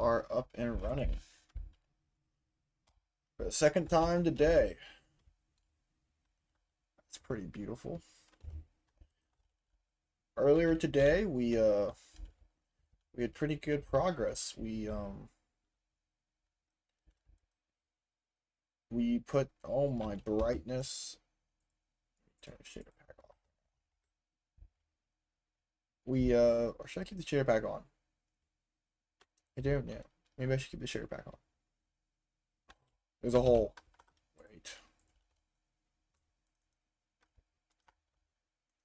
are up and running for the second time today. That's pretty beautiful. Earlier today, we had pretty good progress. We put, oh, my brightness. Turn the shader pack off. Or should I keep the shader pack on? I do, yeah. Maybe I should keep the shader pack on. There's a hole. Wait.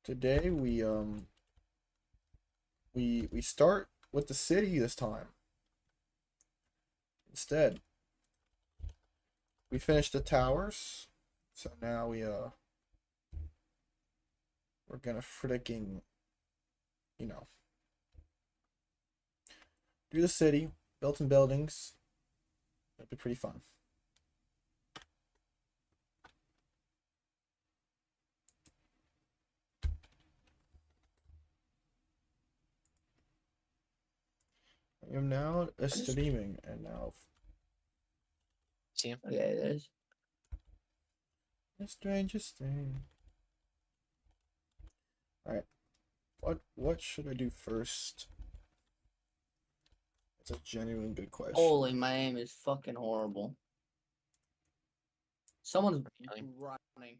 Today we start with the city this time. Instead, we finished the towers, so now we're gonna freaking, do the city, build some buildings. It'll be pretty fun. I am now streaming, and now See him? Okay, it is. the strangest thing. Alright. What should I do first? It's a genuine good question. Holy, my aim is fucking horrible. Someone's running.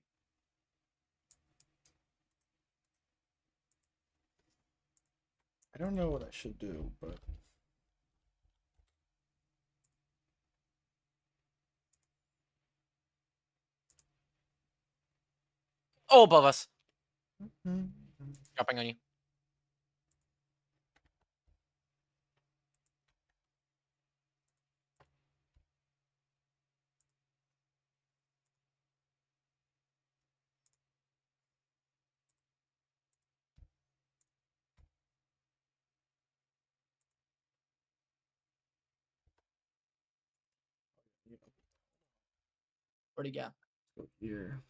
I don't know what I should do, but Oh, above us. Dropping on you. Where'd he go? go here.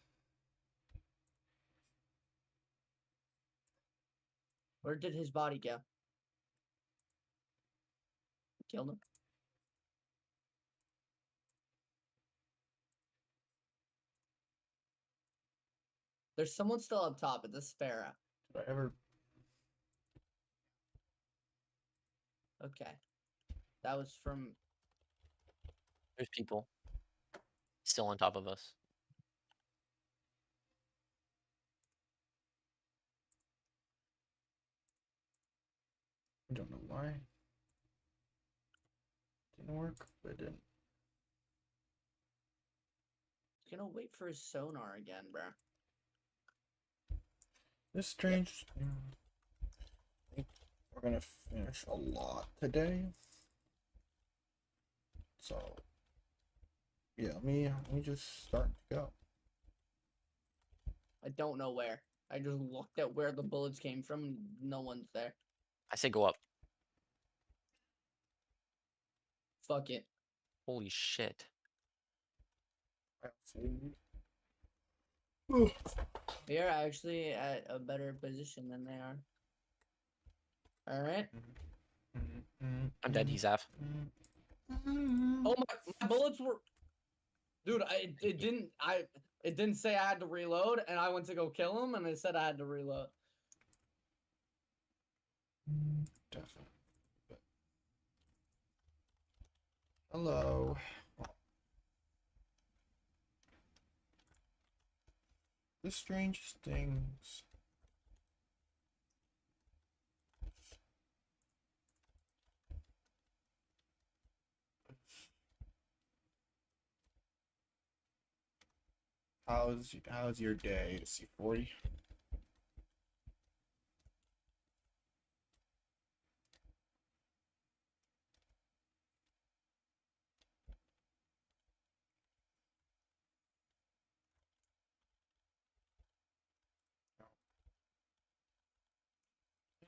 Where did his body go? Killed him. There's someone still up top at the Sparrow. Did I ever? Okay. That was from. There's people still on top of us. I don't know why. Didn't work, but it didn't. He's gonna wait for his sonar again, bro. This strange. I think we're gonna finish a lot today. So yeah, let me just start to go. I don't know where. I just looked at where the bullets came from and no one's there. I say go up. Fuck it. Holy shit. We are actually at a better position than they are. Alright. I'm dead. He's F. Oh my bullets were dude, it didn't say I had to reload and I went to go kill him and it said I had to reload. Definitely. Hello. The strangest things. How's your day, C40?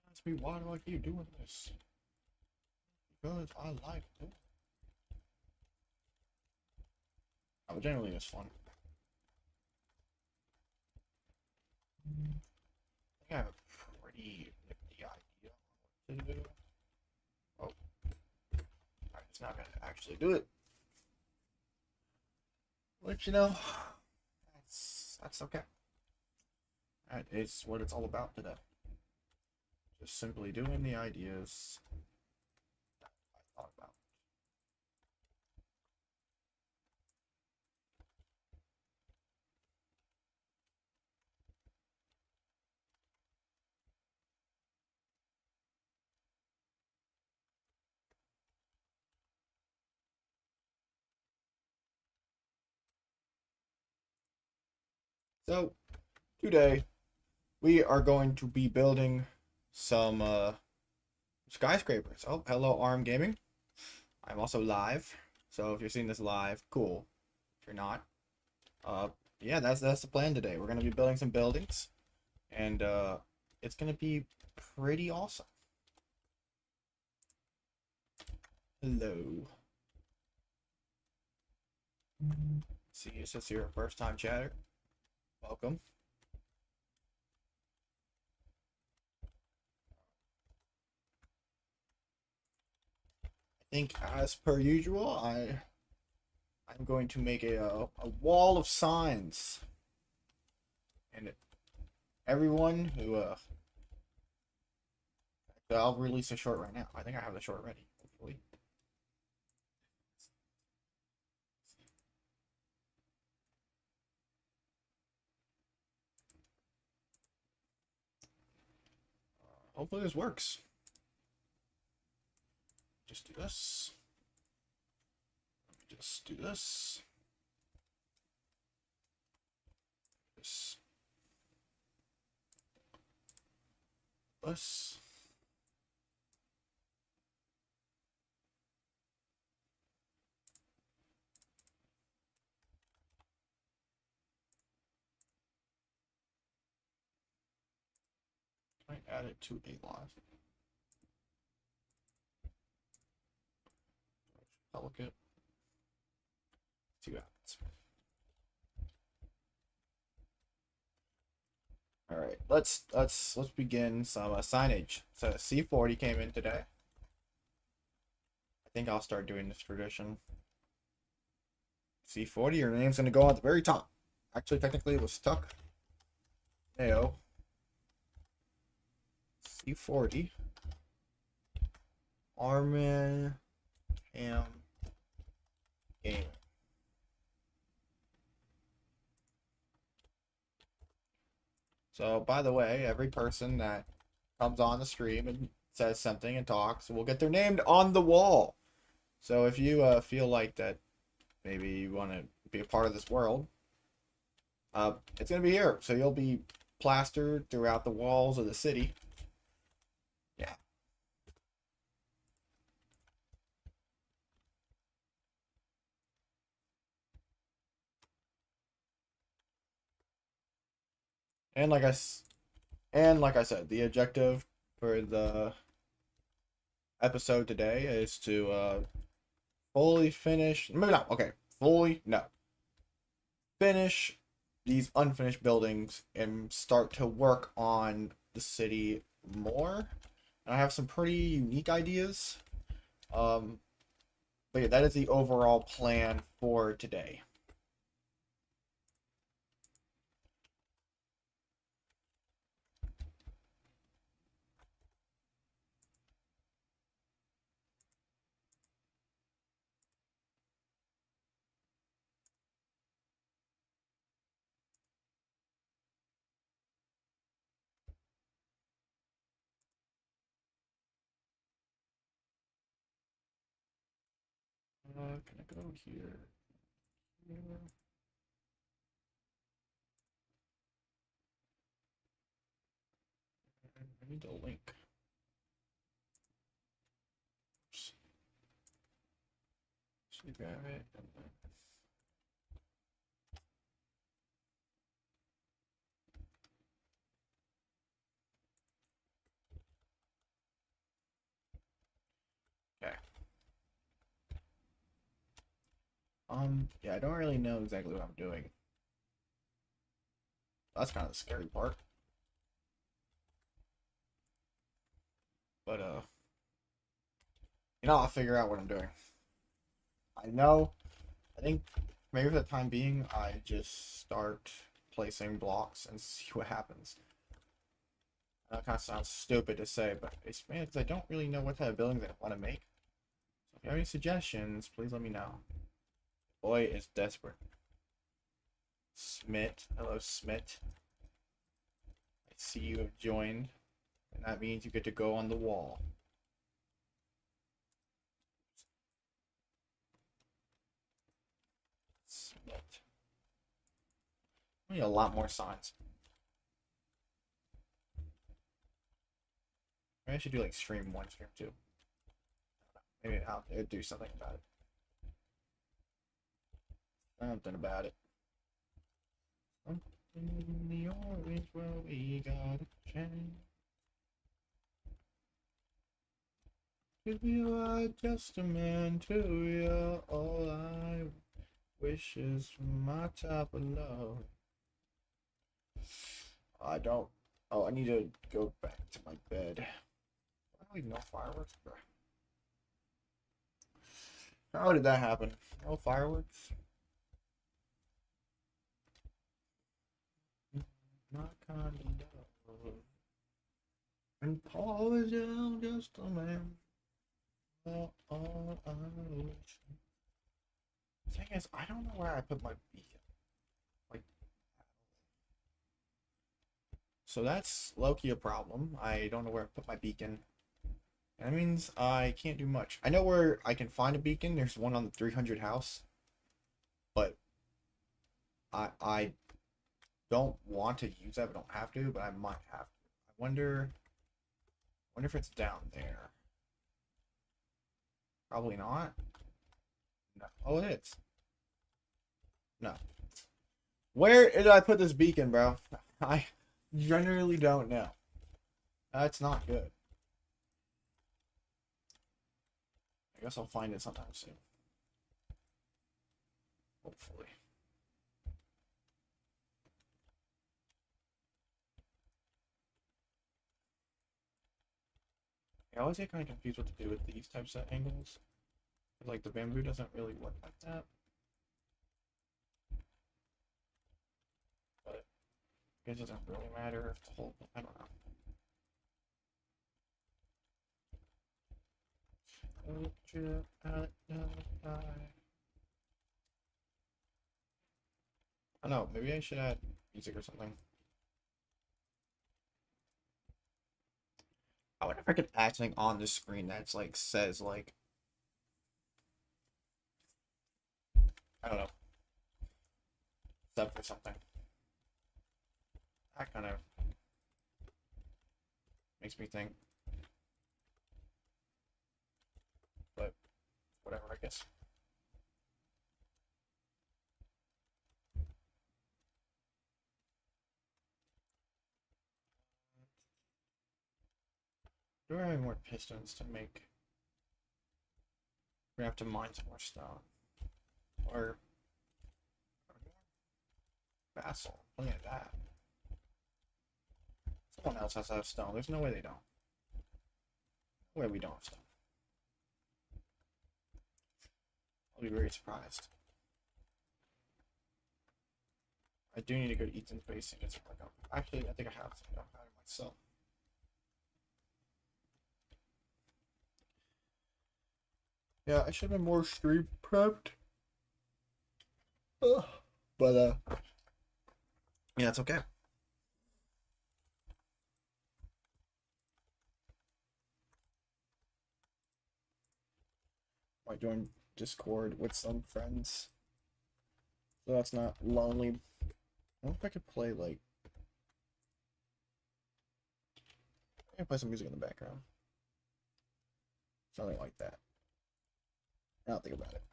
Ask me why do I keep doing this? Because I like it. Oh, generally it's fun. I have a pretty nifty idea on what to do. Oh. Alright, It's not gonna actually do it. But you know, that's okay. That is what it's all about today. Just simply doing the ideas that I thought about. So, today we are going to be building some skyscrapers. Oh, hello ARM Gaming. I'm also live. So if you're seeing this live, cool. If you're not, yeah, that's the plan today. We're gonna be building some buildings, and it's gonna be pretty awesome. Hello. See, it says here first time chatter. Welcome. I think as per usual, I'm going to make a wall of signs, and everyone who I'll release a short right now. I think I have the short ready. Hopefully. Hopefully this works. Just do this. Just do this. This. This. I add it to a live. Delicate. See what happens. All right, let's begin some signage. So C40 came in today. I think I'll start doing this tradition. C40, your name's gonna go at the very top. Actually, technically, it was stuck. Ayo. C40. Armin Ham Game. So, by the way, every person that comes on the stream and says something and talks will get their name on the wall. So, if you feel like that maybe you want to be a part of this world, it's going to be here. So, you'll be plastered throughout the walls of the city. Yeah. And like I said, the objective for the episode today is to fully finish. Maybe not. Okay, fully no. Finish these unfinished buildings and start to work on the city more. And I have some pretty unique ideas. But yeah, that is the overall plan for today. Can I go here? Here. I need a link. Oops. Should grab it and then. Okay. Yeah, I don't really know exactly what I'm doing. That's kind of the scary part. But, I'll figure out what I'm doing. I know. I think maybe for the time being, I just start placing blocks and see what happens. That kind of sounds stupid to say, but it's man, because I don't really know what type of buildings I want to make. So if you have any suggestions, please let me know. Boy is desperate. Smit, hello Smit. I see you have joined, and that means you get to go on the wall. Smit. I need a lot more signs. Maybe I should do like stream 1, stream 2. Maybe I'll do something about it. Something about it. Something in the orange, well, we gotta change. 'Cause you are just a man to you. All I wish is from my top of love. I don't. Oh, I need to go back to my bed. I don't no fireworks, bro. How did that happen? No fireworks? Not kind of love. And Paul is down just a man. All I wish. The thing is, I don't know where I put my beacon. Like, so that's low-key a problem. I don't know where I put my beacon. That means I can't do much. I know where I can find a beacon. There's one on the 300 house. But I don't want to use that, but don't have to, but I might have to. I wonder if it's down there. Probably not. No. Oh, it is. No. Where did I put this beacon, bro? I generally don't know. That's not good. I guess I'll find it sometime soon. Hopefully. I always get kind of confused what to do with these types of angles. Like the bamboo doesn't really work like that. But it doesn't really matter if the whole thing, I don't know. I don't know, maybe I should add music or something. I wonder if I could add something on the screen that's like says like I don't know. Stuff or something. That kind of makes me think. But whatever, I guess. Do I have more pistons to make? We're gonna have to mine some more stone. Or basalt. Look at that. Someone else has to have stone. There's no way they don't. No way we don't have stone. I'll be very surprised. I do need to go to Ethan's base and get some work up. Actually, I think I have to go out of myself. Yeah, I should have been more stream prepped. Ugh. But yeah, it's okay. Might join Discord with some friends, so that's not lonely. I wonder if I could play like I can play some music in the background, something like that. I'll think about it.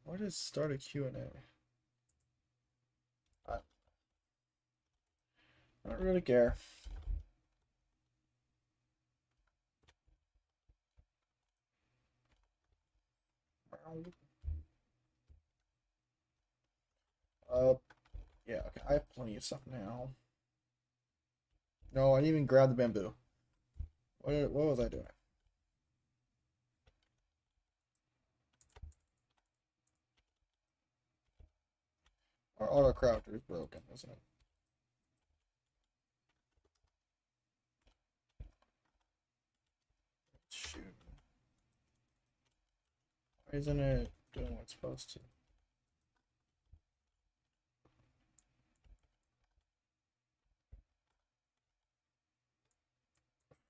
Why does start a Q&A? I don't really care. Yeah, okay, I have plenty of stuff now. No, I didn't even grab the bamboo. What was I doing? Our auto crafter is broken, isn't it? Shoot. Why isn't it doing what it's supposed to?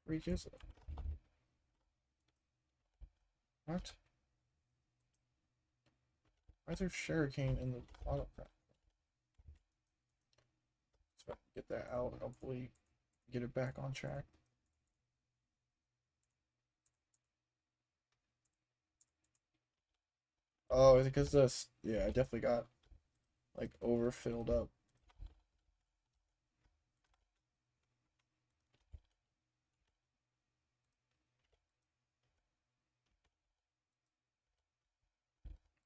Freak is it? What? Why is there sugarcane in the autocrat? So I can get that out and hopefully get it back on track. Oh, is it because this? Yeah, I definitely got like overfilled up.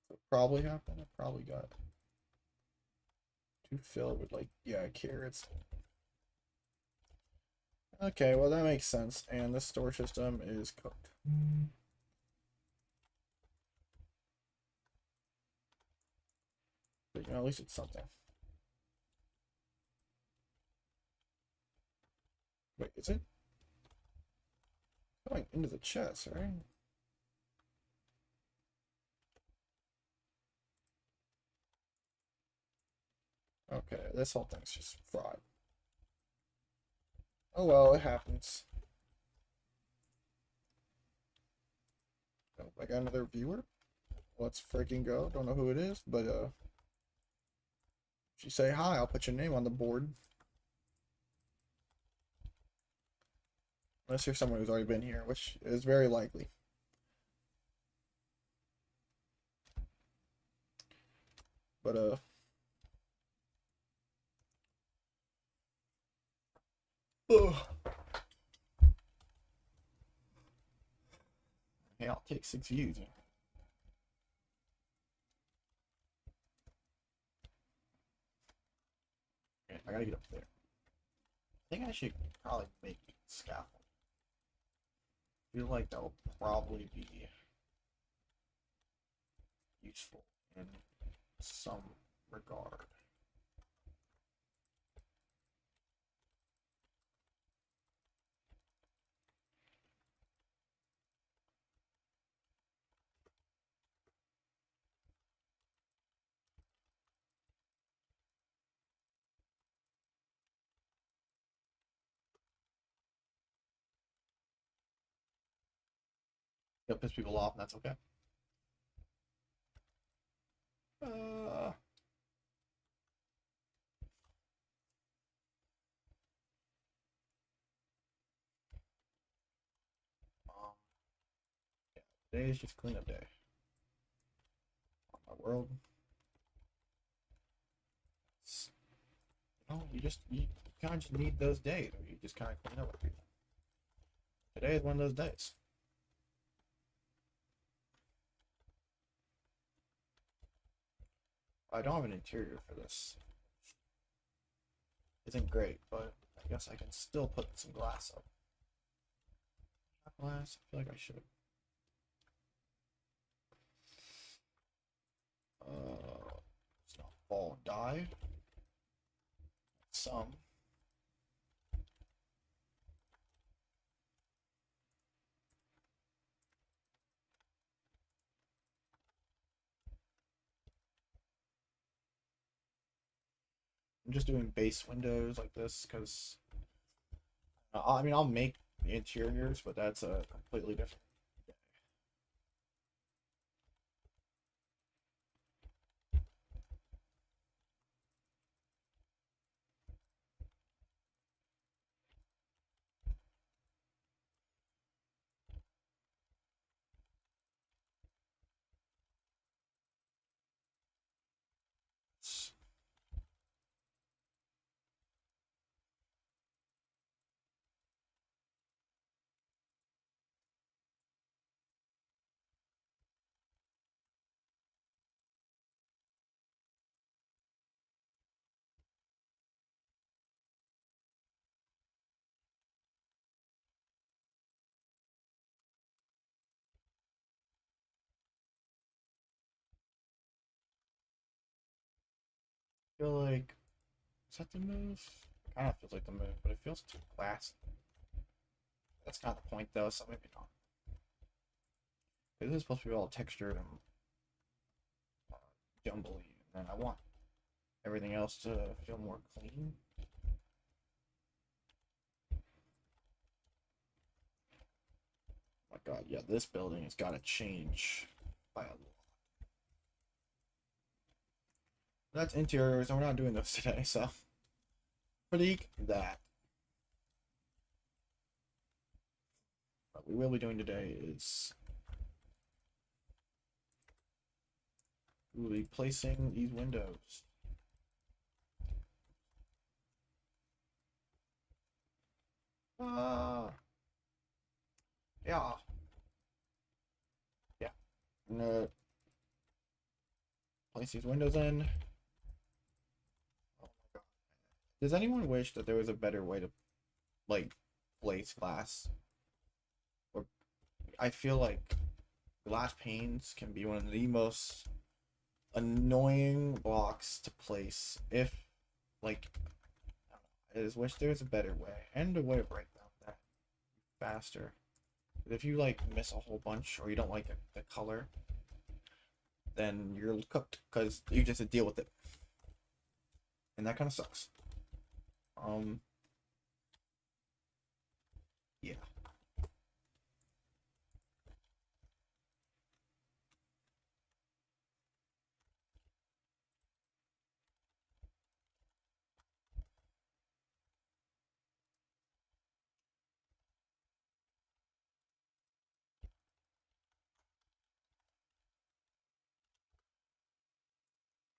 So probably happened. I probably got too filled with like, yeah, carrots. Okay, well that makes sense. And this storage system is cooked. But you know, at least it's something. Wait, is it going into the chest, right? Okay, this whole thing's just fraud. Oh well, it happens. Oh, I got another viewer. Let's freaking go. Don't know who it is, but if you say hi, I'll put your name on the board. Unless you're someone who's already been here, which is very likely. But ugh. Hey, I'll take 6 views. Okay, I gotta get up there. I think I should probably make scaffold. I feel like that will probably be useful in some regard. It'll piss people off, and that's okay. Uh, yeah, today is just cleanup day. On my world. You kind of just need those days where you just kind of clean up everything. Today is one of those days. I don't have an interior for this. Isn't great, but I guess I can still put some glass up. Glass, I feel like I should. It's not fall die. Some. I'm just doing base windows like this because I mean I'll make the interiors, but that's a completely different. feel like, is that the move? It kind of feels like the move, but it feels too glassy. That's kind of the point though, so maybe not. This is supposed to be all textured and jumbly, and I want everything else to feel more clean. Oh my god, yeah, this building has got to change by a lot. That's interiors, and we're not doing those today, so critique that. What we will be doing today is we will be placing these windows. Yeah. Yeah. I'm gonna place these windows in. Oh my god. Does anyone wish that there was a better way to, like, place glass? Or I feel like glass panes can be one of the most annoying blocks to place if, like, I just wish there was a better way and a way to break them that faster. If you like miss a whole bunch or you don't like the color, then you're cooked because you just have to deal with it, and that kind of sucks. Yeah.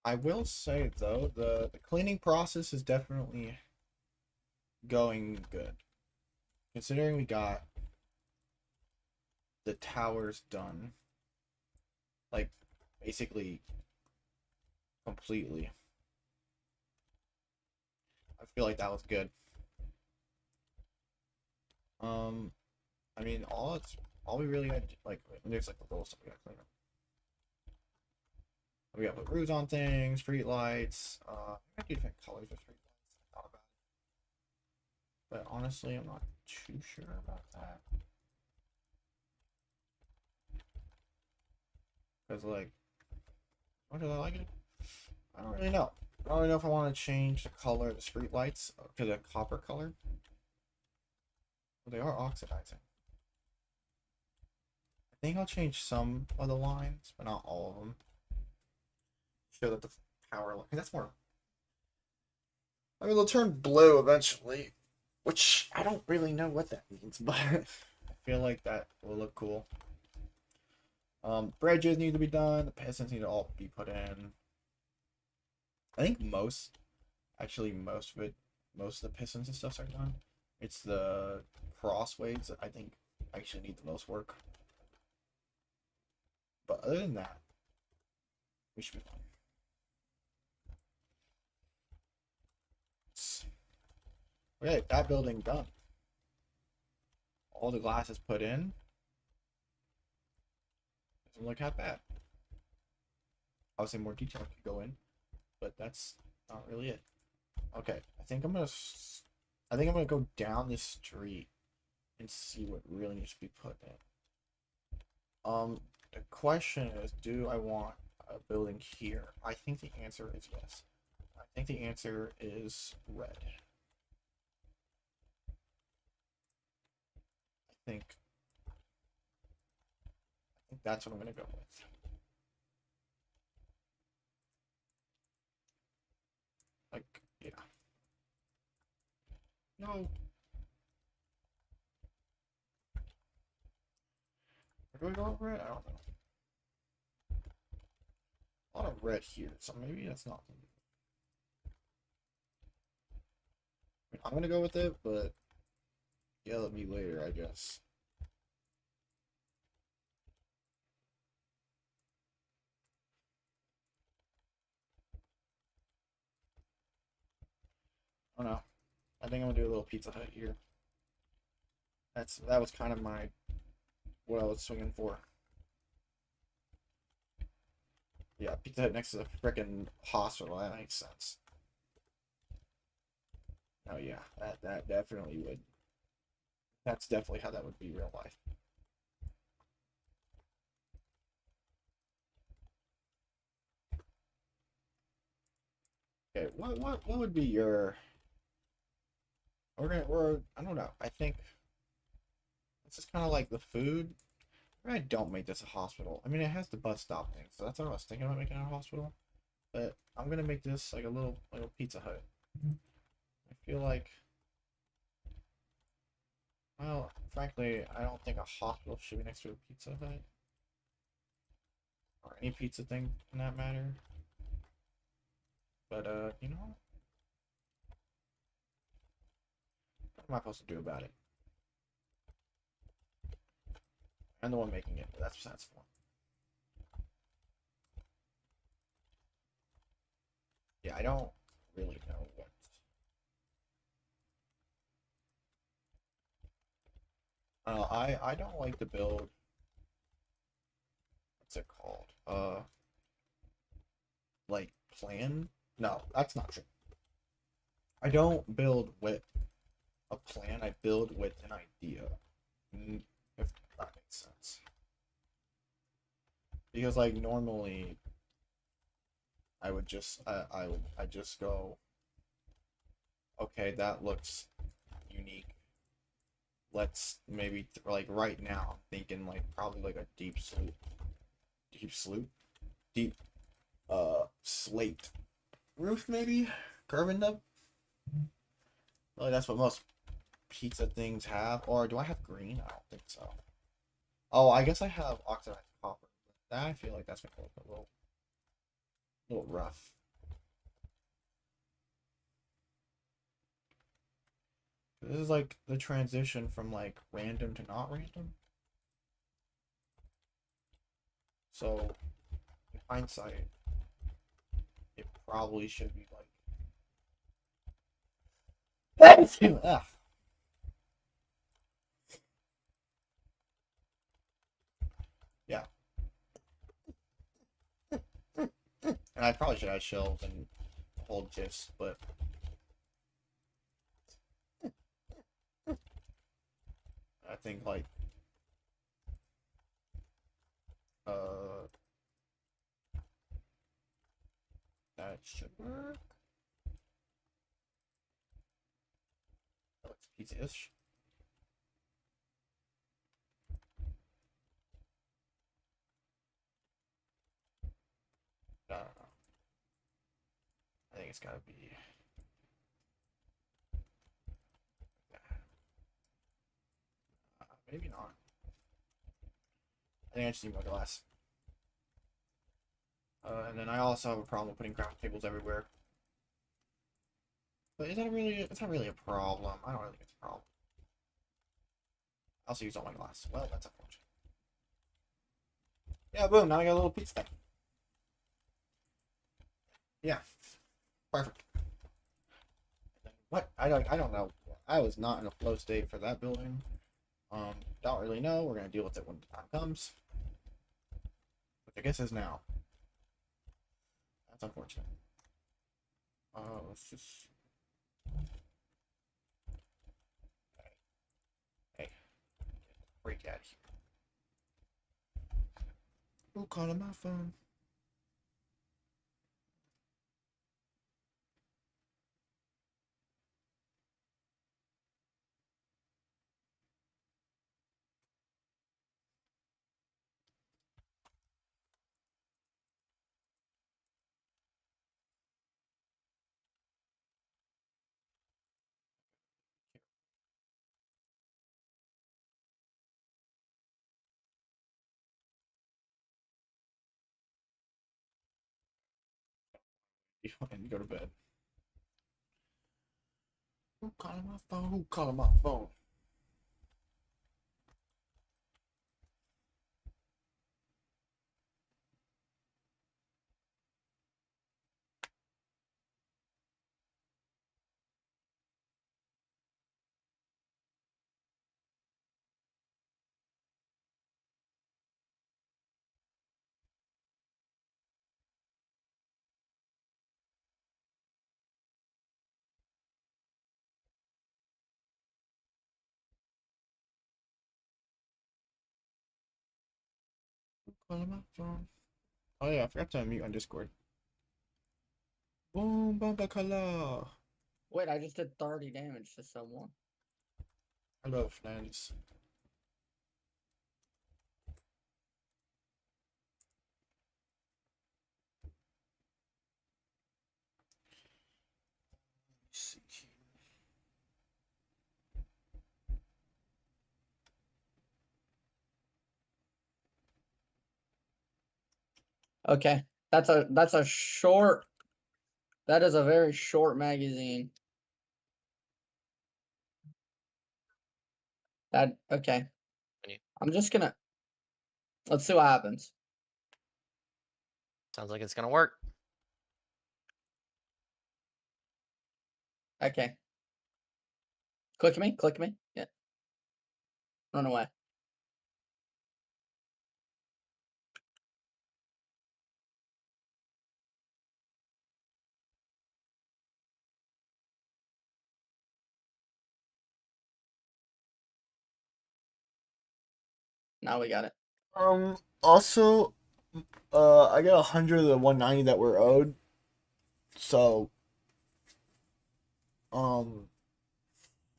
I will say though, the cleaning process is definitely going good. Considering we got the towers done, like, basically completely. I feel like that was good. I mean, all we really had, like, there's like the little stuff we gotta clean up. We gotta put roofs on things, street lights. I do different colors of street lights. I thought about it, but honestly, I'm not too sure about that. Cause like, what do I like it? I don't really know. I don't really know if I want to change the color of the street lights to the copper color. Well, they are oxidizing. I think I'll change some of the lines, but not all of them. Show that the power line, that's more. I mean, they'll turn blue eventually, which I don't really know what that means, but I feel like that will look cool. Bridges need to be done. The pistons need to all be put in. I think most of the pistons and stuff are done. It's the crossways that I think actually need the most work. But other than that, we should be fine. Okay, that building done. All the glass is put in. Doesn't look that bad. Obviously, more detail could go in, but that's not really it. Okay, I think I'm gonna go down this street and see what really needs to be put in. The question is, do I want a building here? I think the answer is yes. I think the answer is red. I think that's what I'm gonna go with. Like, yeah. No. Do we go with red? I don't know. A lot of red here, so maybe that's not. I mean, I'm gonna go with it, but yell at me later, I guess. I don't know. I think I'm gonna do a little Pizza Hut here. That was kind of what I was swinging for. Yeah, Pizza Hut next to the frickin' hospital. That makes sense. Oh yeah, that definitely would. That's definitely how that would be real life. Okay, what would be your? We're I don't know. I think this is kind of like the food. I don't make this a hospital. I mean, it has the bus stop thing, so that's what I was thinking about making it a hospital. But I'm gonna make this like a little Pizza Hut. I feel like, well, frankly, I don't think a hospital should be next to a Pizza Hut or any pizza thing in that matter. But you know, what am I supposed to do about it? I'm the one making it, but that's besides the point. Yeah, I don't really know what. I don't like to build. What's it called? Like plan? No, that's not true. I don't build with a plan. I build with an idea. If that makes sense. Because like normally, I just go, okay, that looks unique. Let's maybe like right now, I'm thinking like probably like a deep sloop, deep slate roof maybe, curving up. Like that's what most pizza things have. Or do I have green? I don't think so. Oh, I guess I have oxidized copper. That I feel like that's gonna look a little rough. This is like the transition from like random to not random. So in hindsight, it probably should be like ah, yeah. And I probably should have shelved and hold gifs, but I think like uh that should work. That looks pizza-ish. I don't know. I think it's gotta be maybe not. I think I just need more glass. And then I also have a problem with putting ground tables everywhere. But is that really? It's not really a problem. I don't really think it's a problem. I also use all my glass. Well, that's unfortunate. Yeah, boom. Now I got a little pizza thing. Yeah, perfect. What? I don't know. I was not in a flow state for that building. Don't really know. We're gonna deal with it when the time comes. Which I guess is now. That's unfortunate. Let's just. Hey, freak out of here. Who calling my phone? And go to bed. Who calling my phone? Who calling my phone? Calling my phone. Oh yeah, I forgot to unmute on Discord. Boom, Bumba Kala. Wait, I just did 30 damage to someone. Hello, friends. Let's see here. Okay, that's a short. That is a very short magazine. That okay. Continue. I'm just gonna. Let's see what happens. Sounds like it's gonna work. Okay. Click me. Click me. Yeah. Run away. Now we got it. Also, I got 100 of the 190 that were owed. So,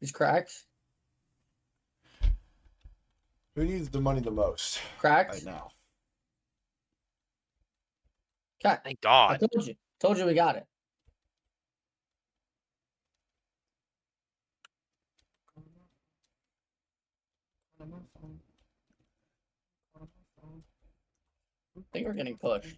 He's cracked. who needs the money the most Cracked. right now? Okay. Thank I God. told you. Told you we got it. I think we're getting pushed.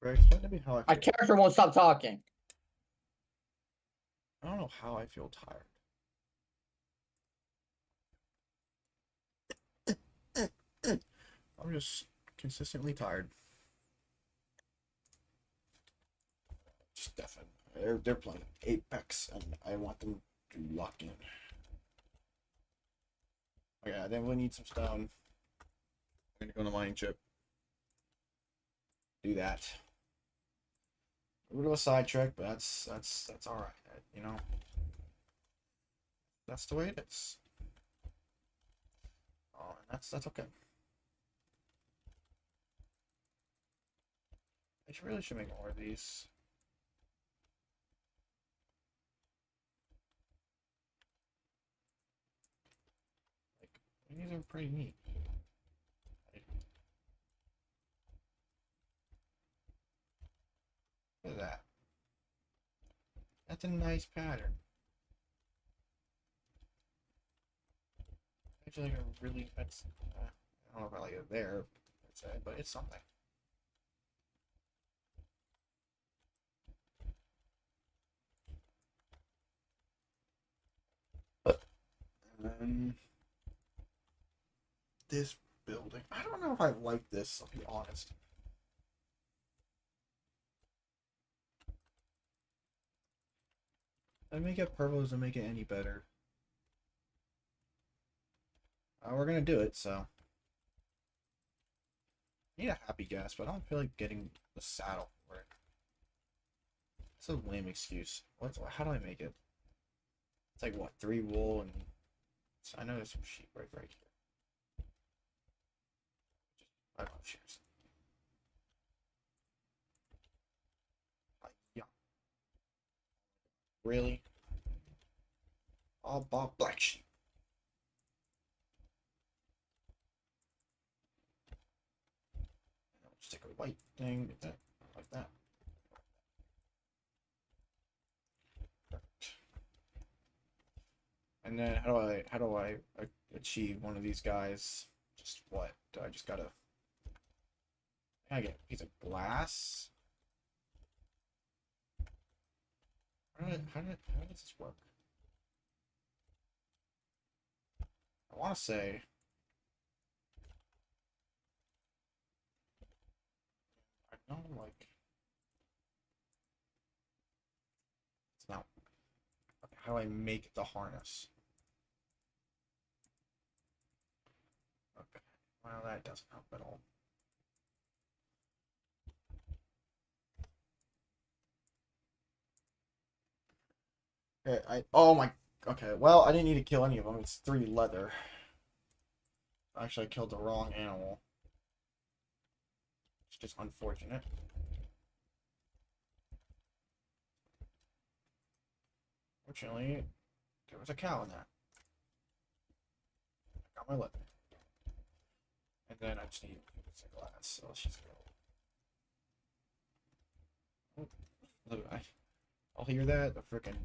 Right, explain to me how I My feel. character won't stop talking. I don't know how I feel tired. I'm just consistently tired. Just deafened. They're playing Apex, and I want them to lock in. Okay, then we need some stone. I'm gonna go to mining chip. Do that. A little bit of a side trick, but that's all right. You know, that's the way it is. Oh, and that's okay. Really should make more of these. Like, these are pretty neat. Look at that. That's a nice pattern. Actually, like a really that's. I don't know if I like it there, I'd say, but it's something. Um, this building. I don't know if I like this. I'll be honest. I make it purple doesn't make it any better. We're gonna do it, so. I need a happy gas, but I don't feel like getting the saddle for it. It's a lame excuse. How do I make it? It's like what, 3 wool and I know there's some sheep right here. I don't have shears. Yeah. Really? I'll buy black sheep. I'll just take a white thing, get that like that. Perfect. And then how do I achieve one of these guys? Just what? Do I just gotta can I get a piece of glass? How does this work? I wanna say I know like it's not okay, how do I make the harness? Okay. Well that doesn't help at all. Okay, oh my, okay, well, I didn't need to kill any of them. It's 3 leather. Actually, I killed the wrong animal. It's just unfortunate. Fortunately, there was a cow in that. I got my leather. And then I just need some glass, so let's just go. Oh, look, I'll hear that. The frickin'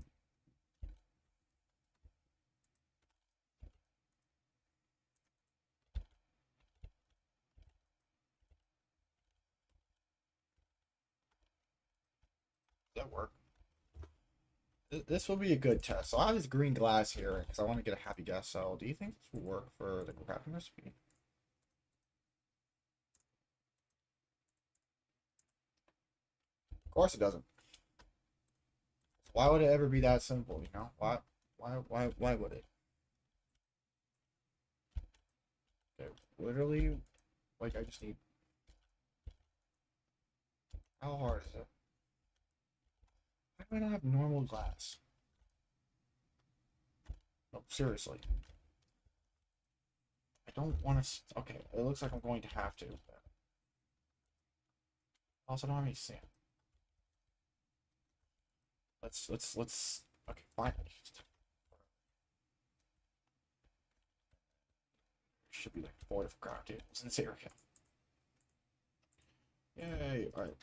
that work? This will be a good test. So I have this green glass here because I want to get a happy gas cell. Do you think this will work for the crafting recipe? Of course it doesn't. Why would it ever be that simple, you know? Why would it? Okay, literally, like, I just need... How hard is it? Why do I not have normal glass? No, seriously. I don't want to... Okay, it looks like I'm going to have to. But... Also, I don't have any sand. Let's... Okay, fine. Should be like 4 different ground tables in this area. Yay! Alright.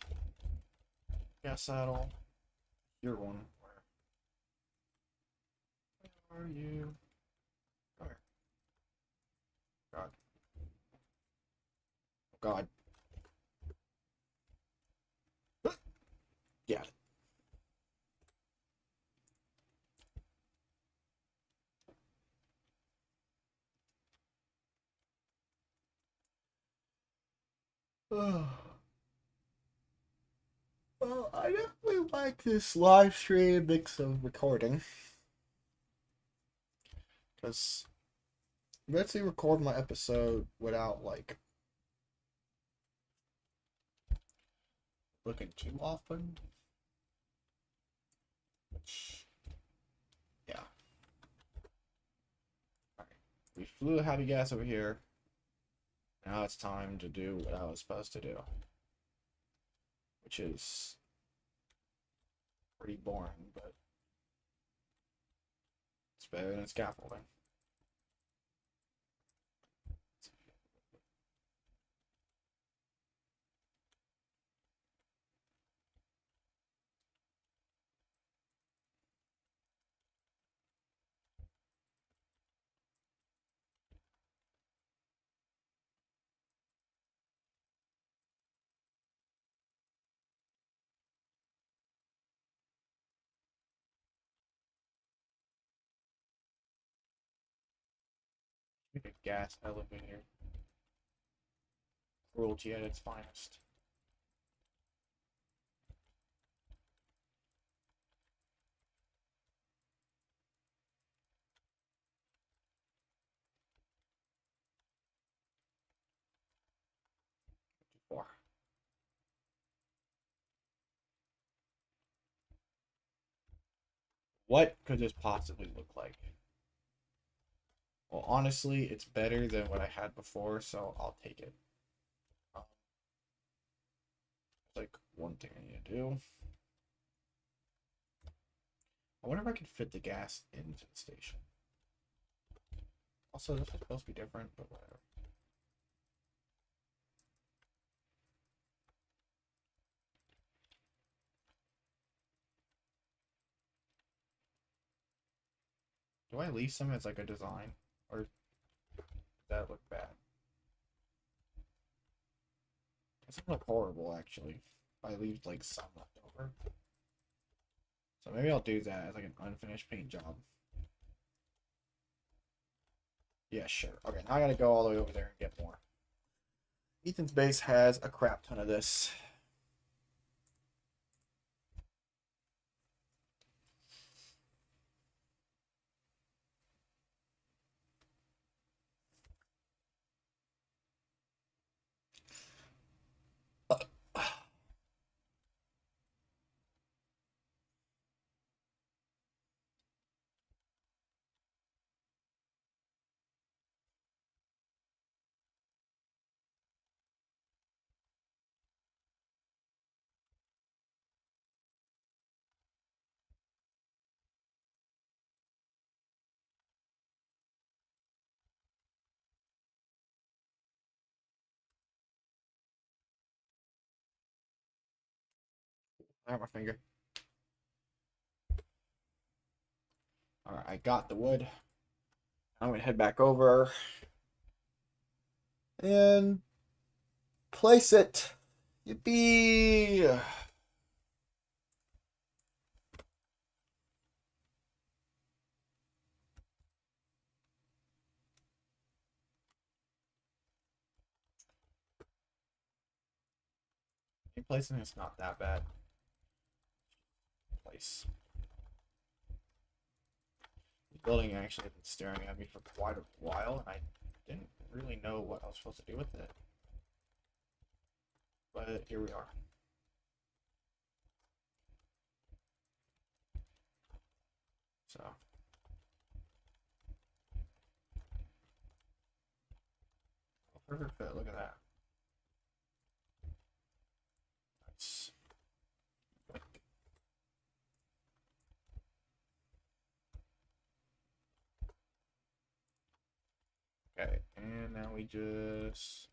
Gas saddle. You're one. Where are you? Come here. God. Oh, God. Got it. Well, I definitely like this live stream mix of recording. Because let's see, record my episode without, like, looking too often. Which, yeah. Alright. We flew a happy gas over here. Now it's time to do what I was supposed to do. Which is pretty boring, but it's better than scaffolding. Make a gas elevator. Cruelty at its finest. Too far. What could this possibly look like? Well, honestly, it's better than what I had before, so I'll take it. Like, one thing I need to do. I wonder if I can fit the gas into the station. Also, this is supposed to be different, but whatever. Do I leave some as like a design? Or does that look bad? It doesn't look horrible, actually. If I leave like some left over. So maybe I'll do that as like an unfinished paint job. Yeah, sure. Okay, now I gotta go all the way over there and get more. Ethan's base has a crap ton of this. I have my finger. Alright, I got the wood. I'm gonna head back over and place it. Yippee! Placing it's not that bad. Place. The building actually been staring at me for quite a while, and I didn't really know what I was supposed to do with it. But here we are. So. Perfect fit, look at that. Nice. Okay, and now we just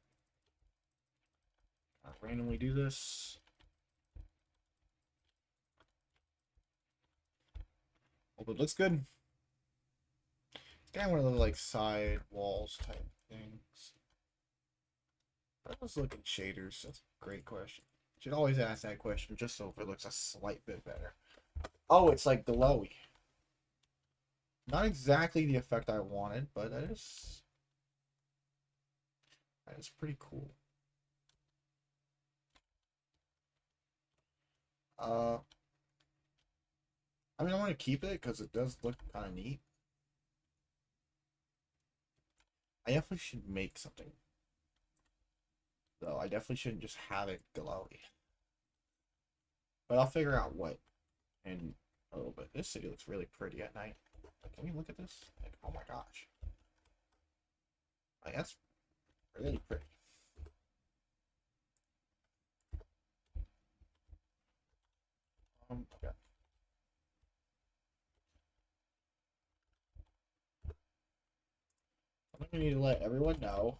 randomly do this. Hope it looks good. It's kind of one of those like side walls type things. How's looking shaders? That's a great question. Should always ask that question just so it looks a slight bit better. Oh, it's like glowy. Not exactly the effect I wanted, but that is pretty cool. I mean, I want to keep it because it does look kind of neat. I definitely should make something, though. I definitely shouldn't just have it glowy. But I'll figure out what in a little bit. This city looks really pretty at night. Like, can we look at this? Like, oh my gosh. Like, that's really pretty. Okay. I'm gonna need to let everyone know.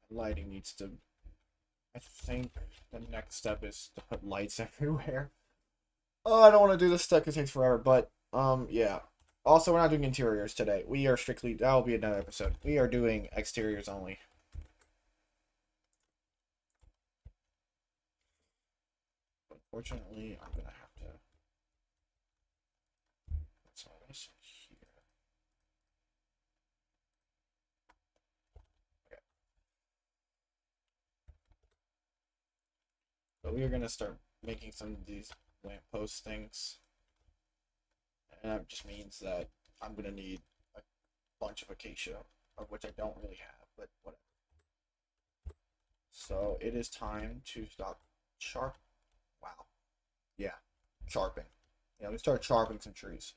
Lighting needs to. I think the next step is to put lights everywhere. Oh, I don't want to do this stuff because it takes forever, but yeah. Also, we're not doing interiors today. We are strictly, that will be another episode. We are doing exteriors only. Unfortunately, I'm gonna have to. So I'm gonna switch here. Okay. So we are gonna start making some of these lamppost things. And that just means that I'm gonna need a bunch of acacia, of which I don't really have, but whatever. So it is time to stop sharp. Wow. Yeah, sharpening. Yeah, we start sharpening some trees.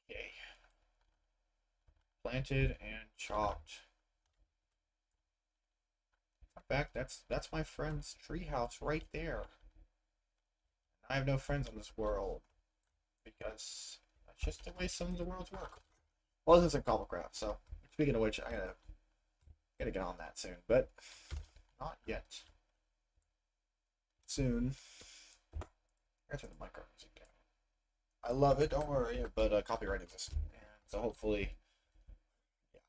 Okay. Planted and chopped. In fact, that's my friend's treehouse right there. I have no friends in this world because that's just the way some of the worlds work. Well, this isn't Cobblecraft, so speaking of which, I gotta get on that soon, but not yet. Soon. I gotta turn the micro music down. I love it, don't worry, but copyright exists, and so hopefully, yeah,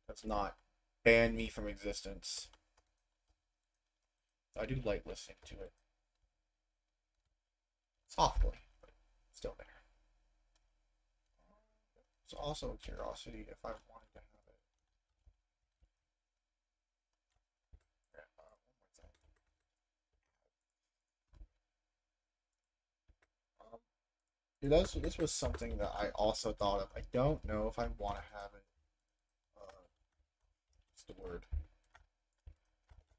does not ban me from existence. I do like listening to it softly, but still there. It's also a curiosity if I wanted to have it. Yeah, one more thing. Dude, this was something that I also thought of. I don't know if I want to have it. What's the word?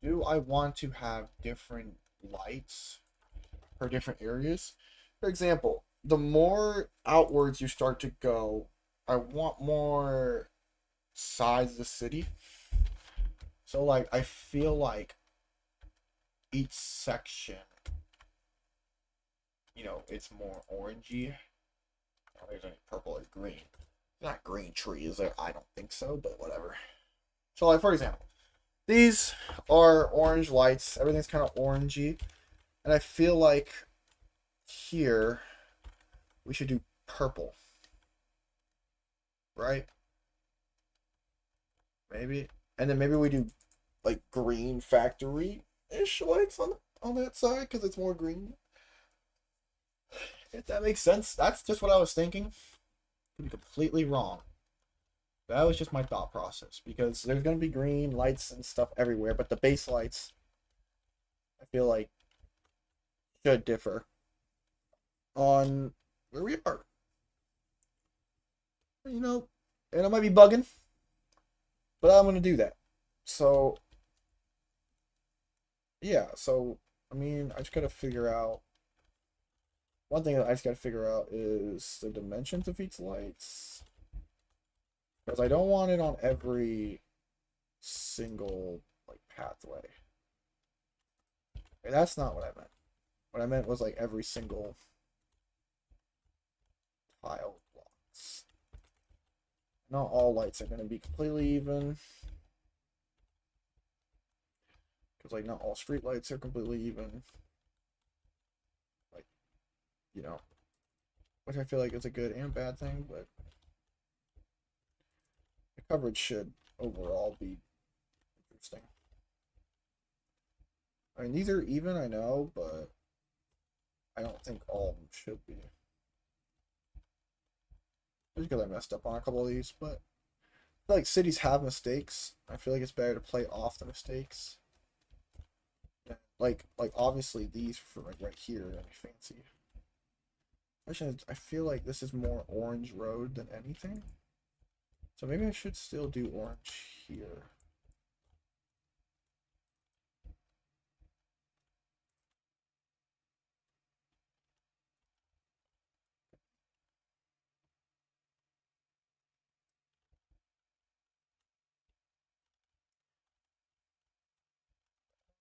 Do I want to have different lights for different areas? For example, the more outwards you start to go, I want more size of the city. So like I feel like each section, you know, it's more orangey. I don't think there's any purple or green. Not green trees. I don't think so, but whatever. So, like, for example, these are orange lights. Everything's kind of orangey. And I feel like here we should do purple. Right? Maybe. And then maybe we do, like, green factory-ish lights on that side because it's more green. If that makes sense. That's just what I was thinking. Could be completely wrong. That was just my thought process because there's going to be green lights and stuff everywhere, but the base lights, I feel like, should differ on where we are. You know, and I might be bugging, but I'm going to do that. So, yeah, so, I mean, I just got to figure out. One thing that I just got to figure out is the dimensions of each lights. Because I don't want it on every single, like, pathway. Okay, that's not what I meant. What I meant was, like, every single tile blocks. Not all lights are going to be completely even. Because, like, not all street lights are completely even. Like, you know. Which I feel like is a good and bad thing, but the coverage should overall be interesting. I mean, these are even, I know, but I don't think all of them should be. Just because I messed up on a couple of these, but I feel like cities have mistakes. I feel like it's better to play off the mistakes. Like obviously these for like right here are fancy. I feel like this is more orange road than anything. So maybe I should still do orange here.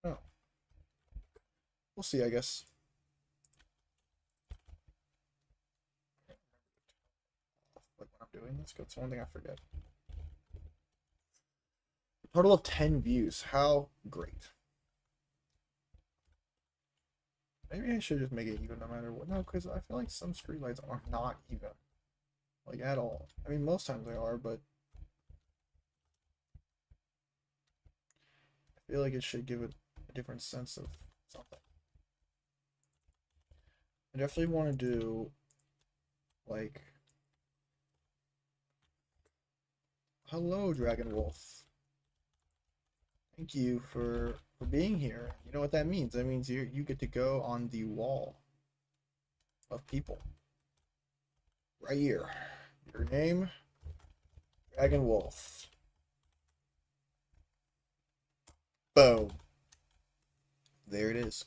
Oh. We'll see, I guess. Like when I'm doing this, that's one thing I forget. A total of 10 views. How great. Maybe I should just make it even no matter what. No, because I feel like some streetlights are not even. Like at all. I mean, most times they are, but I feel like it should give it a different sense of something. I definitely want to do like, hello, Dragon Wolf. Thank you for being here. You know what that means? That means you get to go on the wall of people. Right here. Your name, Dragon Wolf. Boom. There it is.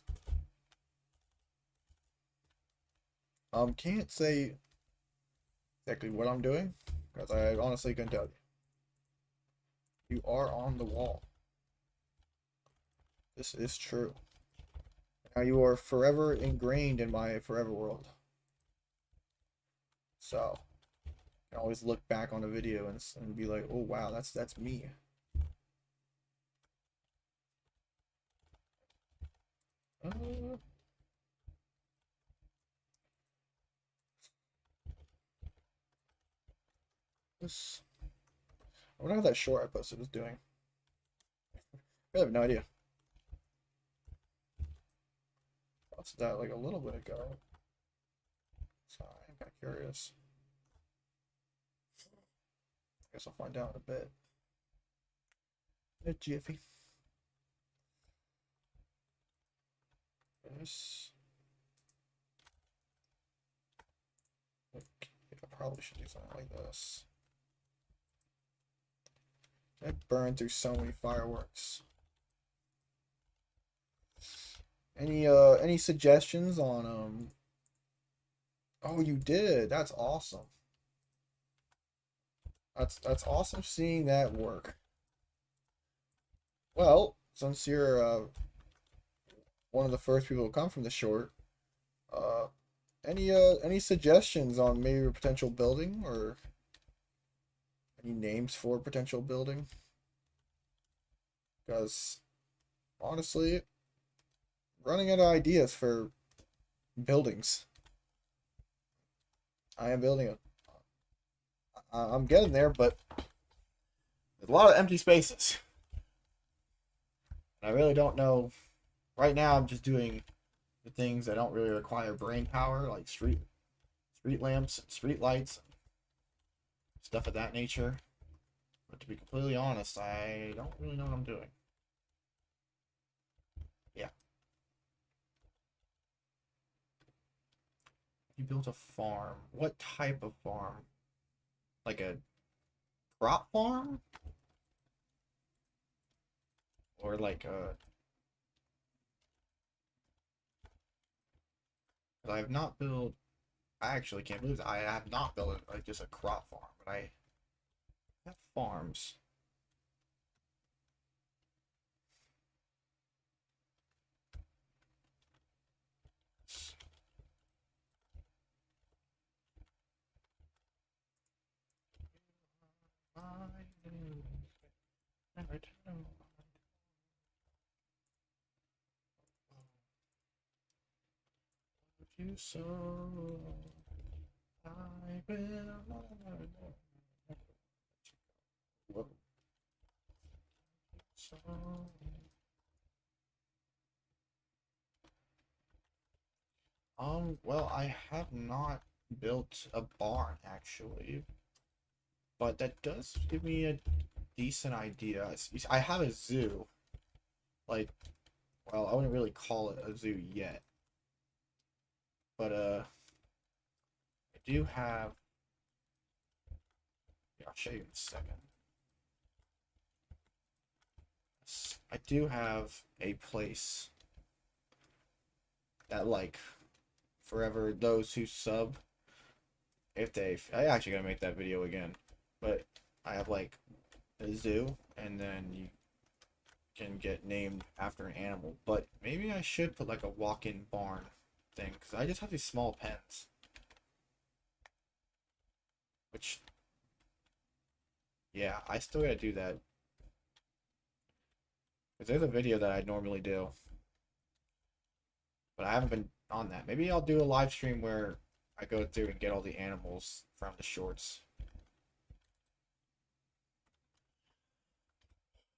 Can't say exactly what I'm doing because I honestly couldn't tell you. You are on the wall. This is true. Now you are forever ingrained in my forever world. So you can always look back on a video and be like, oh wow, that's me. This. I wonder how that short I posted is doing. I have no idea. Posted that like a little bit ago. So I'm kind of curious. I guess I'll find out in a bit. A jiffy. This. I probably should do something like this. I burned through so many fireworks. Any suggestions on Oh, you did. That's awesome. That's awesome seeing that work. Well, since you're one of the first people to come from the short. Any suggestions on maybe a potential building or any names for potential building? Because honestly, running out of ideas for buildings. I am building I'm getting there, but there's a lot of empty spaces. And I really don't know. Right now, I'm just doing the things that don't really require brain power, like street lamps and street lights, stuff of that nature. But to be completely honest, I don't really know what I'm doing. Yeah. You built a farm. What type of farm? Like a crop farm? Or like a... I have not built... I actually can't believe that I have not built like just a crop farm, but I have farms. You so I will. Whoa. So well, I have not built a barn actually, but that does give me a decent idea. I have a zoo. Like, well, I wouldn't really call it a zoo yet. But I do have, yeah, I'll show you in a second. I do have a place that, like, forever those who sub, if they, I actually gotta make that video again, but I have like a zoo, and then you can get named after an animal. But maybe I should put like a walk-in barn thing, because I just have these small pens, which, yeah, I still gotta do that. Because there's a video that I normally do, but I haven't been on that. Maybe I'll do a live stream where I go through and get all the animals from the shorts.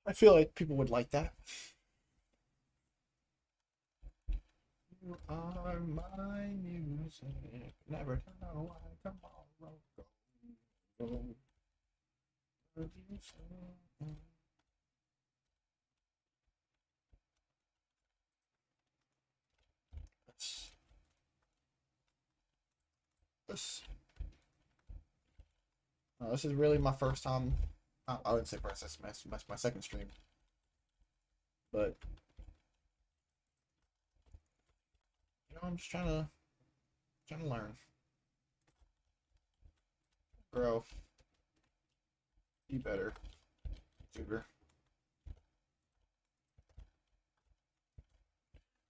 I feel like people would like that. You are my music. Never to know why tomorrow go. This this is really my first time. I wouldn't say first. That's my second stream. But I'm just trying to learn, grow, be better, YouTuber.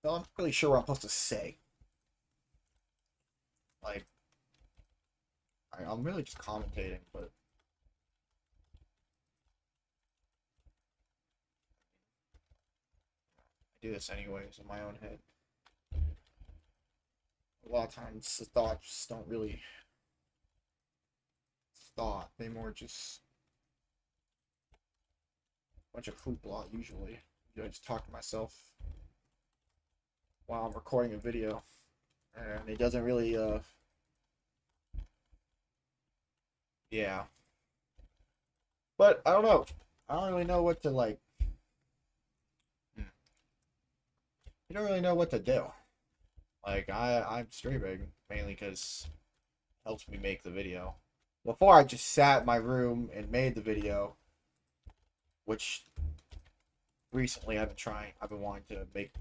No, I'm not really sure what I'm supposed to say. Like, I'm really just commentating, but I do this anyways in my own head. A lot of times the thoughts don't really thought, they more just a bunch of hoopla usually. I just talk to myself while I'm recording a video, and it doesn't really yeah. But I don't know. I don't really know what to like. You don't really know what to do. Like I'm streaming mainly because it helps me make the video. Before I just sat in my room and made the video, which recently I've been trying. I've been wanting to make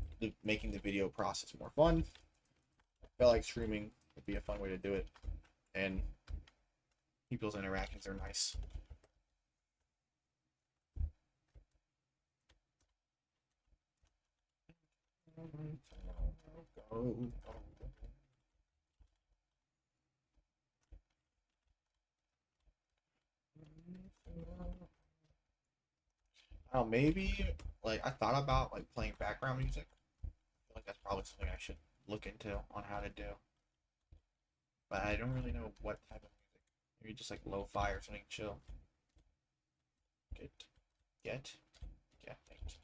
making the video process more fun. I felt like streaming would be a fun way to do it, and people's interactions are nice. Oh, maybe like I thought about like playing background music. I feel like that's probably something I should look into on how to do. But I don't really know what type of music. Maybe just like lo-fi or something chill. Get, get, thanks.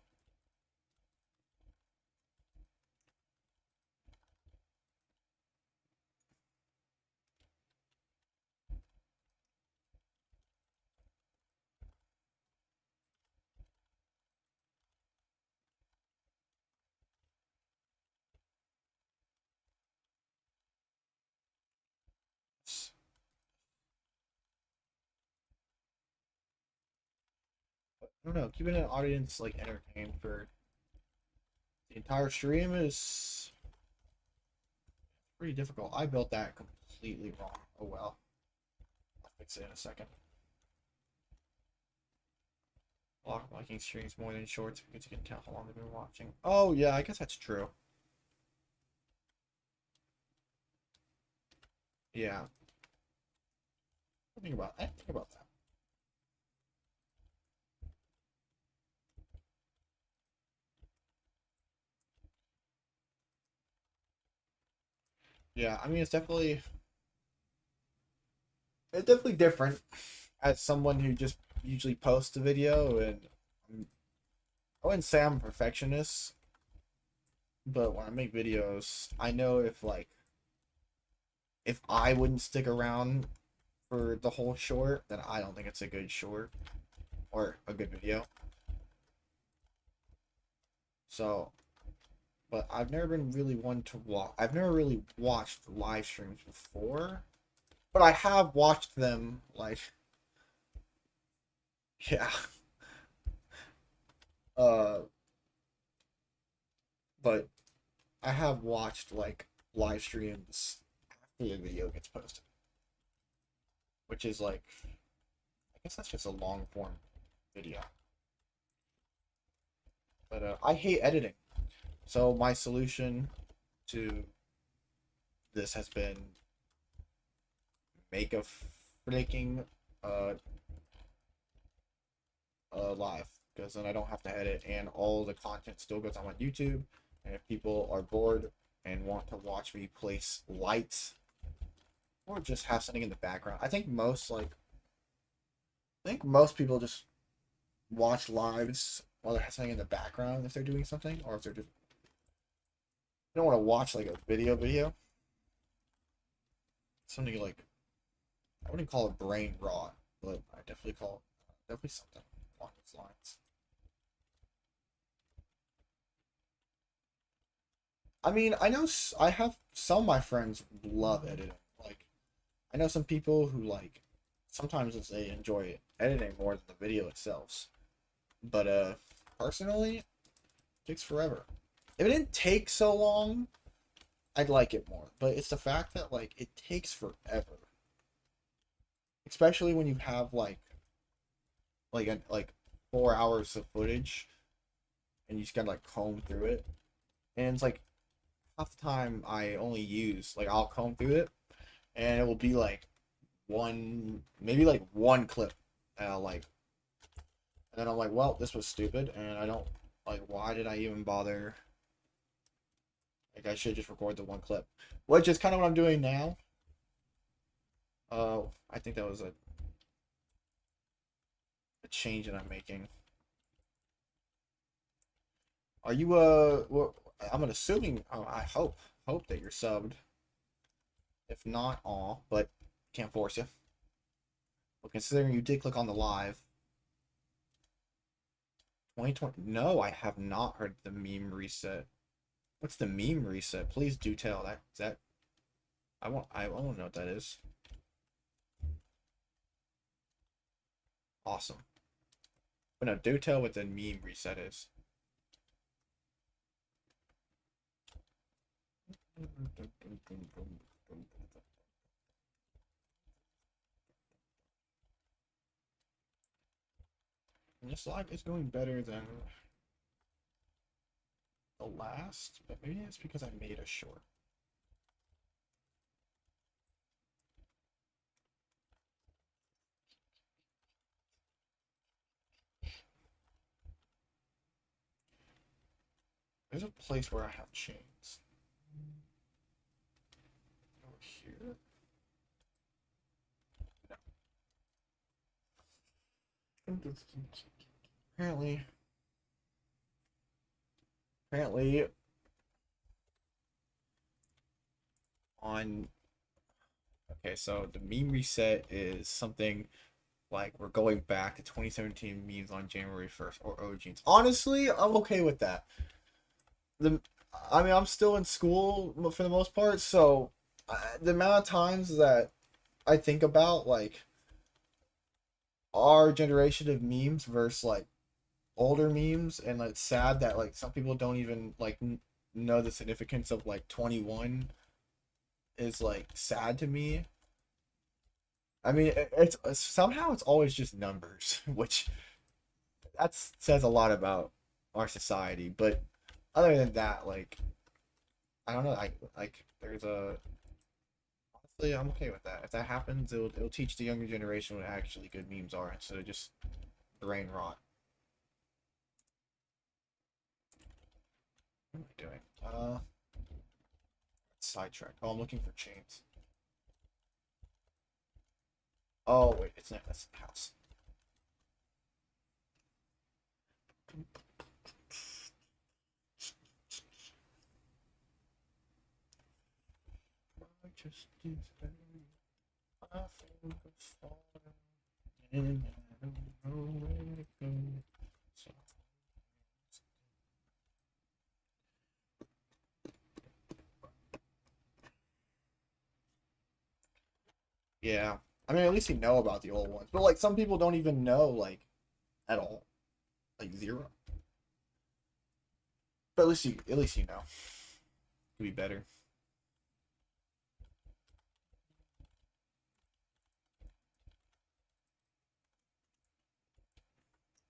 I don't know. Keeping an audience like entertained for the entire stream is pretty difficult. I built that completely wrong. Oh well. I'll fix it in a second. Block liking streams more than shorts because you can tell how long they've been watching. Oh yeah, I guess that's true. Yeah. I didn't think about that. Yeah, I mean it's definitely different as someone who just usually posts a video and I wouldn't say I'm a perfectionist, but when I make videos, I know if I wouldn't stick around for the whole short, then I don't think it's a good short or a good video. So, but I've never been really one to watch. I've never really watched live streams before, but I have watched them like yeah. Uh, but I have watched like live streams after the video gets posted, which is like I guess that's just a long form video. But I hate editing, so my solution to this has been make a freaking uh live because then I don't have to edit and all the content still goes on my YouTube. And if people are bored and want to watch me place lights or just have something in the background, I think most people just watch lives while they have something in the background if they're doing something or if they're just they don't want to watch like a video. Something like I wouldn't call it brain rot, but I definitely call it definitely something along those lines. I mean, I have some of my friends love editing. Like, I know some people who like sometimes they enjoy editing more than the video itself. But personally, it takes forever. If it didn't take so long, I'd like it more. But it's the fact that like it takes forever, especially when you have like 4 hours of footage and you just gotta like comb through it. And it's like half the time I only use like I'll comb through it and it will be like maybe like one clip and and then I'm like, well, this was stupid and I don't like why did I even bother. Like I should just record the one clip, which is kind of what I'm doing now. I think that was a change that I'm making. Are you well, I'm assuming. Oh, I hope that you're subbed. If not, all, but can't force you. But considering you did click on the live, 2020. No, I have not heard the meme reset. What's the meme reset? Please do tell. That I want to know what that is. Awesome. But no, do tell what the meme reset is. This live is going better than the last, but maybe it's because I made a short. There's a place where I have chains. Over here? No. Apparently on okay, so the meme reset is something like we're going back to 2017 memes on January 1st or OGs. Honestly, I'm okay with that. I mean, I'm still in school for the most part, so the amount of times that I think about like our generation of memes versus like older memes, and it's sad that like some people don't even like know the significance of like 21 is like sad to me. I mean, it's somehow it's always just numbers, which that says a lot about our society. But other than that, like I don't know, like there's a honestly I'm okay with that. If that happens, it'll teach the younger generation what actually good memes are instead of just brain rot. What am I doing? Sidetracked. Oh, I'm looking for chains. Oh wait, it's not. That's the house. Yeah. I mean, at least you know about the old ones. But like some people don't even know like at all. Like zero. But at least you know. Could be better.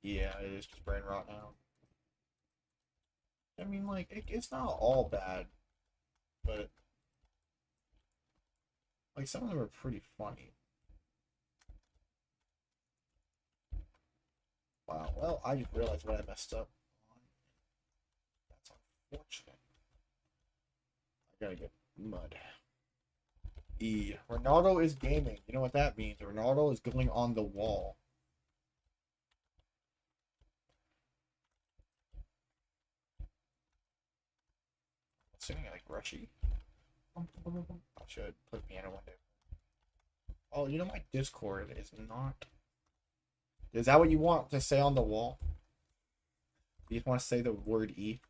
Yeah, it is just brain rot now. I mean, like it's not all bad, but like some of them are pretty funny. Wow. Well, I just realized what I messed up on. That's unfortunate. I gotta get mud. E. Ronaldo is gaming. You know what that means? Ronaldo is going on the wall. Singing like Rushy. I should put piano one day. Oh, you know my Discord is not. Is that what you want to say on the wall? You just want to say the word E?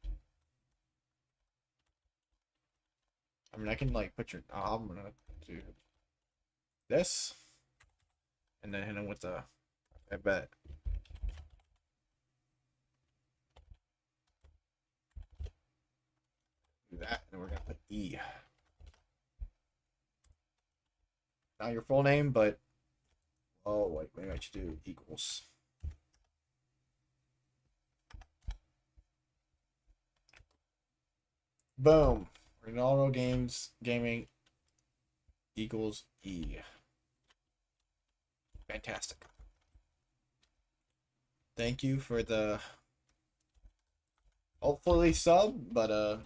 I mean, I can like put your. I'm gonna do this, and then hit him with the. I bet. Do that, and we're gonna put E. Not your full name, but oh wait, maybe I should do equals. Boom. Ronaldo gaming equals E. Fantastic. Thank you for the hopefully sub, but I'll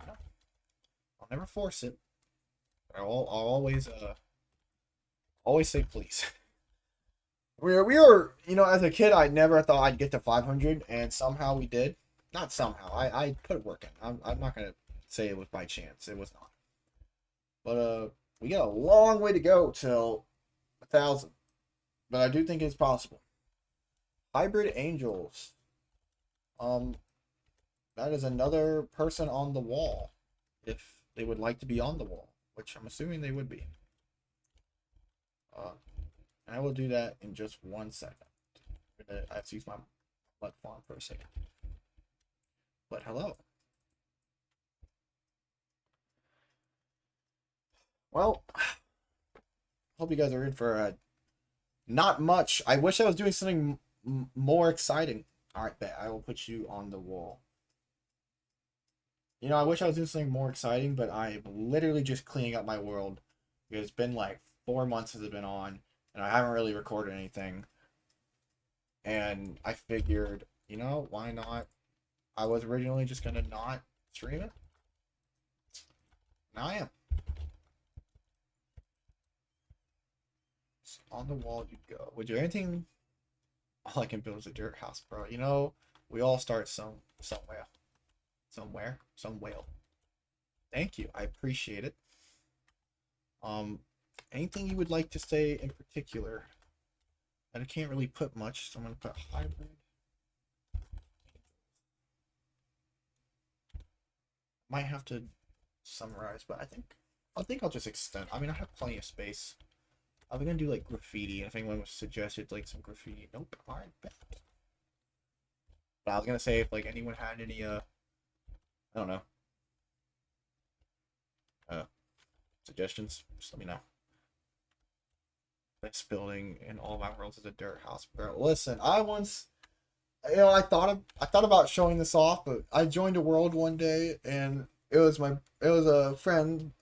never force it. I'll always say please. We were, you know, as a kid, I never thought I'd get to 500, and somehow we did. Not somehow. I put work in. I'm not gonna say it was by chance. It was not. But we got a long way to go till 1,000. But I do think it's possible. Hybrid Angels. That is another person on the wall. If they would like to be on the wall, which I'm assuming they would be. And I will do that in just 1 second. I have to use my blood farm for a second. But hello. Well, hope you guys are in for not much. I wish I was doing something more exciting. All right, bet I will put you on the wall. You know, I wish I was doing something more exciting, but I'm literally just cleaning up my world. Because it's been like 4 months since it's been on, and I haven't really recorded anything. And I figured, you know, why not? I was originally just gonna not stream it. Now I am. So on the wall you go. Would you do anything? All I can build is a dirt house, bro. You know, we all start somewhere. Somewhere. Thank you. I appreciate it. Anything you would like to say in particular? And I can't really put much, so I'm gonna put hybrid. Might have to summarize, but I think I'll just extend. I mean, I have plenty of space. I was gonna do like graffiti. If anyone was suggested like some graffiti, nope. All right, bet. But I was gonna say if like anyone had any I don't know suggestions, just let me know. This building in all my worlds is a dirt house, bro. Listen, I once, you know, I thought about showing this off, but I joined a world one day and it was a friend,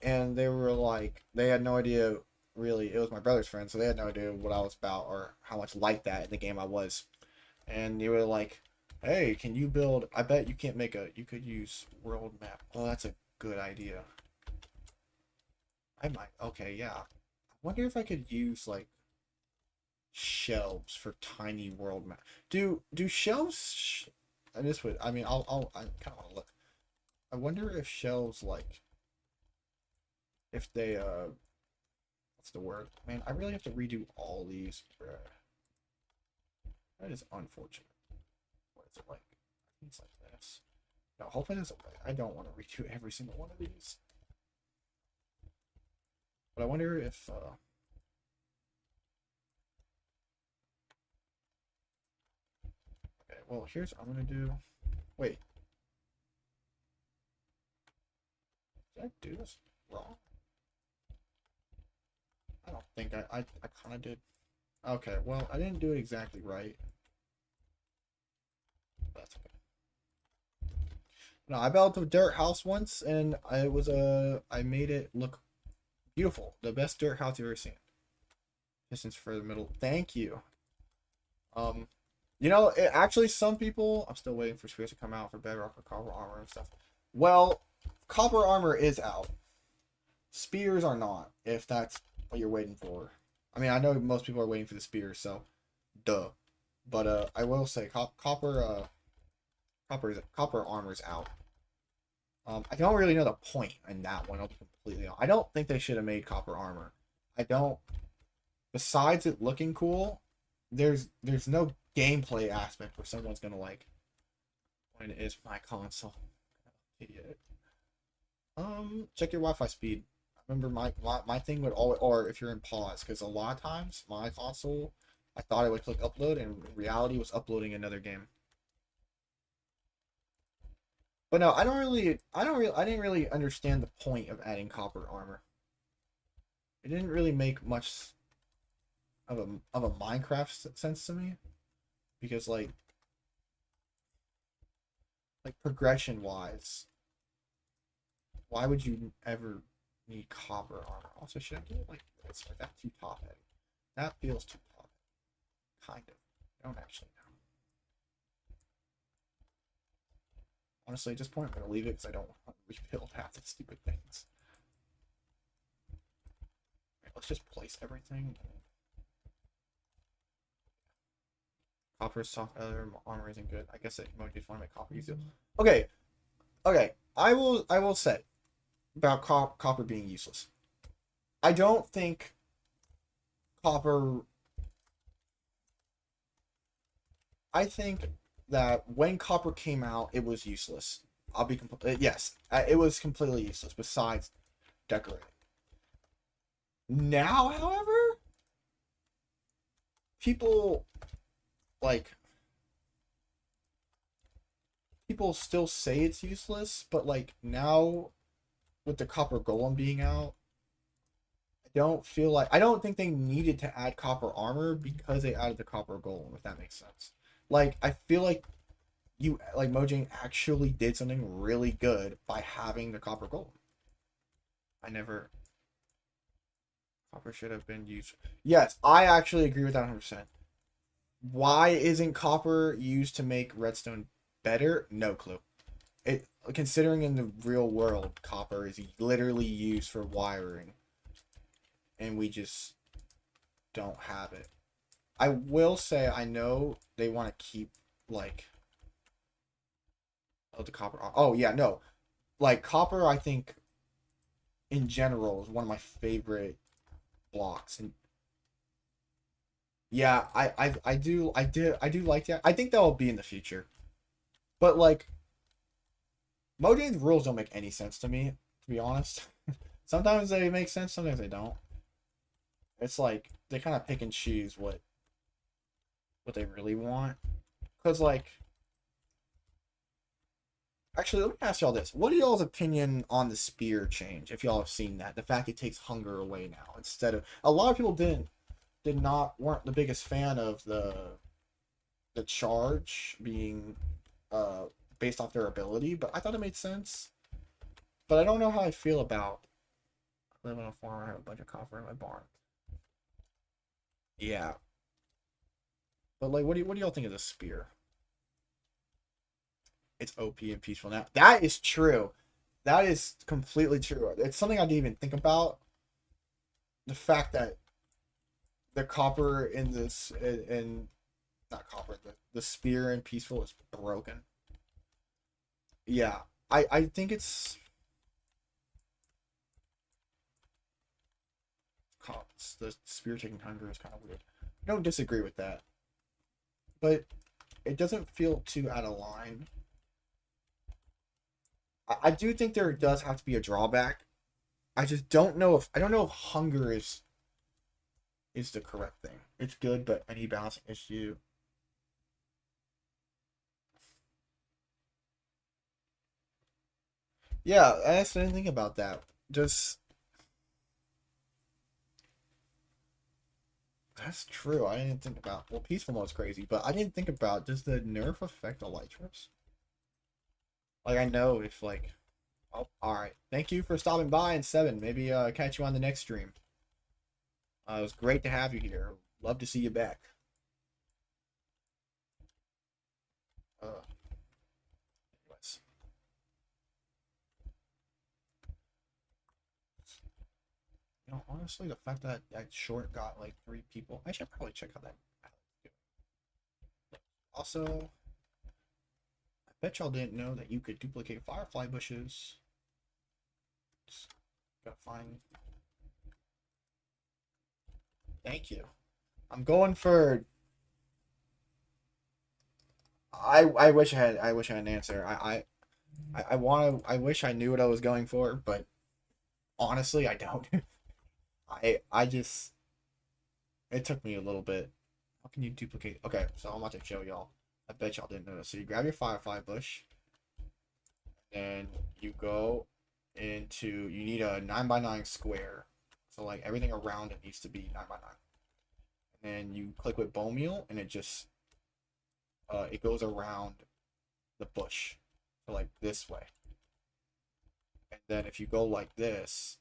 and they were like, they had no idea really. It was my brother's friend, so they had no idea what I was about or how much like that in the game I was. And they were like, "Hey, can you build? I bet you can't make a. You could use world map. Oh, that's a good idea. I might. Okay, yeah. I wonder if I could use like shelves for tiny world map. Do shelves? And this would. I mean, I kind of want to look. I wonder if shelves like if they what's the word? Man, I really have to redo all these. Bruh. That is unfortunate. What is it like? I think it's like this. No, hopefully there's a way. I don't want to redo every single one of these. But I wonder if okay, well here's what I'm gonna do. Wait. Did I do this wrong? I don't think I kinda did. Okay, well I didn't do it exactly right. That's okay. No, I built a dirt house once and I made it look beautiful. The best dirt house you've ever seen. Distance for the middle. Thank you. You know, actually, some people. I'm still waiting for Spears to come out for Bedrock or Copper Armor and stuff. Well, Copper Armor is out. Spears are not. If that's what you're waiting for. I mean, I know most people are waiting for the Spears, so duh. But I will say, Copper Armor is out. I don't really know the point in that one. I'll be completely honest. I don't think they should have made Copper Armor. I don't. Besides it looking cool, there's no gameplay aspect where someone's gonna like, when is my console? Idiot. Check your Wi-Fi speed. Remember my thing would always, or if you're in pause, because a lot of times my console, I thought I would click upload, and in reality was uploading another game. But no, I didn't really understand the point of adding Copper Armor. It didn't really make much of a Minecraft sense to me, because like progression wise, why would you ever need Copper Armor? Also, should I do it like this? Like that too top heavy? That feels too top heavy. Kind of. I don't actually know. Honestly, at this point, I'm gonna leave it because I don't want to rebuild half the stupid things. Right, let's just place everything. Copper soft armor isn't good. I guess that emojis want to make copper useful. Okay, I will say about copper being useless. I don't think copper. I think that when copper came out, it was useless. I'll be yes, it was completely useless. Besides decorating. Now, however, people still say it's useless, but like now with the copper golem being out, I don't think they needed to add Copper Armor because they added the Copper Golem, if that makes sense. Like, I feel like you like Mojang actually did something really good by having the copper gold. I never copper should have been used. Yes, I actually agree with that 100%. Why isn't copper used to make redstone better? No clue. It considering in the real world, copper is literally used for wiring, and we just don't have it. I will say I know they want to keep like the copper. Oh yeah, no, like copper. I think in general is one of my favorite blocks, and yeah, I do like that. I think that will be in the future, but like Mojang's rules don't make any sense to me, to be honest. Sometimes they make sense, sometimes they don't. It's like they kind of pick and choose what they really want. Cause like, actually, let me ask y'all this: what are y'all's opinion on the spear change? If y'all have seen that, the fact it takes hunger away now instead of a lot of people weren't the biggest fan of the charge being uh based off their ability, but I thought it made sense. But I don't know how I feel about I live on a farm. I have a bunch of copper in my barn. Yeah, but like, what do y'all think of the spear? It's OP and peaceful now. That is true. That is completely true. It's something I didn't even think about. The fact that the copper in this in not copper the spear in peaceful is broken. Yeah, I think the spear taking hunger is kind of weird. I don't disagree with that, but it doesn't feel too out of line. I do think there does have to be a drawback. I just don't know if hunger is the correct thing. It's good, but any balancing issue. Yeah, I actually didn't think about that. Just that's true. I didn't think about peaceful mode's crazy, but I didn't think about does the nerf affect the light trips? Like I know if like oh alright. Thank you for stopping by in 7. Maybe catch you on the next stream. It was great to have you here. Love to see you back. Anyways. You know, honestly, the fact that that short got like 3 people, I should probably check how that. Also, I bet y'all didn't know that you could duplicate firefly bushes. Just gotta find. Thank you. I'm going for. I wish I wish I had an answer. I wish I knew what I was going for, but honestly, I don't. I just it took me a little bit. How can you duplicate? Okay, so I'm about to show y'all. I bet y'all didn't know this. So you grab your firefly bush, and you go into. You need a 9x9 square. So like everything around it needs to be 9x9. And then you click with bone meal, and it just it goes around the bush, so like this way. And then if you go like this,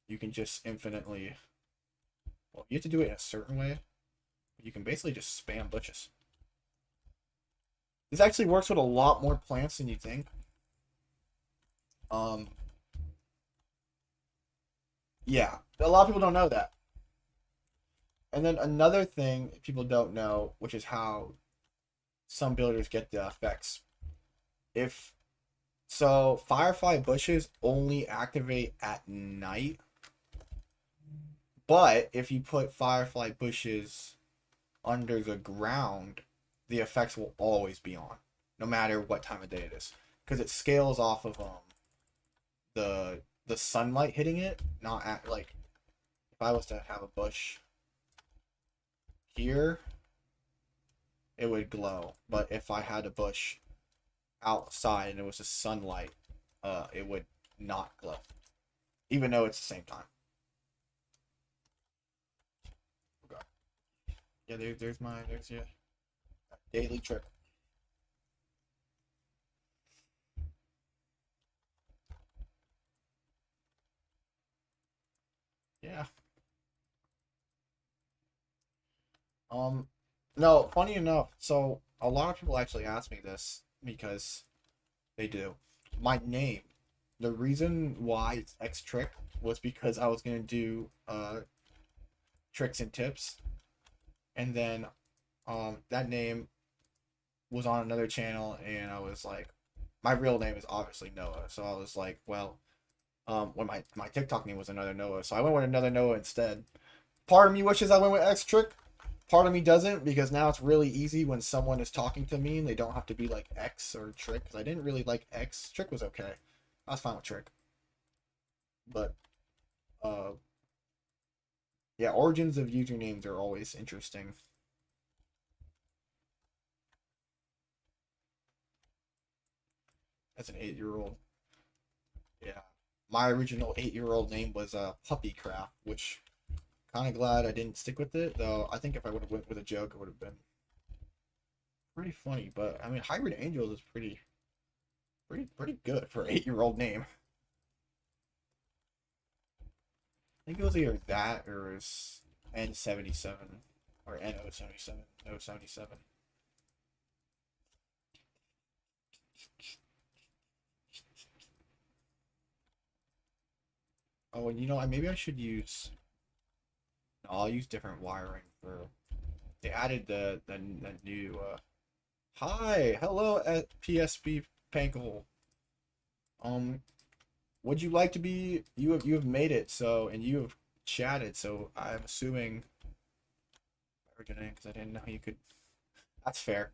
you can just infinitely. Well, you have to do it in a certain way. You can basically just spam bushes. This actually works with a lot more plants than you think. Yeah, a lot of people don't know that. And then another thing people don't know, which is how some builders get the effects. If so, firefly bushes only activate at night. But if you put firefly bushes under the ground, the effects will always be on, no matter what time of day it is, because it scales off of the sunlight hitting it. Not at like if I was to have a bush here, it would glow. But if I had a bush outside and it was the sunlight, it would not glow, even though it's the same time. Okay. Yeah, there's your daily trip. Yeah. No, funny enough, so a lot of people actually ask me this because they do. My name, the reason why it's X Trick was because I was gonna do tricks and tips, and then that name was on another channel, and I was like, my real name is obviously Noah, so I was like, well, when my TikTok name was another Noah, so I went with another Noah instead. Part of me wishes I went with X Trick. Part of me doesn't, because now it's really easy when someone is talking to me and they don't have to be like X or Trick. Because I didn't really like X. Trick was okay. I was fine with Trick. But yeah, origins of usernames are always interesting. As an 8-year-old, yeah, my original 8-year-old name was Puppycraft, which kind of glad I didn't stick with it, though. I think if I would have went with a joke, it would have been pretty funny. But I mean, Hybrid Angels is pretty good for an 8-year-old name. I think it was either that or it was N77 or NO77, No77. Oh, and you know, maybe I should use. No, I'll use different wiring for. They added the new. Hi, hello at PSP Pankle. Would you like to be? You have made it, so, and you have chatted, so I'm assuming. Because I didn't know you could. That's fair.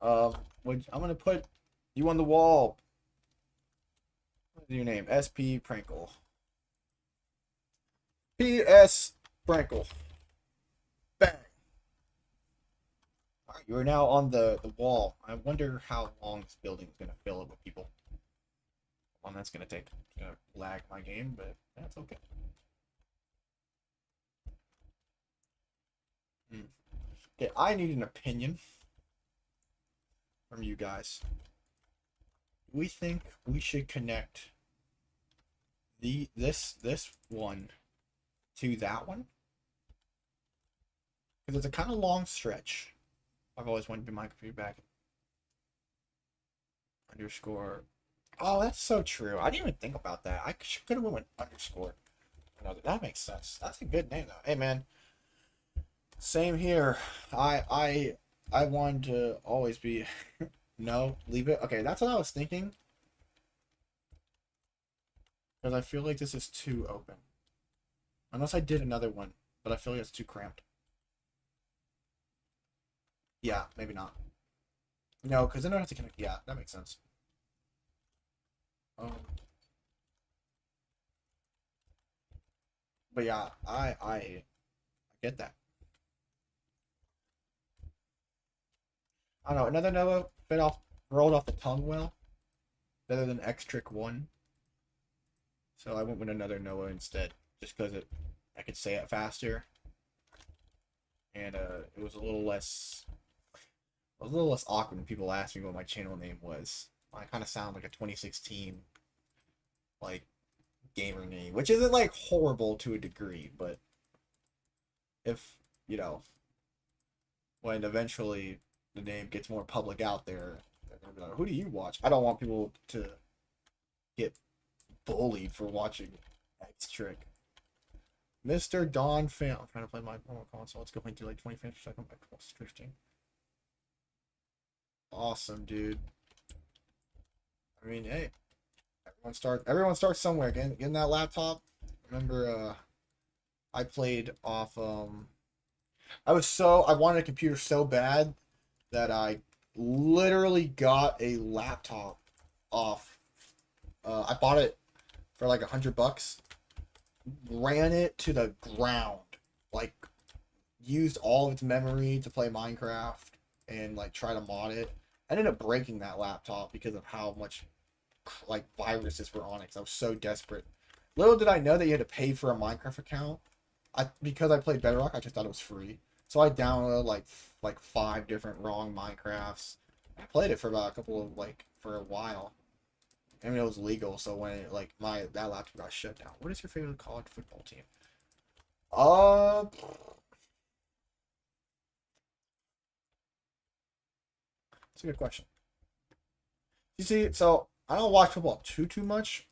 I'm gonna put you on the wall. What is your name? SP Prankle. PS Prankle. Bang. Alright, you are now on the wall. I wonder how long this building is gonna fill up with people. How long that's gonna take. It's gonna lag my game, but that's okay. Okay, I need an opinion from you guys. We think we should connect this one to that one, because it's a kind of long stretch. I've always wanted to be my computer back. Underscore. Oh, that's so true. I didn't even think about that. I could have went with underscore. No, that makes sense. That's a good name though. Hey man, same here. I wanted to always be. No, leave it. Okay, that's what I was thinking. Because I feel like this is too open. Unless I did another one, but I feel like it's too cramped. Yeah, maybe not. No, because then I have to connect. Yeah, that makes sense. But yeah, I get that. I don't know. Another Nova rolled off the tongue well, better than X Trick 1. So I went with another Noah instead, just because I could say it faster, and it was a little less awkward when people asked me what my channel name was. I kind of sound like a 2016 like gamer name, which isn't like horrible to a degree, but if you know, when eventually the name gets more public out there, they're gonna be like, who do you watch? I don't want people to get bullied for watching X Trick. Mr. Don Fan. I'm trying to play my normal console. Let's go into like 20 frames per second by close 15. Awesome, dude. I mean, hey, everyone starts somewhere. Getting that laptop. Remember, I played off. I wanted a computer so bad that I literally got a laptop off. I bought it for like $100. Ran it to the ground. Like, used all of its memory to play Minecraft and like try to mod it. I ended up breaking that laptop because of how much like viruses were on it, because I was so desperate. Little did I know that you had to pay for a Minecraft account. Because I played Bedrock, I just thought it was free. So I downloaded like 5 different wrong Minecrafts. I played it for about for a while. I mean, it was legal. So when it, like that laptop got shut down. What is your favorite college football team? That's a good question. You see, so I don't watch football too much.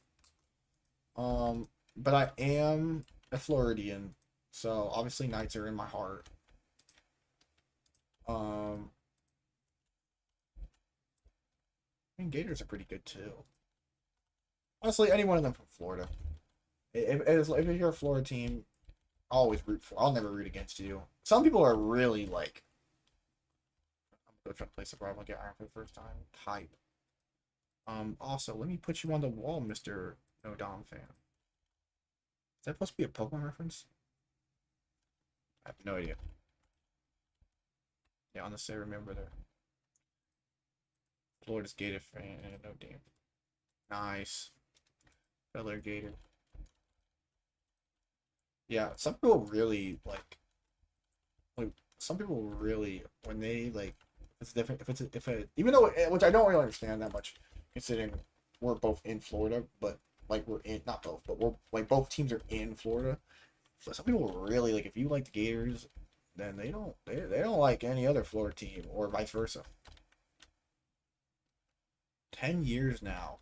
But I am a Floridian, so obviously Knights are in my heart. Um, I mean Gators are pretty good too. Honestly, any one of them from Florida. If you're a Florida team, I'll always root for. I'll never root against you. Some people are really like, I'm gonna try to place a problem. I'll get iron for the first time. Type. Also, let me put you on the wall, Mr. No Dom fan. Is that supposed to be a Pokemon reference? I have no idea. Yeah, honestly, I remember there. Florida's Gator fan and no damn. Nice. Feather Gator. Yeah, some people really like some people really when they like it's different if it even though which I don't really understand that much considering we're both in Florida, but like we're in not both, but we're like both teams are in Florida. So some people really like if you like the Gators, then they don't like any other Florida team or vice versa. 10 years now.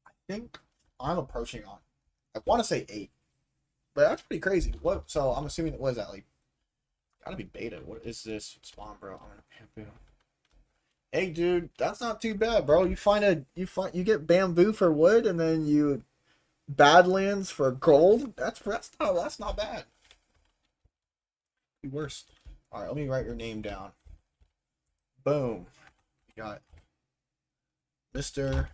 I think I'm approaching on. I want to say 8, but that's pretty crazy. What? So I'm assuming what is that like? Gotta be beta. What is this spawn, bro? I'm gonna bamboo. Hey, dude, that's not too bad, bro. You get bamboo for wood, and then you badlands for gold. That's not bad. Be worse. All right, let me write your name down. Boom. We got Mr.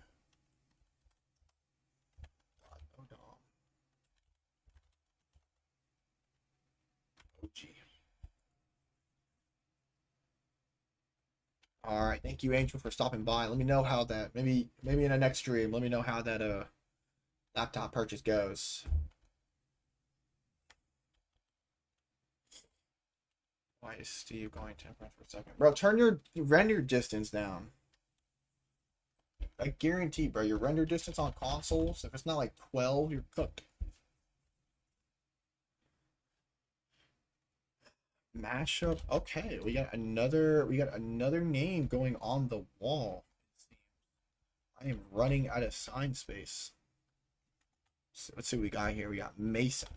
OG. All right, thank you, Angel, for stopping by. Let me know how that maybe in the next stream. Let me know how that laptop purchase goes. Why is Steve going to for a second, bro? Turn your render distance down. I guarantee, bro, your render distance on consoles, if it's not like 12, you're cooked. Mashup. Okay, we got another name going on the wall. I am running out of sign space. So let's see what we got here. We got Mason.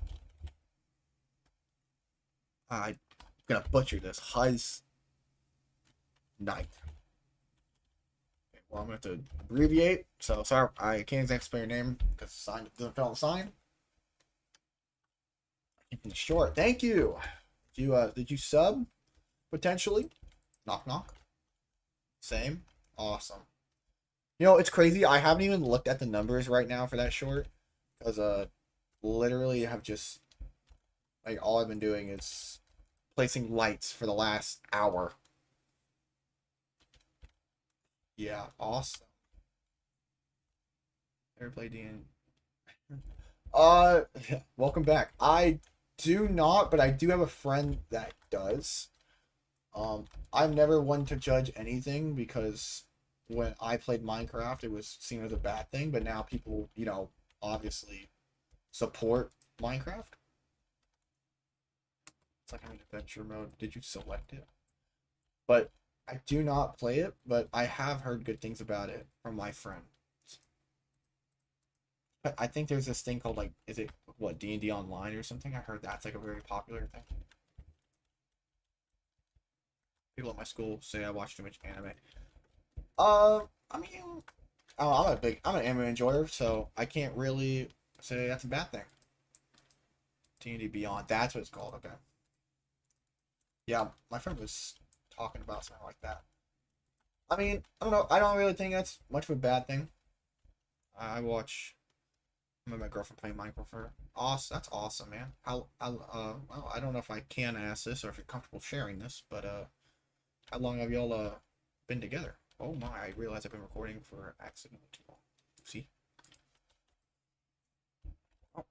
I'm gonna butcher this. Huz Knight. Okay, well, I'm gonna have to abbreviate. So sorry, I can't exactly spell your name because the sign doesn't fit on the sign. Keeping it short. Thank you. Did you sub potentially? Knock knock. Same. Awesome. You know, it's crazy. I haven't even looked at the numbers right now for that short because literally have just like all I've been doing is placing lights for the last hour. Yeah, awesome. Ever play DN? Welcome back. I do not, but I do have a friend that does. I'm never one to judge anything because when I played Minecraft, it was seen as a bad thing, but now people, obviously support Minecraft. It's like I'm in adventure mode. Did you select it? But I do not play it, but I have heard good things about it from my friend. But I think there's this thing called like, is it what D&D Online or something? I heard that's like a very popular thing. People at my school say I watch too much anime. I mean, I'm an anime enjoyer, so I can't really say that's a bad thing. D&D Beyond, that's what it's called. Okay. Yeah, my friend was talking about something like that. I mean, I don't know. I don't really think that's much of a bad thing. I watch my girlfriend playing Minecraft. Awesome, that's awesome, man. Well, I don't know if I can ask this or if you're comfortable sharing this, but how long have y'all been together? Oh my, I realize I've been recording for accidentally too long. See? Oh.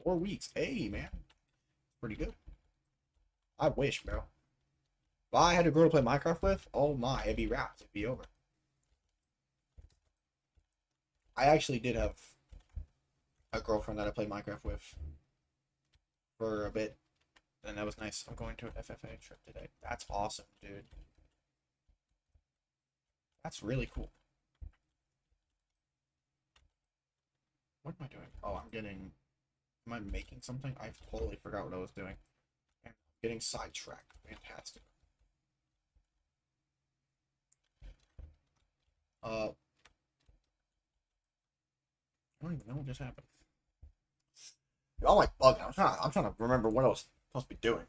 4 weeks. Hey, man. pretty good. I wish, bro. If I had a girl to play Minecraft with, oh my, it'd be wrapped. It'd be over. I actually did have a girlfriend that I played Minecraft with for a bit, and that was nice. I'm going to an FFA trip today. That's awesome, dude. That's really cool. What am I doing? Oh, I'm getting... Am I making something? I totally forgot what I was doing. I'm getting sidetracked. Fantastic. I don't even know what just happened. Oh my bug! I'm trying to remember what I was supposed to be doing.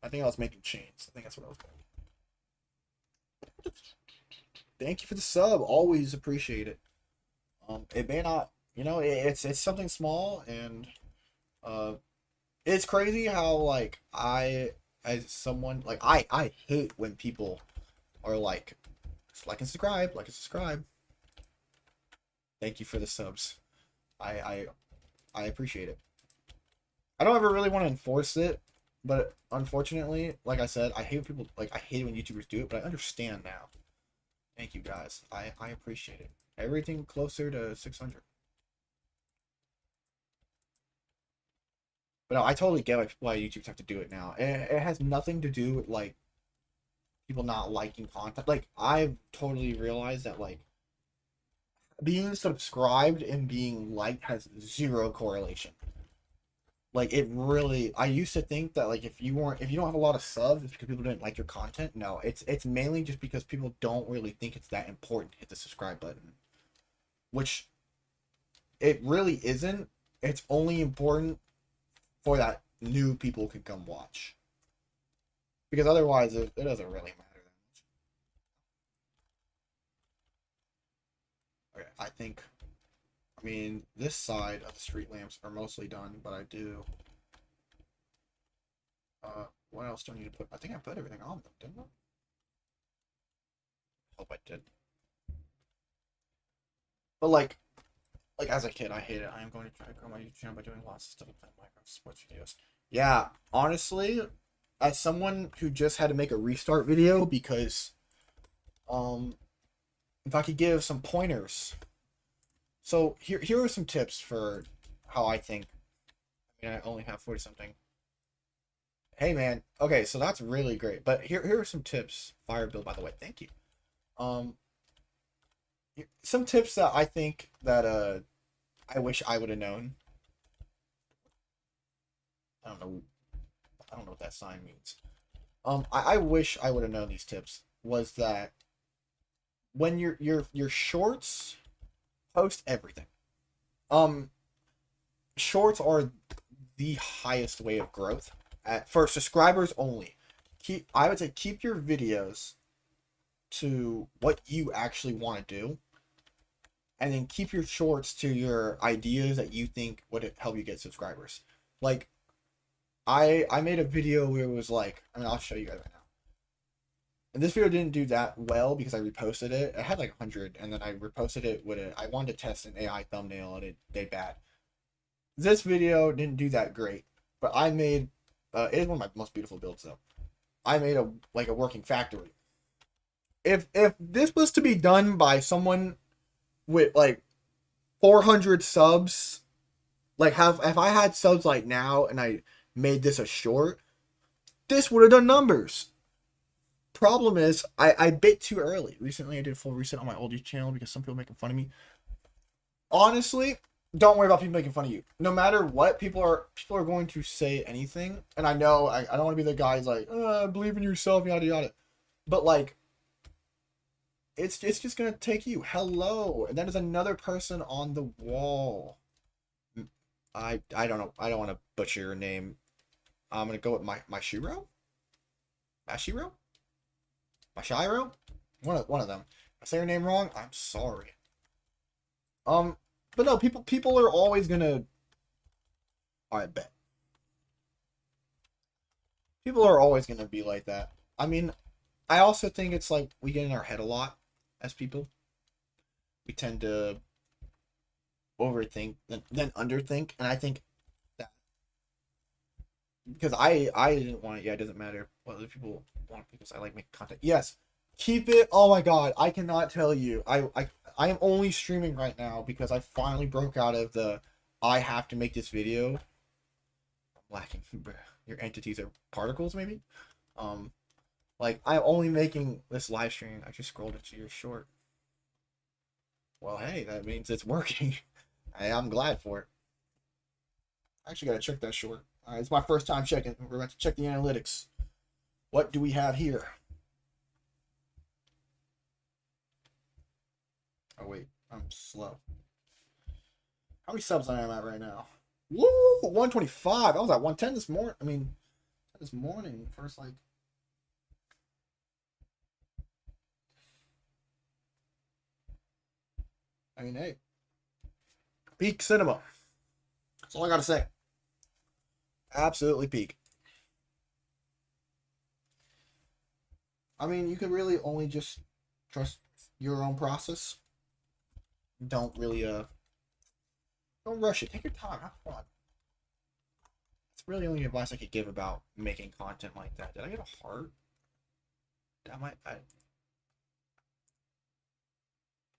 I think I was making chains. I think that's what I was doing. Thank you for the sub. Always appreciate it. It may not, you know, it's something small, and it's crazy how like as someone like I hate when people are like and subscribe, like and subscribe. Thank you for the subs. I appreciate it. I don't ever really want to enforce it, but unfortunately, like I said, I hate people like I hate when YouTubers do it, but I understand now. Thank you guys. I appreciate it. Everything closer to 600. But no, I totally get why YouTubers have to do it now. It has nothing to do with like people not liking content. Like I've totally realized that like being subscribed and being liked has zero correlation. Like it really, I used to think that like if you don't have a lot of subs, it's because people didn't like your content. No, it's mainly just because people don't really think it's that important to hit the subscribe button, which it really isn't. It's only important for that new people can come watch, because otherwise it doesn't really matter that much. Okay, I mean, this side of the street lamps are mostly done, but I do. What else do I need to put? I think I put everything on them, didn't I? Hope I did. But like as a kid, I hate it. I am going to try to grow my YouTube channel by doing lots of stuff like Minecraft sports videos. Yeah, honestly, as someone who just had to make a restart video because, if I could give some pointers. So here are some tips for how I think. I mean, I only have 40 something. Hey man, okay, so that's really great. But here are some tips. Fire build, by the way, thank you. Some tips that I think that I wish I would have known. I don't know what that sign means. I wish I would have known these tips. Was that when your shorts, post everything. Shorts are the highest way of growth for subscribers only. I would say keep your videos to what you actually want to do, and then keep your shorts to your ideas that you think would help you get subscribers. Like I made a video where it was like, I mean, I'll show you guys right now. And this video didn't do that well because I reposted it. It had like 100, and then I reposted it with I wanted to test an AI thumbnail, and it did bad. This video didn't do that great, but I made it is one of my most beautiful builds though. I made a working factory. If this was to be done by someone with like 400 subs, like if I had subs like now and I made this a short, this would have done numbers. Problem is, I bit too early. Recently, I did a full reset on my old YouTube channel because some people making fun of me. Honestly, don't worry about people making fun of you. No matter what, people are going to say anything. And I know I don't want to be the guy who's like, believe in yourself, yada yada. But like, it's just gonna take you. Hello, and that is another person on the wall. I don't know. I don't want to butcher your name. I'm gonna go with my Shiro. Mashiro. Mashiro? One of them. If I say your name wrong, I'm sorry. But no, people are always gonna. I bet. People are always gonna be like that. I mean, I also think it's like we get in our head a lot as people. We tend to overthink than underthink, and I think that because I didn't want it. Yeah, it doesn't matter what other people want because I like making content. Yes, keep it. Oh my god, I cannot tell you. I am only streaming right now because I finally broke out of the I have to make this video. I'm lacking. Your entities are particles, maybe. Like I'm only making this live stream. I just scrolled into your short. Well, hey, that means it's working. I'm glad for it. I actually gotta check that short. It's my first time checking. We're about to check the analytics. What do we have here? Oh wait, I'm slow. How many subs I am at right now? Woo! 125. I was at 110 this morning. I mean, this morning. First, like. I mean, hey. Peak cinema. That's all I gotta say. Absolutely peak. I mean, you could really only just trust your own process. Don't really don't rush it. Take your time. Have fun. It's really only advice I could give about making content like that. Did I get a heart?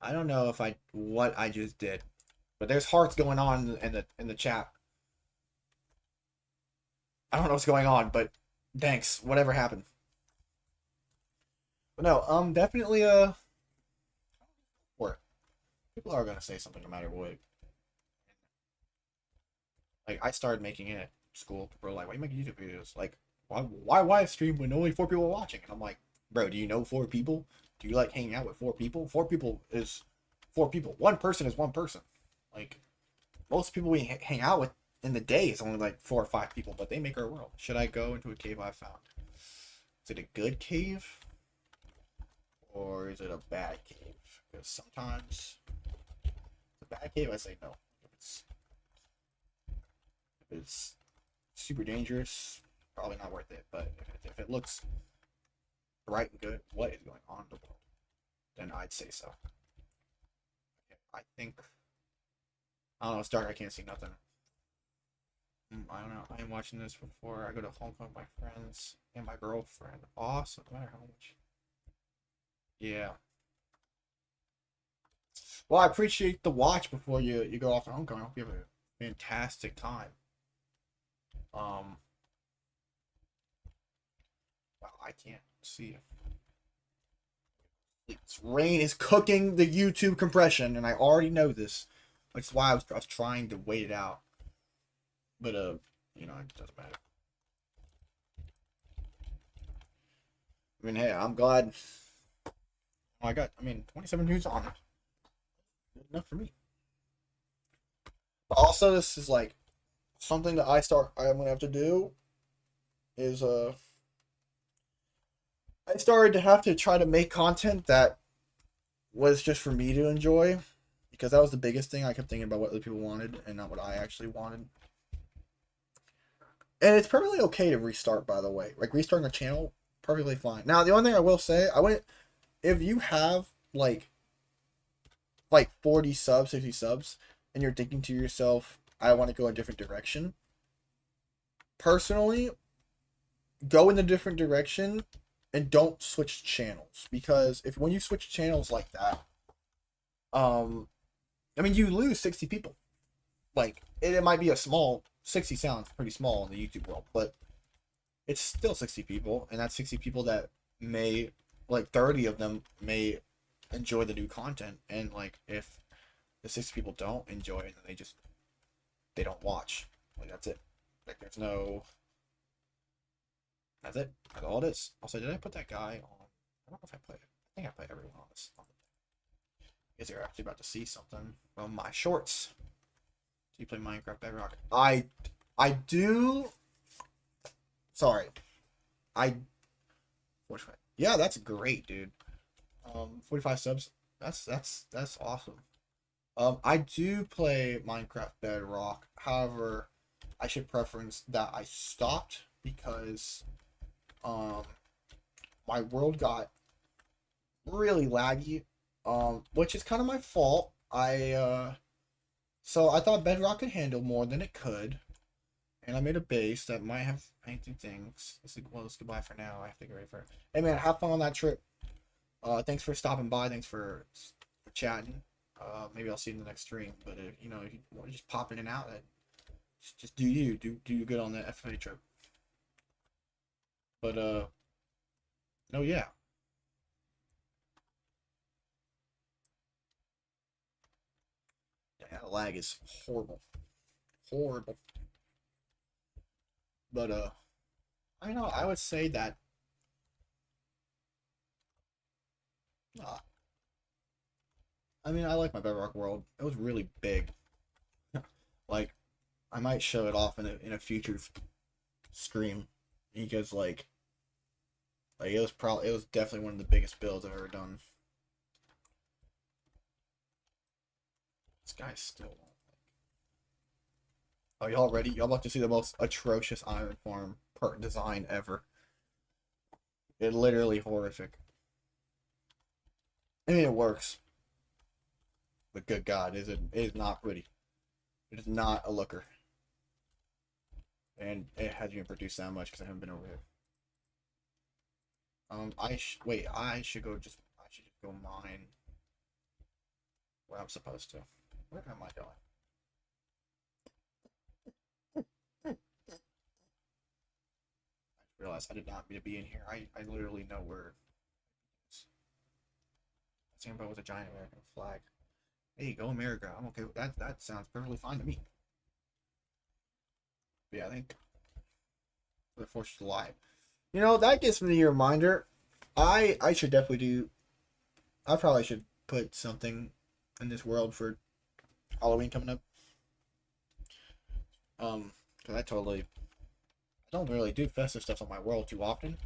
I don't know if what I just did, but there's hearts going on in the chat. I don't know what's going on, but thanks. Whatever happened. But no, definitely or people are gonna say something no matter what. Like I started making it at school. People were like, "Why are you making YouTube videos?" Like, why live stream when only 4 people are watching? And I'm like, bro, do you know 4 people? Do you like hanging out with 4 people? 4 people is 4 people. 1 person is 1 person. Like most people we hang out with in the day is only like 4 or 5 people, but they make our world. Should I go into a cave I found? Is it a good cave? Or is it a bad cave? Because sometimes it's a bad cave, I say no. If it's super dangerous, probably not worth it. But if it looks bright and good, what is going on in the world, then I'd say so. I think, I don't know, it's dark, I can't see nothing. I don't know, I am watching this before I go to homecoming with my friends and my girlfriend. Awesome, no matter how much. Yeah. Well, I appreciate the watch before you go off to homecoming. I hope you have a fantastic time. Wow, I can't see. Rain is cooking the YouTube compression, and I already know this, which is why I was trying to wait it out. But you know, it doesn't matter. I mean, hey, I'm glad. I got, 27 views on it. Good enough for me. But also, this is like something that I'm gonna have to do is I started to have to try to make content that was just for me to enjoy, because that was the biggest thing. I kept thinking about what other people wanted and not what I actually wanted. And it's perfectly okay to restart, by the way. Like restarting a channel, perfectly fine. Now, the only thing I will say, if you have like 40 subs, 60 subs, and you're thinking to yourself, I want to go a different direction. Personally, go in a different direction and don't switch channels, because when you switch channels like that, you lose 60 people. Like it might be a small 60 sounds pretty small in the YouTube world, but it's still 60 people, and that's 60 people that may, like 30 of them may enjoy the new content, and like if the 60 people don't enjoy it, then they don't watch. Like that's it. Like that's it. That's all it is. Also, did I put that guy on? I don't know if I played it. I think I played everyone on this. I guess you're actually about to see something from my shorts. Do you play Minecraft Bedrock? I do. Sorry. Yeah, that's great, dude. 45 subs. That's awesome. I do play Minecraft Bedrock. However, I should preference that I stopped because my world got really laggy, which is kind of my fault. So I thought Bedrock could handle more than it could, and I made a base that might have painted things. Well, it's goodbye for now. I have to get ready for it. Hey man, have fun on that trip. Thanks for stopping by. Thanks for chatting. Maybe I'll see you in the next stream. But if you want to just pop in and out, just do you good on that FFA trip. But no, yeah. Yeah, the lag is horrible, horrible. But I know I would say that. Uh, I mean, I like my Bedrock world. It was really big. Like, I might show it off in a future stream because it was definitely one of the biggest builds I've ever done. This guy's still. Oh, y'all ready? Y'all about to see the most atrocious iron farm part design ever. It literally horrific. I mean, it works. But good God, it is not pretty. It is not a looker. And it hasn't even produced that much because I haven't been over here. Wait, I should just go mine where I'm supposed to. Where am I going? I realized I did not mean to be in here. I literally know where. Same about with a giant American flag. Hey, go America. I'm okay with that. That sounds perfectly fine to me. But yeah, I think the 4th of July. That gives me a reminder. I should definitely do. I probably should put something in this world for Halloween coming up. Because I don't really do festive stuff on my world too often.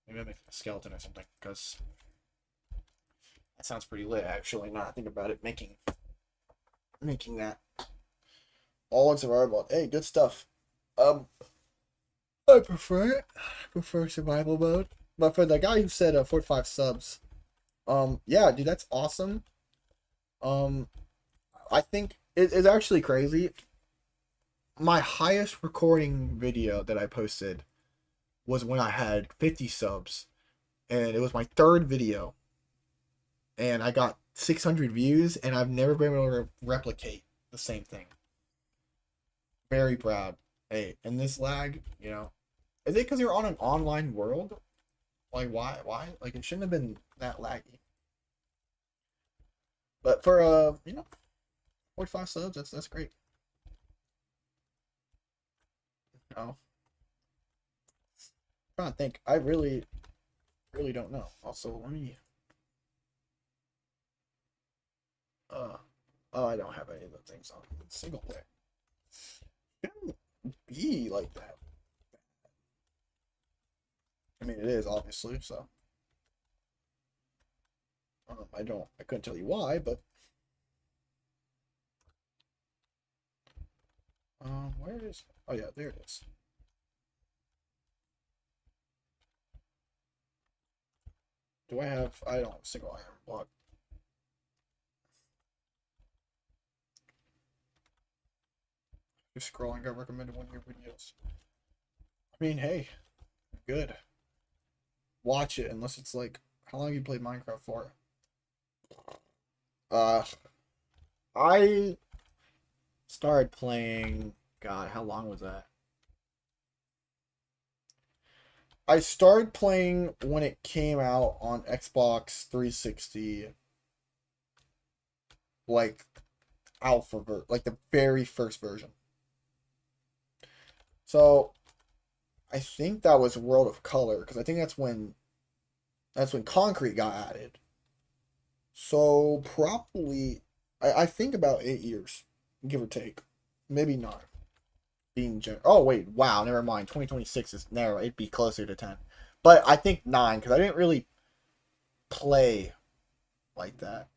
Maybe I'll make a skeleton or something, because that sounds pretty lit, actually, now I think about it, making that. All in survival mode. Hey, good stuff. I prefer it. I prefer survival mode. But for the guy who said 45 subs, yeah, dude, that's awesome. I think it's actually crazy. My highest recording video that I posted was when I had 50 subs, and it was my 3rd video, and I got 600 views, and I've never been able to replicate the same thing. Very proud. Hey, and this lag, is it because you're on an online world? Like, why? Like, it shouldn't have been that laggy. But for 45 subs, that's great. I'm trying to think. I really don't know. Also, let me. Oh, I don't have any of the things on single player. It shouldn't be like that. I mean, it is obviously so. I couldn't tell you why, but where is? Oh yeah, there it is. Do I have? I don't have a single iron block. Just scrolling, got recommended one of your videos. I mean, hey, good. Watch it, unless it's like, how long have you played Minecraft for? I started playing, God, how long was that? I started playing when it came out on Xbox 360, like like the very first version. So I think that was World of Color, because I think that's when Concrete got added. So probably I think about 8 years, give or take, maybe 9. Oh wait, wow, never mind. 2026 is narrow. It'd be closer to 10, but I think 9 because I didn't really play like that.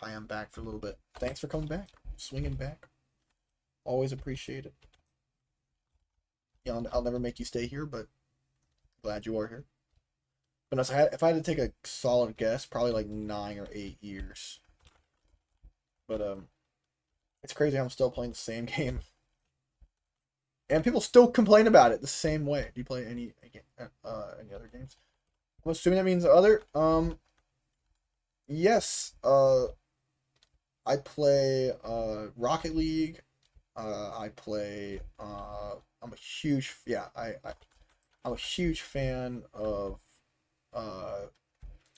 I am back for a little bit. Thanks for coming back, swinging back. Always appreciate it. I'll never make you stay here, but glad you are here. But if I had to take a solid guess, probably like 9 or 8 years. But it's crazy how I'm still playing the same game. and people still complain about it the same way. Do you play any other games? I'm assuming that means other. Yes. I play Rocket League. I play. I'm a huge I'm a huge fan of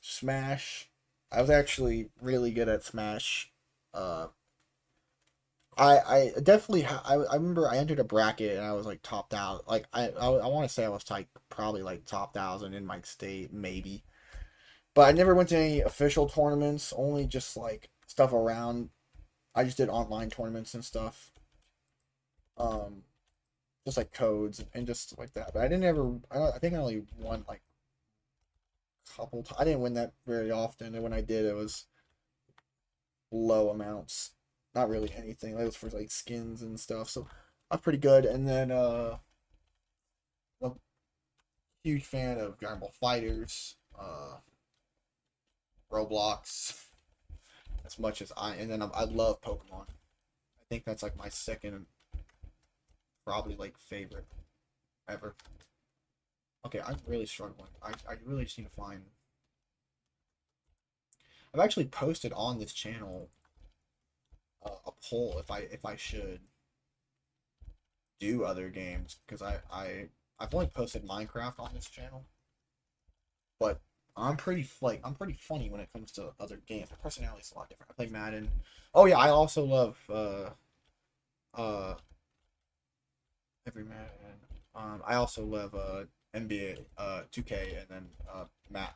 Smash. I was actually really good at Smash. Uh, I definitely I remember I entered a bracket and I was like topped out. Like I want to say I was like probably like top 1,000 in my state maybe, but I never went to any official tournaments. Only just like stuff around. I just did online tournaments and stuff. Um, just like codes and just like that. But I didn't ever. I think I only won like a couple. I didn't win that very often, and when I did, it was low amounts. Not really anything. That was for like skins and stuff. So I'm pretty good. And then I'm a huge fan of Dragon Ball Fighters, Roblox, as much as and then I love Pokemon. I think that's like my second, probably like favorite ever. Okay, I'm really struggling. I really just need to find. I've actually posted on this channel a poll if I should do other games because I've only posted Minecraft on this channel, but I'm pretty funny when it comes to other games. My personality's a lot different. I play Madden. Oh yeah, I also love uh every Madden. I also love NBA 2K and then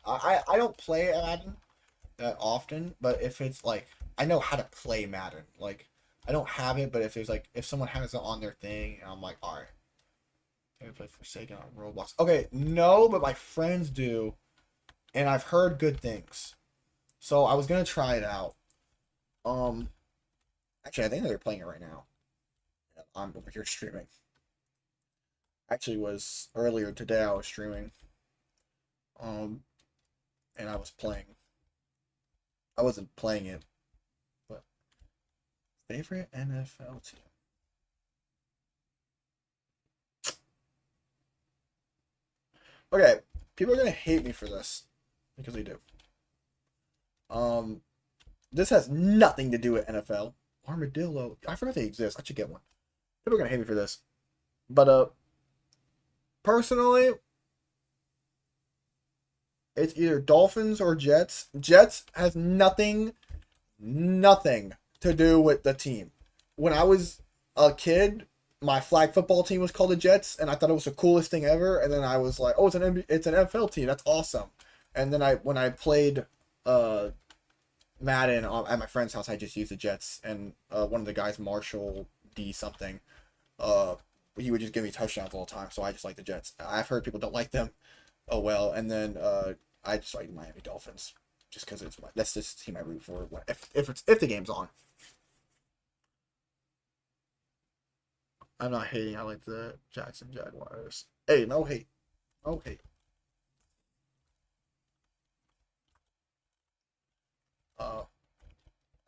I don't play Madden that often, but if it's like I know how to play Madden. Like I don't have it, but if there's like if someone has it on their thing, I'm like, all right, can we play Forsaken on Roblox? Okay, no, but my friends do, and I've heard good things, so I was gonna try it out. Um, actually, I think they're playing it right now. I'm over here streaming. Actually, was earlier today I was streaming. Um, and I was playing. I wasn't playing it, but favorite NFL team. Okay, people are gonna hate me for this because they do. Um, this has nothing to do with NFL. Armadillo. I forgot they exist. I should get one. People are gonna hate me for this, but personally, it's either Dolphins or Jets. Jets has nothing to do with the team. When I was a kid, my flag football team was called the Jets, and I thought it was the coolest thing ever. And then I was like, "Oh, it's an NFL team. That's awesome." And then when I played Madden at my friend's house, I just used the Jets, and one of the guys, Marshall D something, uh, he would just give me touchdowns all the time. So I just like the Jets. I've heard people don't like them. Oh well, and then I just like Miami Dolphins just because that's just the team I root for if the game's on. I'm not hating. I like the Jackson Jaguars. Hey, no hate. No hate. Uh,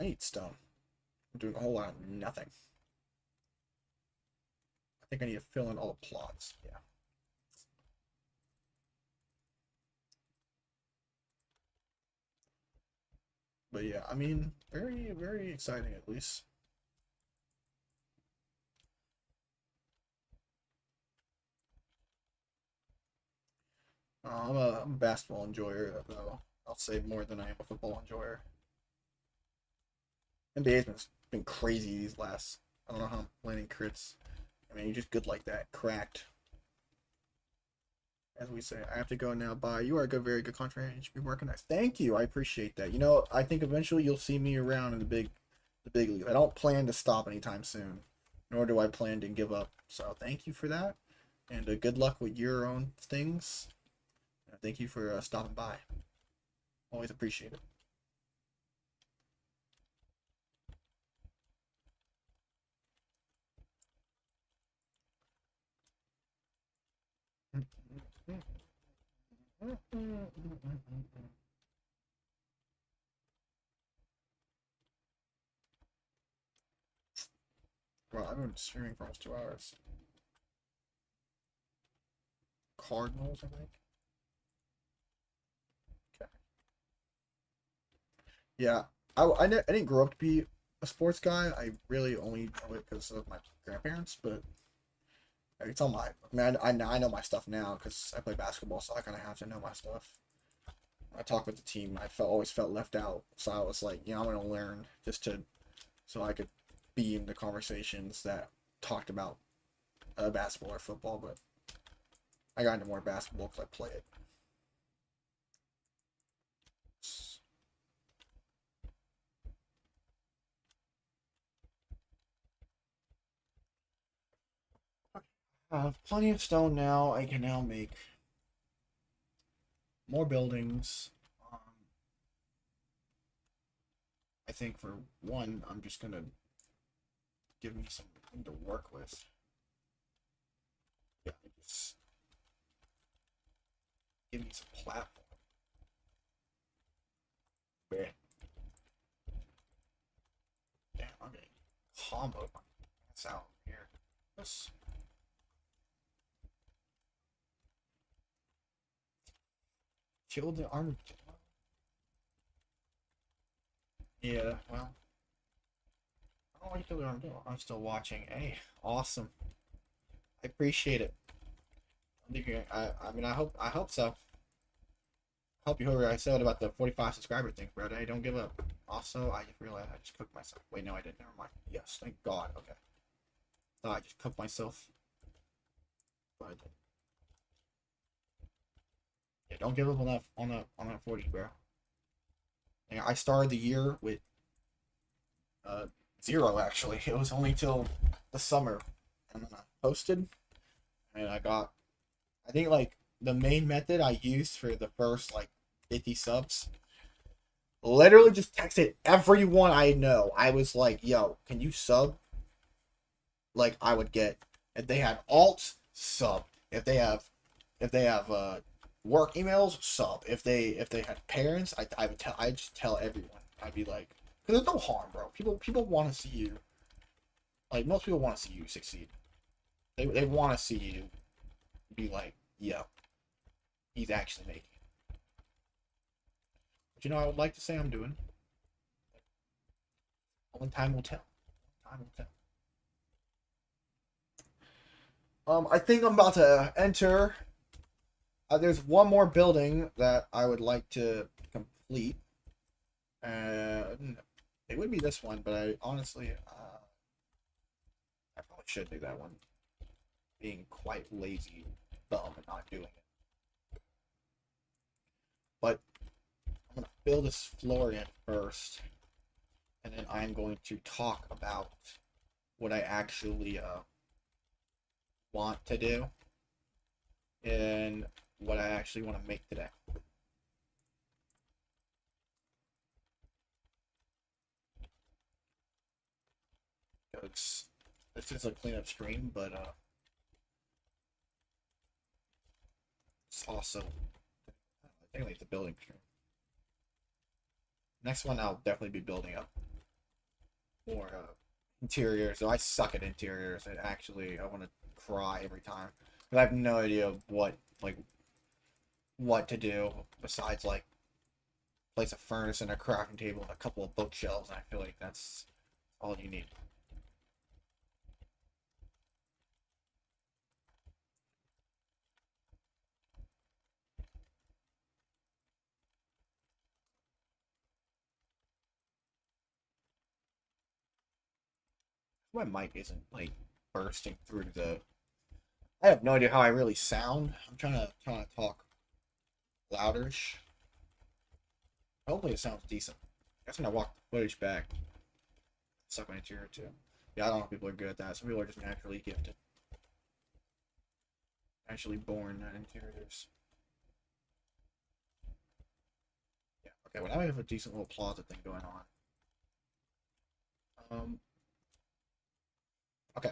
I need stone. I'm doing a whole lot of nothing. I think I need to fill in all the plots. Yeah. But yeah, I mean, very exciting at least. I'm a basketball enjoyer, though. I'll say more than I am a football enjoyer. NBA's been crazy these last. I don't know how I'm landing crits. I mean, you're just good like that. Cracked. As we say, I have to go now. Bye. You are a good, very good contract. You should be working nice. Thank you. I appreciate that. You know, I think eventually you'll see me around in the big league. I don't plan to stop anytime soon, nor do I plan to give up. So thank you for that, and good luck with your own things. Thank you for stopping by. Always appreciate it. Well, I've been streaming for almost 2 hours. Cardinals, I think. Okay. Yeah, I didn't grow up to be a sports guy. I really only know it because of my grandparents, but it's on my. I mean, I know my stuff now because I play basketball, so I kind of have to know my stuff. When I talk with the team, always felt left out, so I was like, I'm gonna learn so I could be in the conversations that talked about basketball or football, but I got into more basketball because I play it. I have plenty of stone now. I can now make more buildings. I think for one, I'm just gonna give me something to work with. Yeah, just give me some platform. Yeah. Damn, I'm getting combo. That's out here. Let's kill the armor. Yeah, well. I don't want to kill the armor. I'm still watching. Hey, awesome. I appreciate it. I mean, I hope so. I hope you heard what I said about the 45 subscriber thing, bro. Hey, don't give up. Also, I just realized I just cooked myself. Wait, no, I didn't. Never mind. Yes, thank God. Okay. Thought I just cooked myself. But I didn't. Yeah, don't give up on that 40, bro. And I started the year with 0 actually. It was only till the summer, and then I posted, and I think like the main method I used for the first like 50 subs, literally just texted everyone I know. I was like, yo, can you sub? Like I would get, if they had alts, sub. If they have work emails, sub. If they had parents, I just tell everyone. I'd be like, because there's no harm, bro. People want to see you. Like most people want to see you succeed. They want to see you be like, yo, he's actually making it. But I would like to say I'm doing. Only time will tell. Time will tell. I think I'm about to enter. There's one more building that I would like to complete. It would be this one, but I honestly, I probably should do that one. Being quite lazy, dumb, and not doing it. But I'm gonna fill this floor in first, and then I'm going to talk about what I actually want to do and what I actually want to make today. This is a cleanup stream, but it's also I think like the building stream. Next one I'll definitely be building up more interiors. So I suck at interiors. I want to cry every time. But I have no idea what to do besides like place a furnace and a crafting table and a couple of bookshelves, and I feel like that's all you need. My mic isn't like bursting through the. I have no idea how I really sound. I'm trying to talk louderish. Hopefully it sounds decent. I guess when I walk the footage back, suck my interior too. Yeah, I don't know if people are good at that. Some people are just naturally gifted. Actually born at interiors. Yeah, okay, well now we have a decent little closet thing going on. Okay.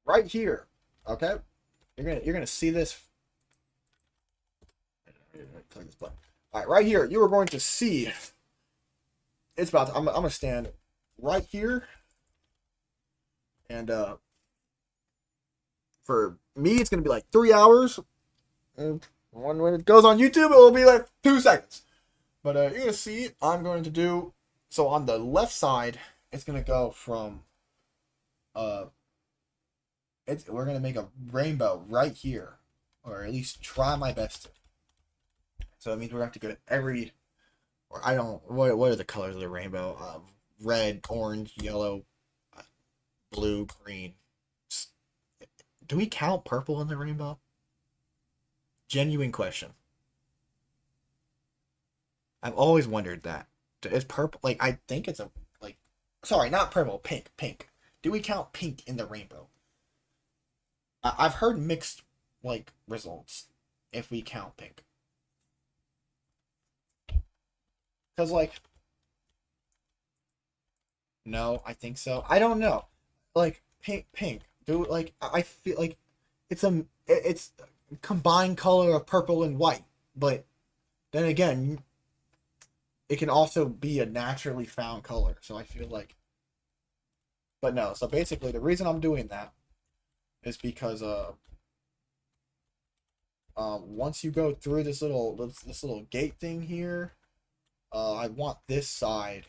Right here, okay? You're gonna see this. Alright, right here, you are going to see it's about to, I'm gonna stand right here and For me, it's gonna be like 3 hours. And when it goes on YouTube, it will be like 2 seconds. But you're gonna see, I'm going to do so on the left side. It's gonna go from we're gonna make a rainbow right here, or at least try my best to. So it means we're gonna have to go to every, or I don't. What are the colors of the rainbow? Red, orange, yellow, blue, green. Do we count purple in the rainbow? Genuine question. I've always wondered that. Is purple like I think it's a like sorry, not purple, pink. Do we count pink in the rainbow? I've heard mixed like results if we count pink. Cause like no, I think so. I don't know. Like pink. Do like I feel like it's a combined color of purple and white, but then again, it can also be a naturally found color. So I feel like, but no. So basically, the reason I'm doing that is because once you go through this little gate thing here, I want this side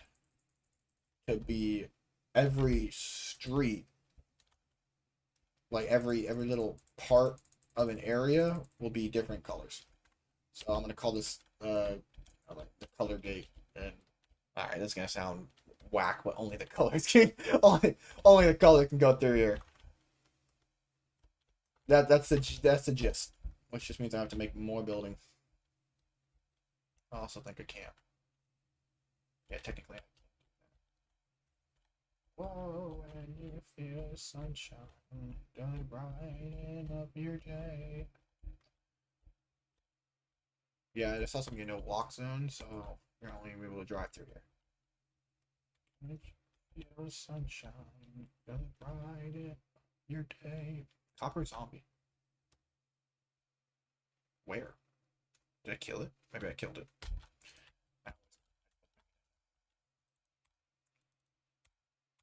to be every street, like every little part of an area will be different colors. So I'm gonna call this like the color gate. And all right, that's gonna sound whack, but only the colors can only the color can go through here. That's the gist, which just means I have to make more building. I also think I can't. Yeah, technically. Whoa, when you feel sunshine, gonna brighten up your day. Yeah, it's also gonna be no walk zone, so you're only gonna be able to drive through here. When you feel sunshine, gonna brighten up your day. Copper zombie. Where? Did I kill it? Maybe I killed it.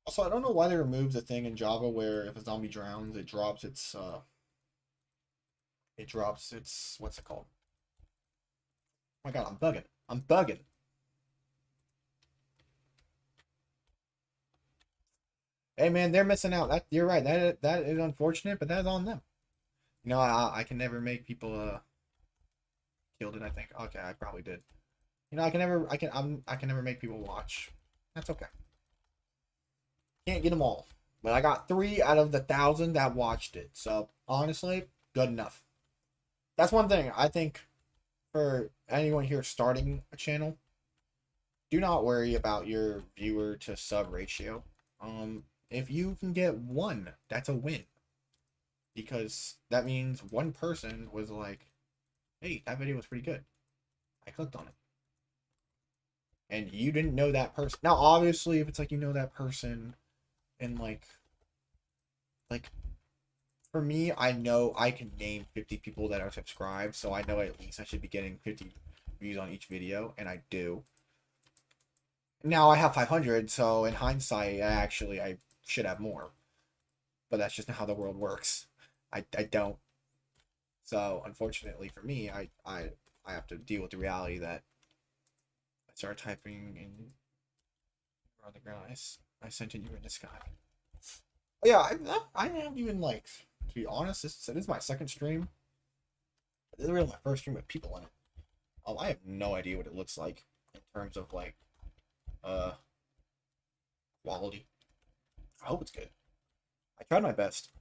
Also, I don't know why they removed the thing in Java where if a zombie drowns, it drops its what's it called? Oh my god, I'm bugging. I'm bugging. Hey man, they're missing out. You're right. That is unfortunate, but that's on them. You know, I can never make people killed it. I think. Okay, I probably did. You know, I can never make people watch. That's okay. Can't get them all, but I got 3 out of the 1,000 that watched it. So honestly, good enough. That's one thing I think for anyone here starting a channel. Do not worry about your viewer to sub ratio. If you can get 1, that's a win. Because that means one person was like, hey, that video was pretty good. I clicked on it. And you didn't know that person. Now, obviously, if it's like you know that person and like for me, I know I can name 50 people that are subscribed, so I know at least I should be getting 50 views on each video, and I do. Now I have 500, so in hindsight, I should have more. But that's just not how the world works. I don't. So unfortunately for me, I have to deal with the reality that I start typing in on the ground. I sent it you in the sky. Oh, yeah, I haven't even like, to be honest, this is my second stream. This is really my first stream with people in it. I have no idea what it looks like in terms of like quality. I hope it's good. I tried my best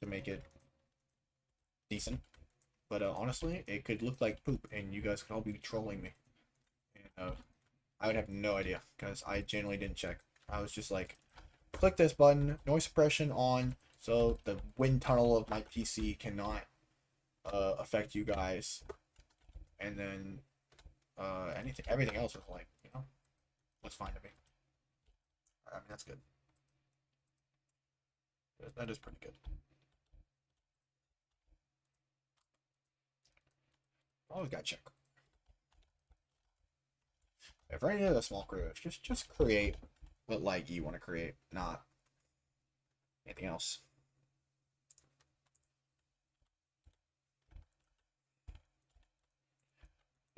to make it decent, but honestly, it could look like poop, and you guys could all be trolling me. And I would have no idea because I genuinely didn't check. I was just like, click this button, noise suppression on, so the wind tunnel of my PC cannot affect you guys, and then everything else was like, you know, was fine to me. I mean, that's good. That is pretty good. Always gotta check. If any of the small crews, just create what like you want to create, not anything else.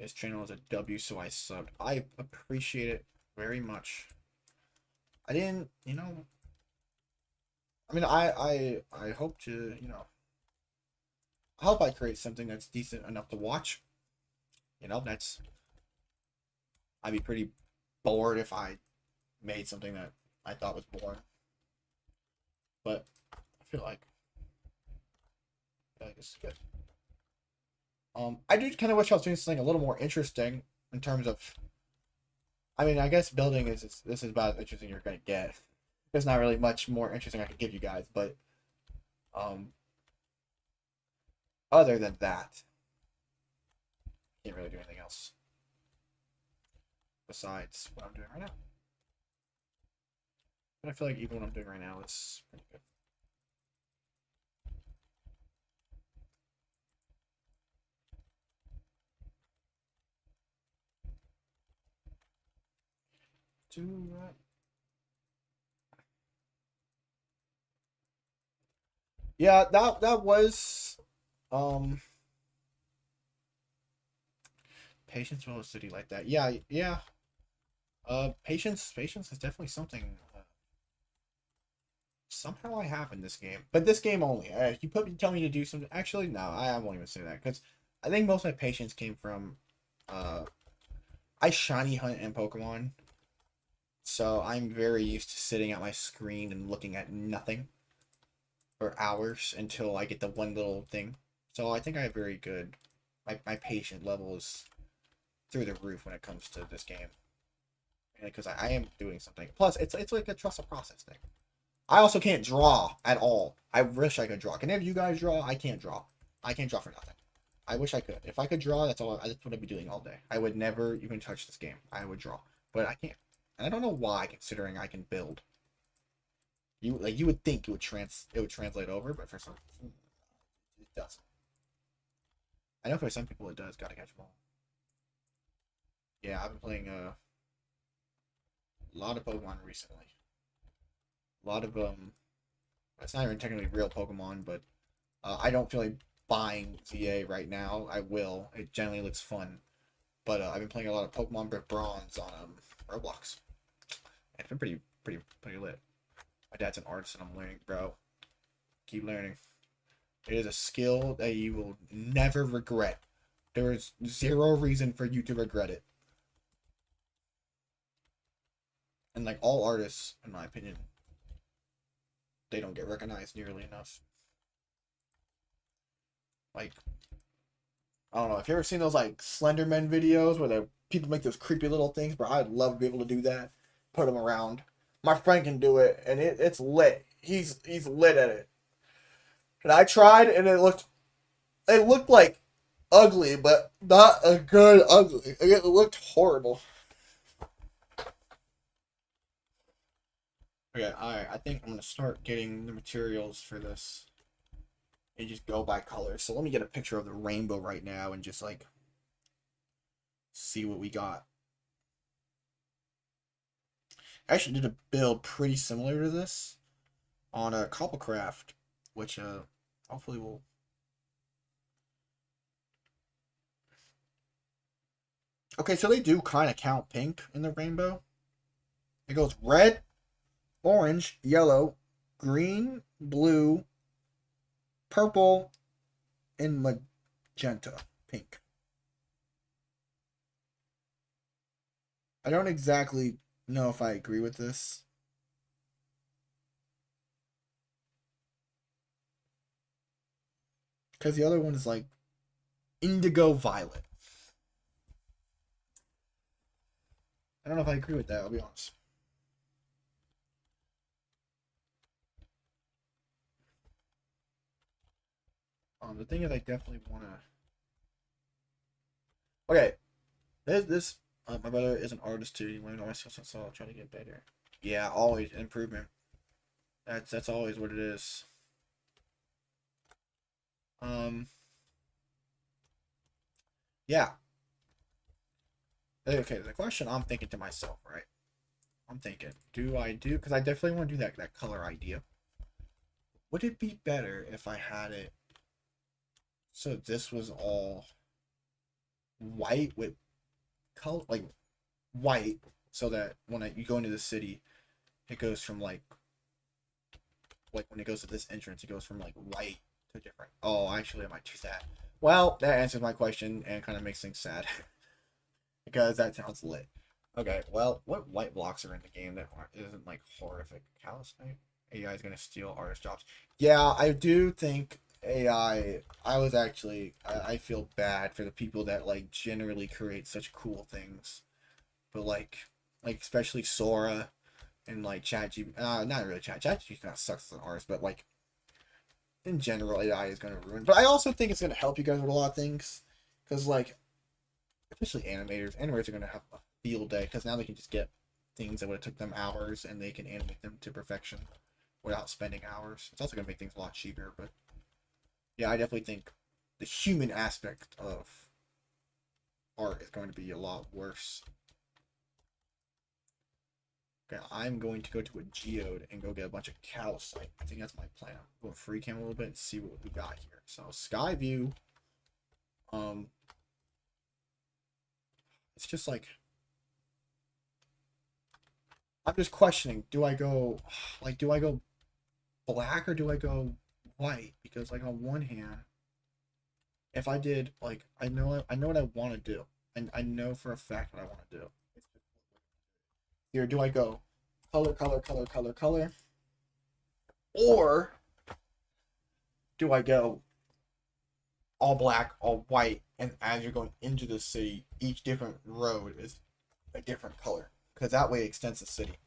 His channel is a W, so I subbed. I appreciate it very much. I didn't, you know. I mean, I hope to, you know. I hope I create something that's decent enough to watch. You know, that's. I'd be pretty bored if I made something that I thought was boring. But I feel like it's good. I do kind of wish I was doing something a little more interesting in terms of. I mean, I guess building is this is about as interesting you're gonna get. There's not really much more interesting I could give you guys, but other than that, can't really do anything else besides what I'm doing right now. But I feel like even what I'm doing right now is pretty good. Do that. Yeah, that was patience will a city like that. Yeah, yeah. Patience is definitely something somehow I have in this game, but this game only. If you tell me to do something, actually, no, I won't even say that because I think most of my patience came from I shiny hunt in Pokemon, so I'm very used to sitting at my screen and looking at nothing for hours until I get the one little thing. So I think I have very good. My patient level is through the roof when it comes to this game, because I am doing something. Plus, it's like a trust the process thing. I also can't draw at all. I wish I could draw. Can any of you guys draw? I can't draw. I can't draw for nothing. I wish I could. If I could draw, that's all. That's what I'd be doing all day. I would never even touch this game. I would draw, but I can't. And I don't know why, considering I can build. You would think it would translate over, but for some reason it doesn't. I know for some people it does. Gotta catch a ball. Yeah, I've been playing a lot of Pokemon recently. A lot of it's not even technically real Pokemon, but I don't feel like buying ZA right now. I will. It generally looks fun, but I've been playing a lot of Pokemon Bronze on Roblox. And it's been pretty lit. My dad's an artist, and I'm learning, bro. Keep learning. It is a skill that you will never regret. There is zero reason for you to regret it. And like all artists, in my opinion, they don't get recognized nearly enough. Like, I don't know if you ever seen those like Slenderman videos where the people make those creepy little things, bro. I'd love to be able to do that. Put them around. My friend can do it, and it's lit. He's lit at it. And I tried, and it looked like ugly, but not a good ugly. It looked horrible. Okay, alright, I think I'm gonna start getting the materials for this and just go by color. So let me get a picture of the rainbow right now and just like see what we got. I actually did a build pretty similar to this on a Cobblecraft, which hopefully will. Okay, so they do kind of count pink in the rainbow. It goes red, orange, yellow, green, blue, purple, and magenta, pink. I don't exactly know if I agree with this. Because the other one is like indigo violet. I don't know if I agree with that, I'll be honest. The thing is, I definitely want to. Okay, this my brother is an artist too. You want to know myself, so I'll try to get better. Yeah, always improvement. That's always what it is. Yeah. Okay, the question I'm thinking to myself, right? I'm thinking, because I definitely want to do that color idea. Would it be better if I had it so this was all white with color, like white, so that when you go into the city, it goes from like when it goes to this entrance, it goes from like white to different. Oh, actually, I might choose that. Well, that answers my question and kind of makes things sad because that sounds lit. Okay, well, what white blocks are in the game that isn't like horrific? Calcite? AI is gonna steal artist jobs. Yeah, I do think AI. I feel bad for the people that like generally create such cool things, but like especially Sora and like ChatGPT. Not really ChatGPT kind of sucks as an artist, but like in general, AI is gonna ruin. But I also think it's gonna help you guys with a lot of things, because like especially animators are gonna have a field day because now they can just get things that would have took them hours and they can animate them to perfection without spending hours. It's also gonna make things a lot cheaper, but yeah, I definitely think the human aspect of art is going to be a lot worse. Okay, I'm going to go to a geode and go get a bunch of calcite. I think that's my plan. I'm going free cam a little bit and see what we got here. So Skyview, it's just like I'm just questioning. Do I go black or do I go white? Because like on one hand, if I did like I know what I want to do, and I know for a fact what I want to do. Here, do I go color, or do I go all black, all white, and as you're going into the city, each different road is a different color, because that way it extends the city.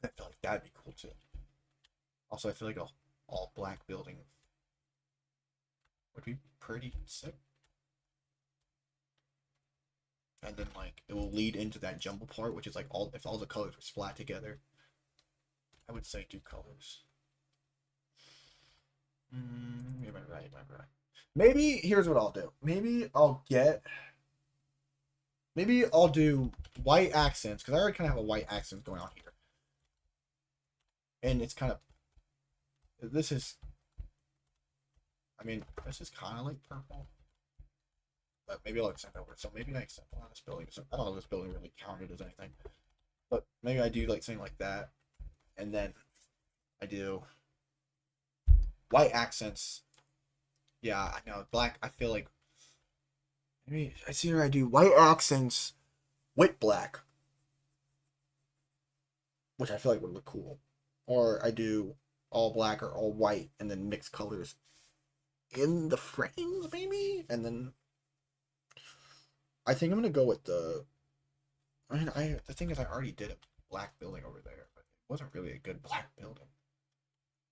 I feel like that'd be cool too. Also, I feel like a all black building would be pretty sick. And then like it will lead into that jumble part, which is like if all the colors were splat together. I would say do colors. You might be right. Maybe here's what I'll do. Maybe I'll do white accents because I already kind of have a white accent going on here, and it's kind of this is kind of like purple. But maybe I'll accept over. So maybe I accept on this building. So I don't know if this building really counted as anything. But maybe I do like something like that. And then I do white accents. Yeah, I know. Black, I feel like maybe I see where I do white accents with black. Which I feel like would look cool. Or I do all black or all white and then mix colors in the frames, maybe? And then I think I'm gonna go with the. The thing is, I already did a black building over there, but it wasn't really a good black building.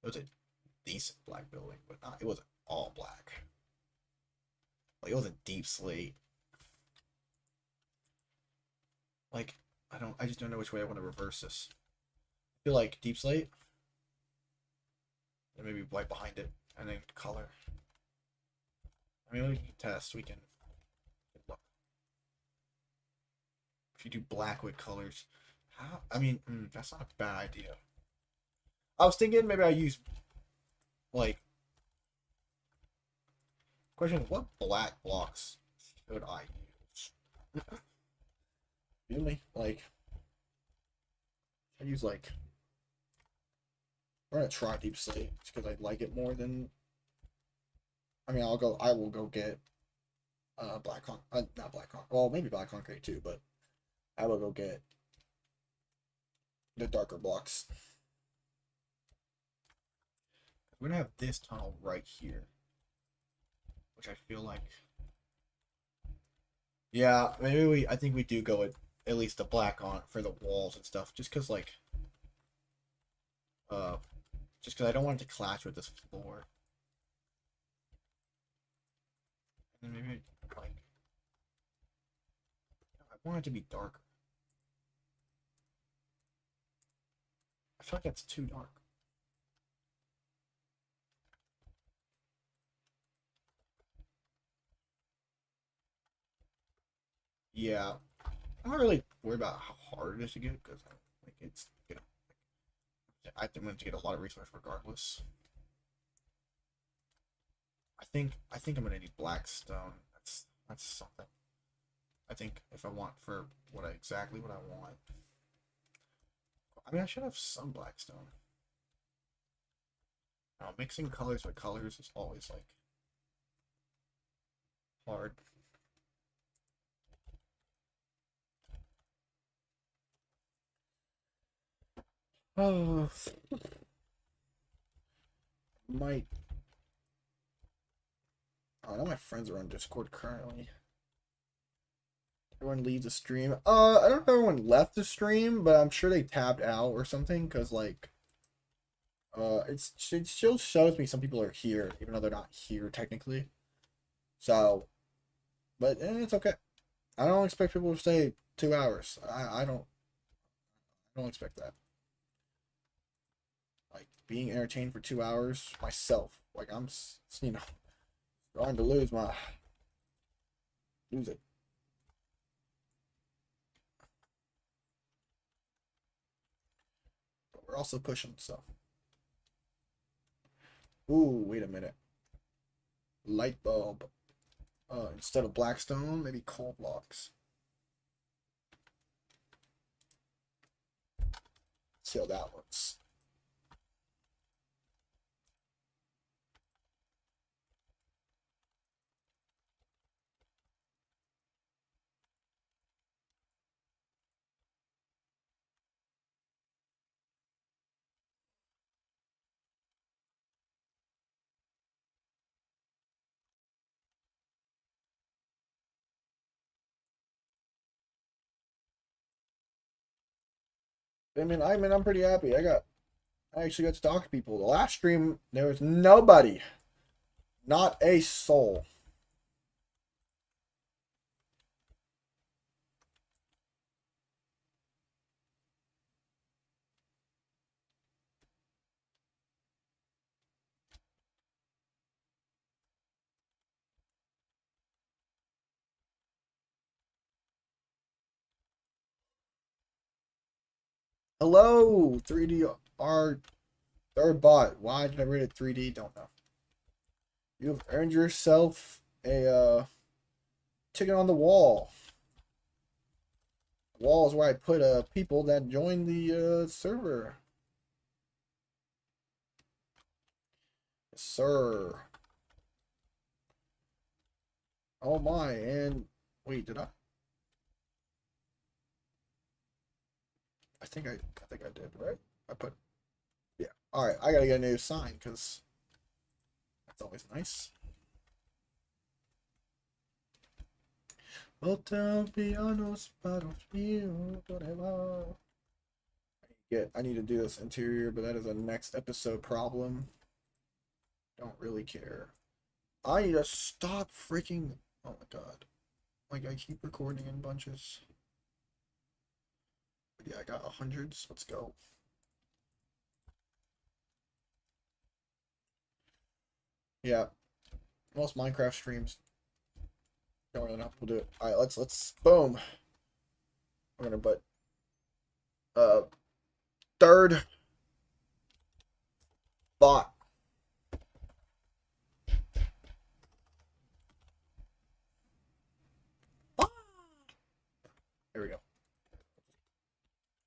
It was a decent black building, but it wasn't all black. Like it was a deep slate. Like I just don't know which way I want to reverse this. I feel like deep slate, and maybe white behind it, and then color. I mean, we can test. We can look. If you do black with colors, how? I mean, that's not a bad idea. I was thinking maybe I use like question. What black blocks should I use? Really? Like I use like I'm gonna try deep slate because I like it more than. I mean, I will go get black not black concrete. Well, maybe black concrete too, but I will go get the darker blocks. We're gonna have this tunnel right here, which I feel like. Yeah, maybe I think we do go with at least the black on for the walls and stuff, just because like. Just because I don't want it to clash with this floor. And then maybe like. I want it to be darker. I feel like that's too dark. Yeah, I'm not really worried about how hard it is to get because like it's I think I'm going to get a lot of resource regardless. I think I'm going to need black stone. That's something. I think if I want for exactly what I want. I mean, I should have some blackstone. Mixing colors with colors is always like hard. Oh, might. Oh, I know my friends are on Discord currently. Everyone leaves the stream. I don't know if everyone left the stream, but I'm sure they tapped out or something. Cause like, it still shows me some people are here, even though they're not here technically. So, but it's okay. I don't expect people to stay 2 hours. I don't expect that. Like being entertained for 2 hours myself. Like I'm, you know, going to lose it. But we're also pushing, so. Ooh, wait a minute. Light bulb. Instead of blackstone, maybe coal blocks. See how that looks. I'm pretty happy. I actually got to talk to people. The last stream, there was nobody. Not a soul. Hello, 3D R third bot. Why did I read it 3D? Don't know. You have earned yourself a ticket on the wall. The wall is where I put people that join the server. Yes, sir. Oh my, and wait, did I? I think I did, right? I put, yeah. All right, I gotta get a new sign because that's always nice. Hotel pianos, battlefield, whatever. I need to do this interior, but that is a next episode problem. Don't really care. I need to stop freaking. Oh my god. Like, I keep recording in bunches. But yeah, I got hundreds. Let's go. Yeah. Most Minecraft streams don't really know how people do it. Alright, let's boom. We're gonna put third bot. There we go.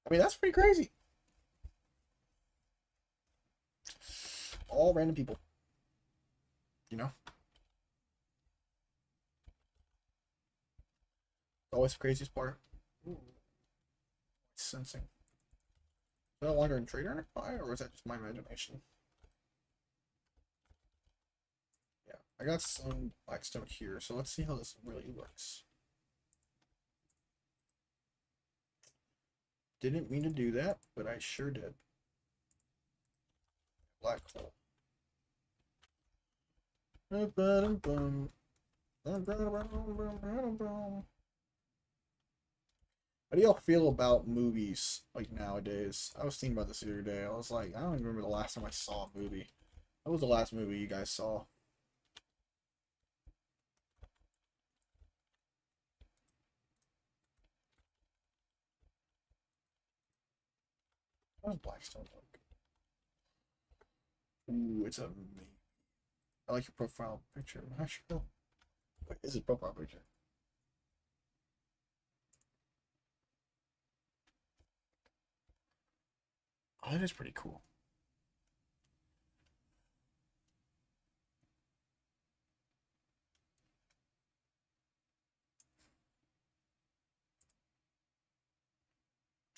I mean, that's pretty crazy. All random people. You know? Always the craziest part. Ooh. Sensing. Is that a wandering trader nearby, or is that just my imagination? Yeah, I got some blackstone here, so let's see how this really looks. Didn't mean to do that, but I sure did. Black hole. How do y'all feel about movies like nowadays? I was thinking about this the other day. I was like, I don't even remember the last time I saw a movie. What was the last movie you guys saw? How does Blackstone look? Ooh, it's amazing. I like your profile picture. I'm not sure. What is his profile picture? Oh, that is pretty cool.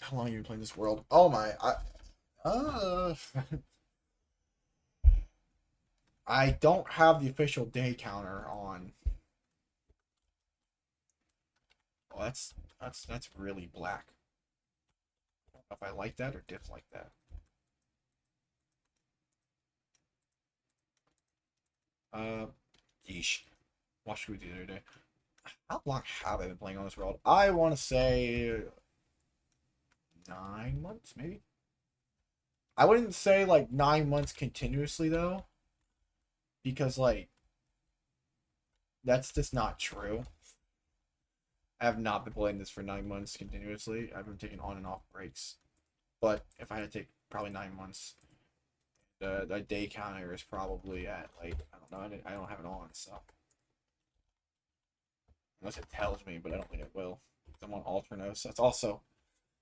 How long have you been playing this world? Oh my, I don't have the official day counter on. Oh, that's really black. I don't know if I like that or dislike that. Uh, yeesh. Watched it the other day. How long have I been playing on this world? I want to say 9 months, maybe. I wouldn't say like 9 months continuously though, because like that's just not true. I have not been playing this for 9 months continuously. I've been taking on and off breaks. But if I had to take probably 9 months, the day counter is probably at like I don't know. I don't have it on, so unless it tells me, but I don't think it will. I'm on Alternos. That's also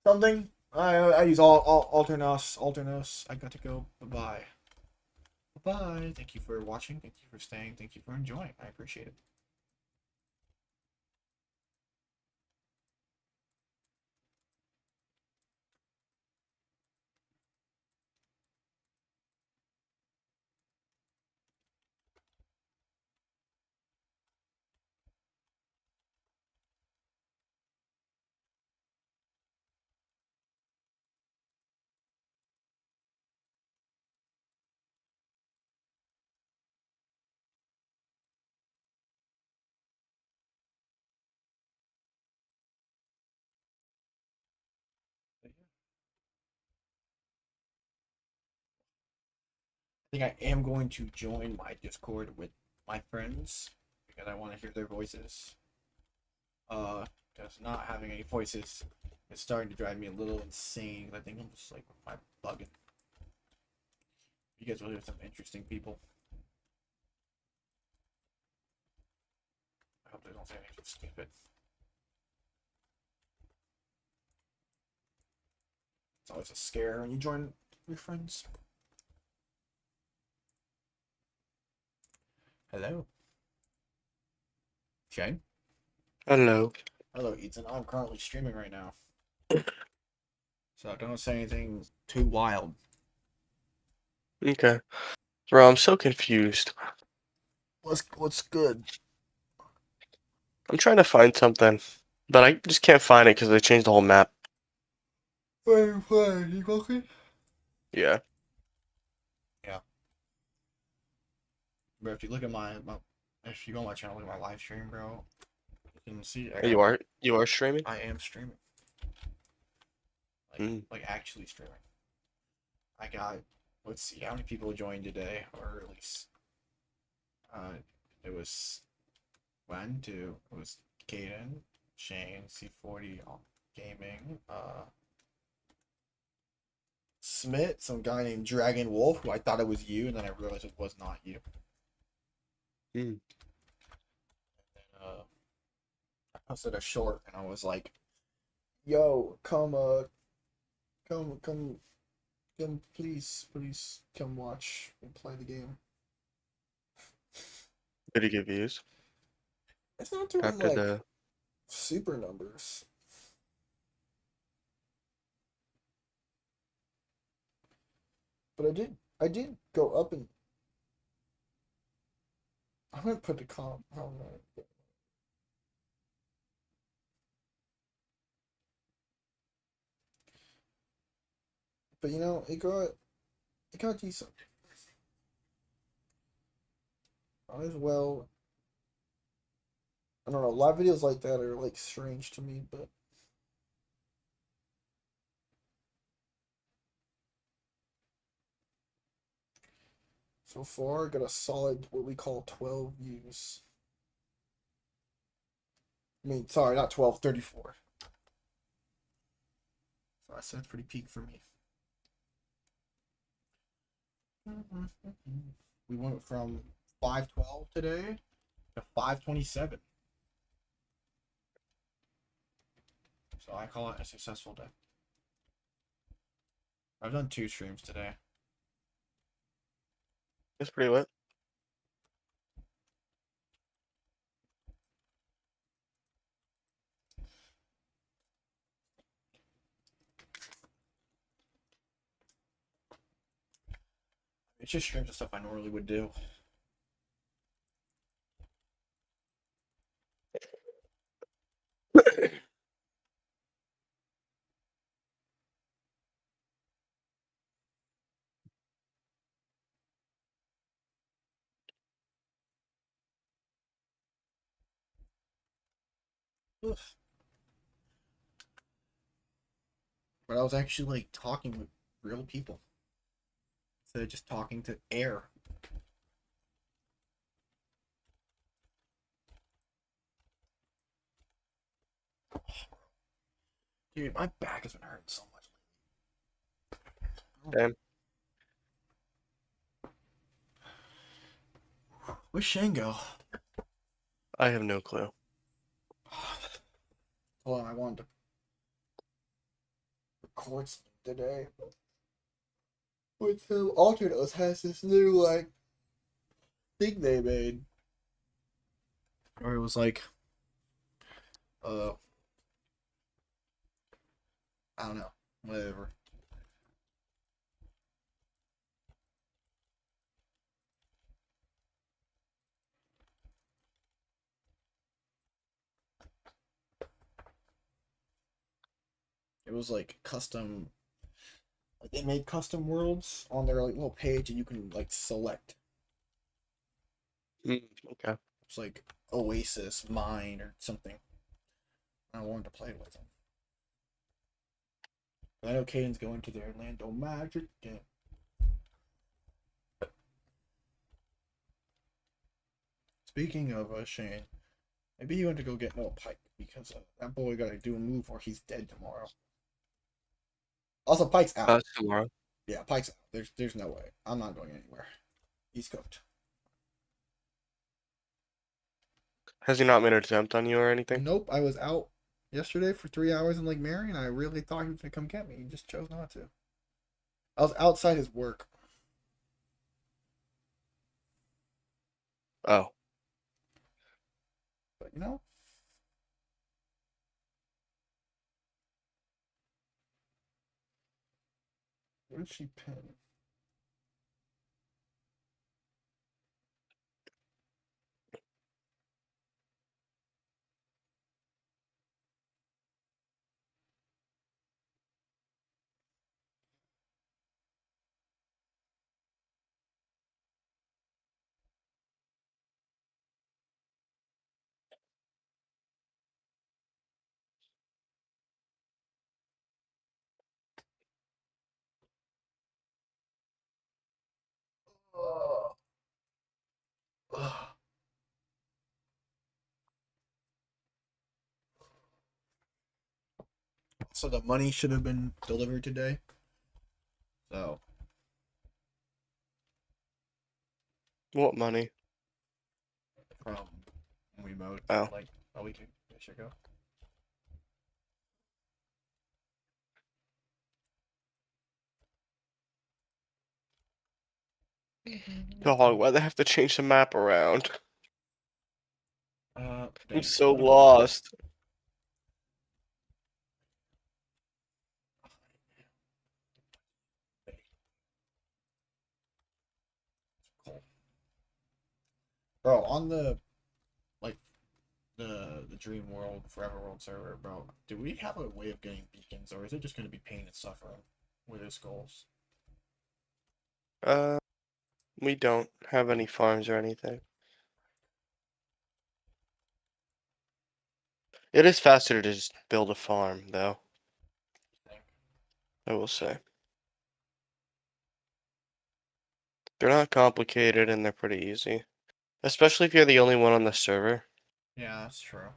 something I use all Alternos. Alternos. I got to go. Bye bye. Bye. Thank you for watching. Thank you for staying. Thank you for enjoying. I appreciate it. I think I am going to join my Discord with my friends because I want to hear their voices. Because not having any voices is starting to drive me a little insane. I think I'm just like my bugging. You guys will hear some interesting people. I hope they don't say anything stupid. It's always a scare when you join your friends. Hello. Shane? Hello. Hello, Ethan. I'm currently streaming right now. So don't say anything too wild. Okay. Bro, I'm so confused. What's good? I'm trying to find something, but I just can't find it because they changed the whole map. Where you playing? You cooking? Yeah. Bro, if you look at if you go on my channel, look at my live stream, bro. You can see You are streaming? I am streaming. Like actually streaming. I got let's see how many people joined today, or at least it was it was Caden, Shane, C40 Gaming, Smith, some guy named Dragon Wolf, who I thought it was you, and then I realized it was not you. Mm. I posted a short, and I was like, "Yo, come, please, come watch and play the game." Did he give views It's not doing after like the? super numbers, but I did go up and I'm gonna put the comp. I don't know. But you know, it got decent. Might as well. I don't know. Live videos like that are like strange to me, but so far I got a solid what we call 12 views. I mean, sorry, not 12, 34. So I said it's pretty peak for me. We went from 512 today to 527. So I call it a successful day. I've done 2 streams today. It's pretty lit. It's just streams of stuff I normally would do. Ugh. But I was actually like talking with real people instead of just talking to air. Dude, my back has been hurting so much lately. Damn. Where's Shane go? I have no clue. Hold on, I wanted to record something today. With him, Alternos has this new like thing they made, or it was like, I don't know, whatever. It was like custom. Like they made custom worlds on their like little page, and you can like select. Okay. It's like Oasis, Mine, or something. I wanted to play with them. I know Caden's going to the Orlando Magic game. Speaking of Shane, maybe he went to go get Noah Pike because that boy got to do a move or he's dead tomorrow. Also, Pike's out. Tomorrow. Yeah, Pike's out. There's no way. I'm not going anywhere. He's cooked. Has he not made an attempt on you or anything? Nope, I was out yesterday for 3 hours in Lake Mary, and I really thought he was gonna come get me. He just chose not to. I was outside his work. Oh. But you know, where did she pin? Ugh. Ugh. So the money should have been delivered today. So What money? from Wiimote, Oh. like a week ago. Dog, why they have to change the map around? Uh, I'm so lost. Bro, on the like the Dream World Forever World server, bro, do we have a way of getting beacons, or is it just going to be pain and suffering with his skulls? We don't have any farms or anything. It is faster to just build a farm, though. I will say. They're not complicated and they're pretty easy. Especially if you're the only one on the server. Yeah, that's true.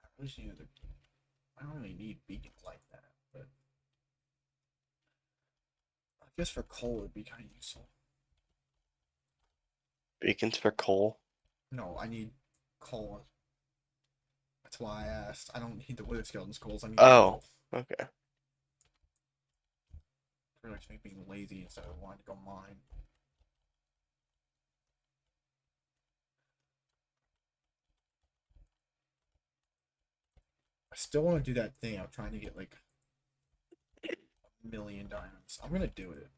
I wish you knew I don't really need beacons like that, but I guess for coal it'd be kind of useful. Beacons for coal. No, I need coal. That's why I asked. I don't need the wither skeleton skulls. I need Oh, coal. okay. Really just being lazy instead of wanting to go mine. I still want to do that thing. I'm trying to get like 1,000,000 diamonds. I'm gonna do it.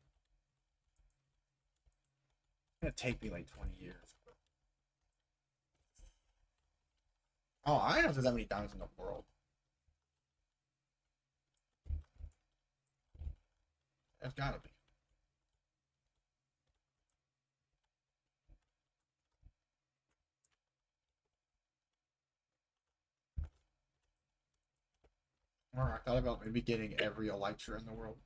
It's gonna take me like 20 years. But... Oh, I don't know if there's that many diamonds in the world. There's gotta be. Or I thought about maybe getting every elytra in the world.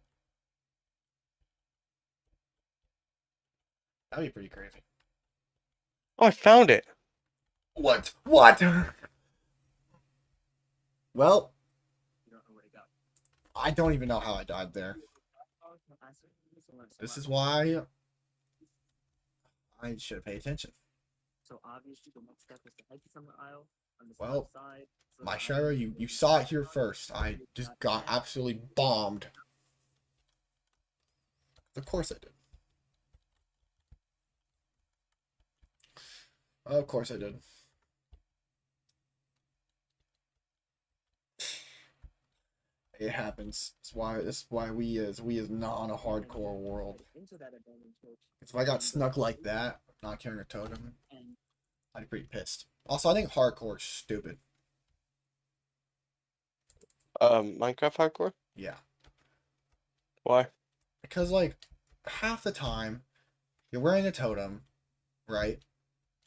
That'd be pretty crazy. Oh, I found it. What? What? Well, You don't know where to go. I don't even know how I died there. This is why I should have paid attention. So obviously the next step is to exit from the aisle on the Well, south side. So My the Shira, aisle- you saw it here first. I just got absolutely bombed. Of course I did. Of course I did. It happens. This is why we is not on a hardcore world. Into that abandoned church. If I got snuck like that, not carrying a totem, And I'd be pretty pissed. Also, I think hardcore is stupid. Minecraft hardcore? Yeah. Why? Because like half the time you're wearing a totem, right?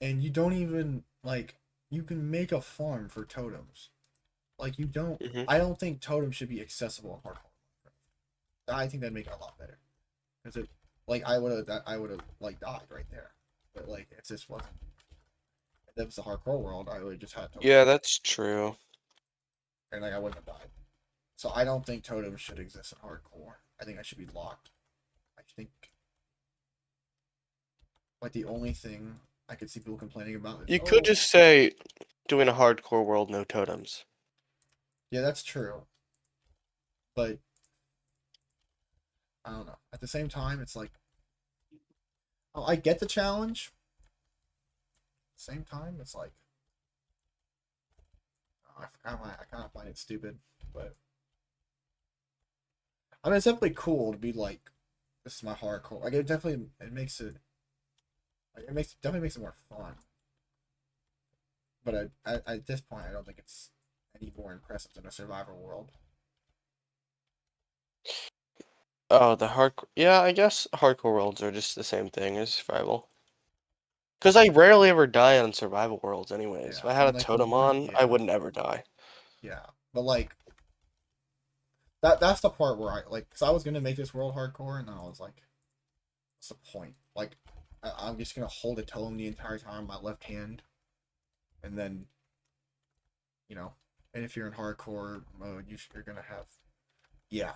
And you don't even like you can make a farm for totems. Like you don't Mhm. I don't think totems should be accessible in hardcore. I think that'd make it a lot better. Because it like I would have like died right there. But like it just wasn't if that was the hardcore world, I would have just had totems. Yeah, that's true. And like I wouldn't have died. So I don't think totems should exist in hardcore. I think I should be locked. I think like the only thing I could see people complaining about is You could "Oh, just say, doing a hardcore world, no totems. yeah, that's true. But I don't know. At the same time, it's like oh, I get the challenge. Same time, it's like I kind of find it stupid, but I mean, it's definitely cool to be like, this is my hardcore. Like, it makes it, like, definitely makes it more fun. But at this point, I don't think it's any more impressive than a survival world. Oh, the hardcore. Yeah, I guess hardcore worlds are just the same thing as survival. Because I rarely ever die on survival worlds, anyways. If Yeah, I had a and, like, the totem more- on, yeah. I would never die. Yeah, but like that's the part where I like, because I was gonna make this world hardcore, and then I was like, what's the point? Like, I'm just gonna hold a totem the entire time, my left hand, and then, you know, and if you're in hardcore mode, you're gonna have, yeah,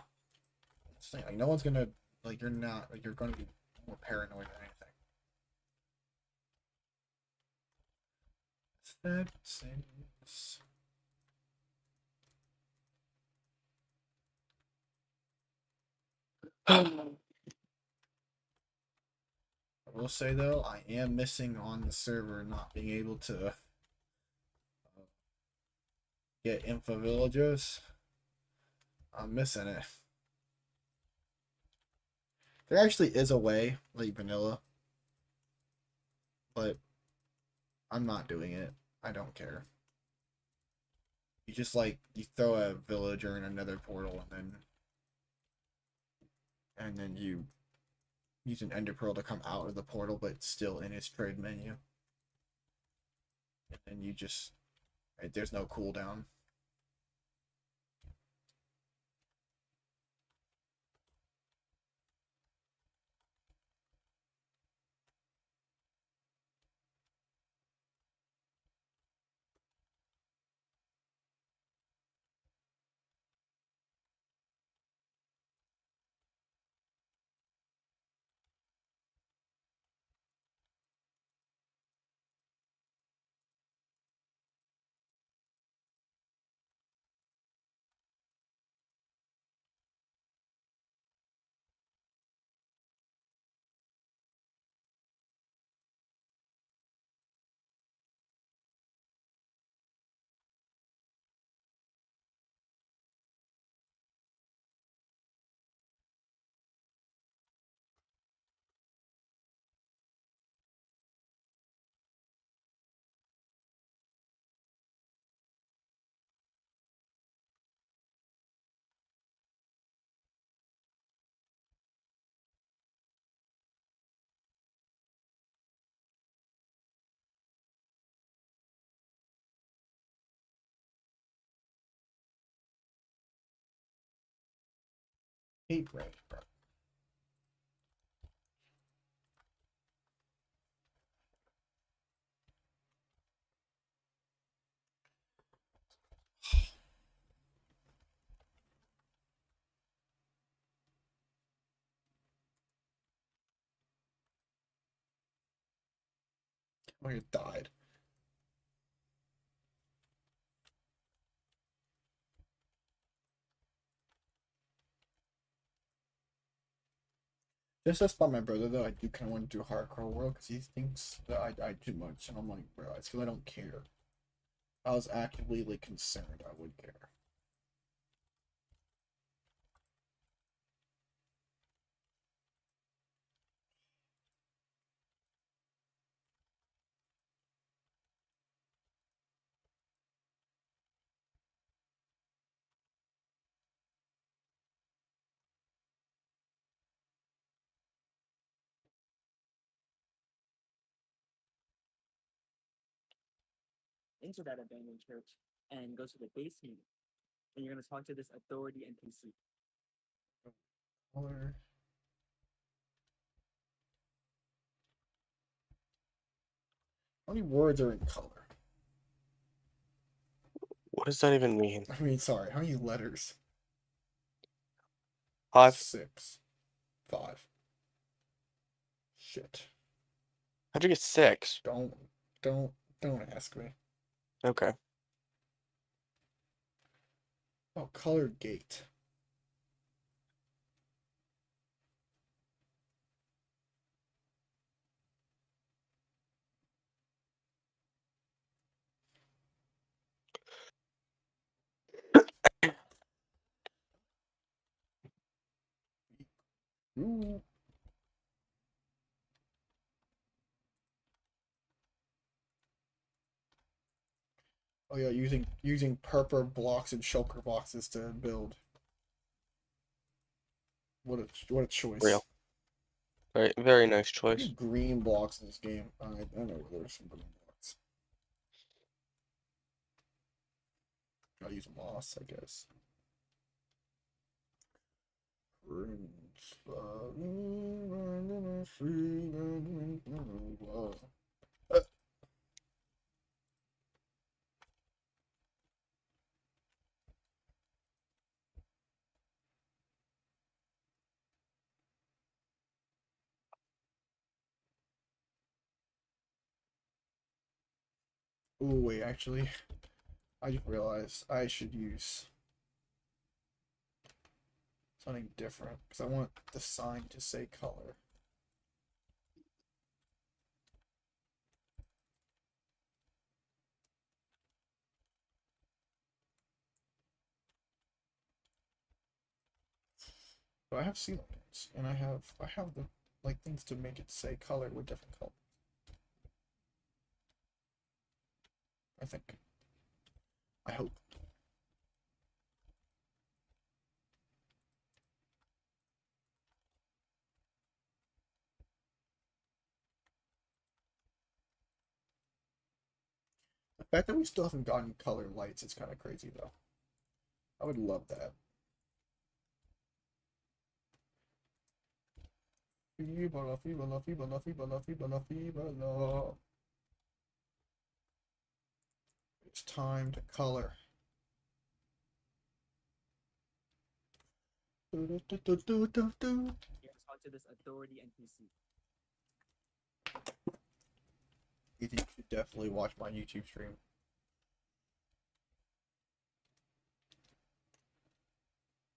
it's like no one's gonna like you're not like you're gonna be more paranoid than anything. That seems... I will say though, I am missing on the server not being able to get info villagers. I'm missing it. There actually is a way, like vanilla, but I'm not doing it. I don't care. You just like you throw a villager in another portal and then you use an ender pearl to come out of the portal, but it's still in its trade menu. And then you just there's no cooldown. hate rain, bro. I died. Just as by my brother though, I do kind of want to do hardcore world because he thinks that I die too much, and I'm like, bro, it's because I don't care. I was actively like concerned I would care. Into that abandoned church and go to the basement, and you're gonna talk to this authority NPC. Color. How many words are in color? What does that even mean? I mean, sorry, how many letters? 5. 6. 5. Shit. How'd you get 6? Don't ask me. Okay. Oh, color gate. Ooh. Oh yeah, using purple blocks and shulker boxes to build. What a choice. Real. Very, very nice Look choice. at green blocks in this game. I know there's some green blocks. I'll use moss, I guess. Oh wait, actually, I just realized I should use something different because I want the sign to say color. But I have ceilings and I have the like things to make it say color with different colors. I think. I hope. The fact that we still haven't gotten color lights is kind of crazy though. I would love that. Feebala, feebala, feebala, feebala, feebala, feebala. It's time to color. Do, do, do, do, do, do. You're gonna talk to this authority NPC. You think you should definitely watch my YouTube stream.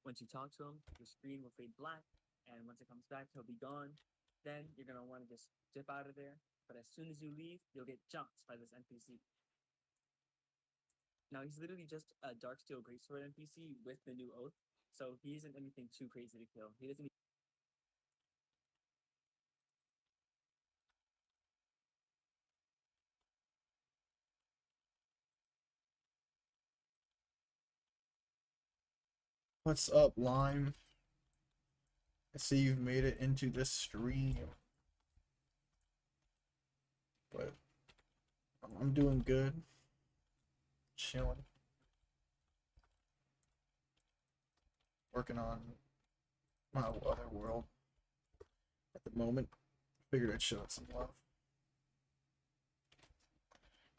Once you talk to him, your screen will fade black, and once it comes back, he'll be gone. Then you're gonna want to just dip out of there. But as soon as you leave, you'll get jumped by this NPC. Now he's literally just a Darksteel Greatsword NPC with the new oath, so he isn't anything too crazy to kill. He doesn't. What's up, Lime? I see you've made it into this stream. But I'm doing good. Chilling. Working on my other world at the moment. Figured I'd show it some love.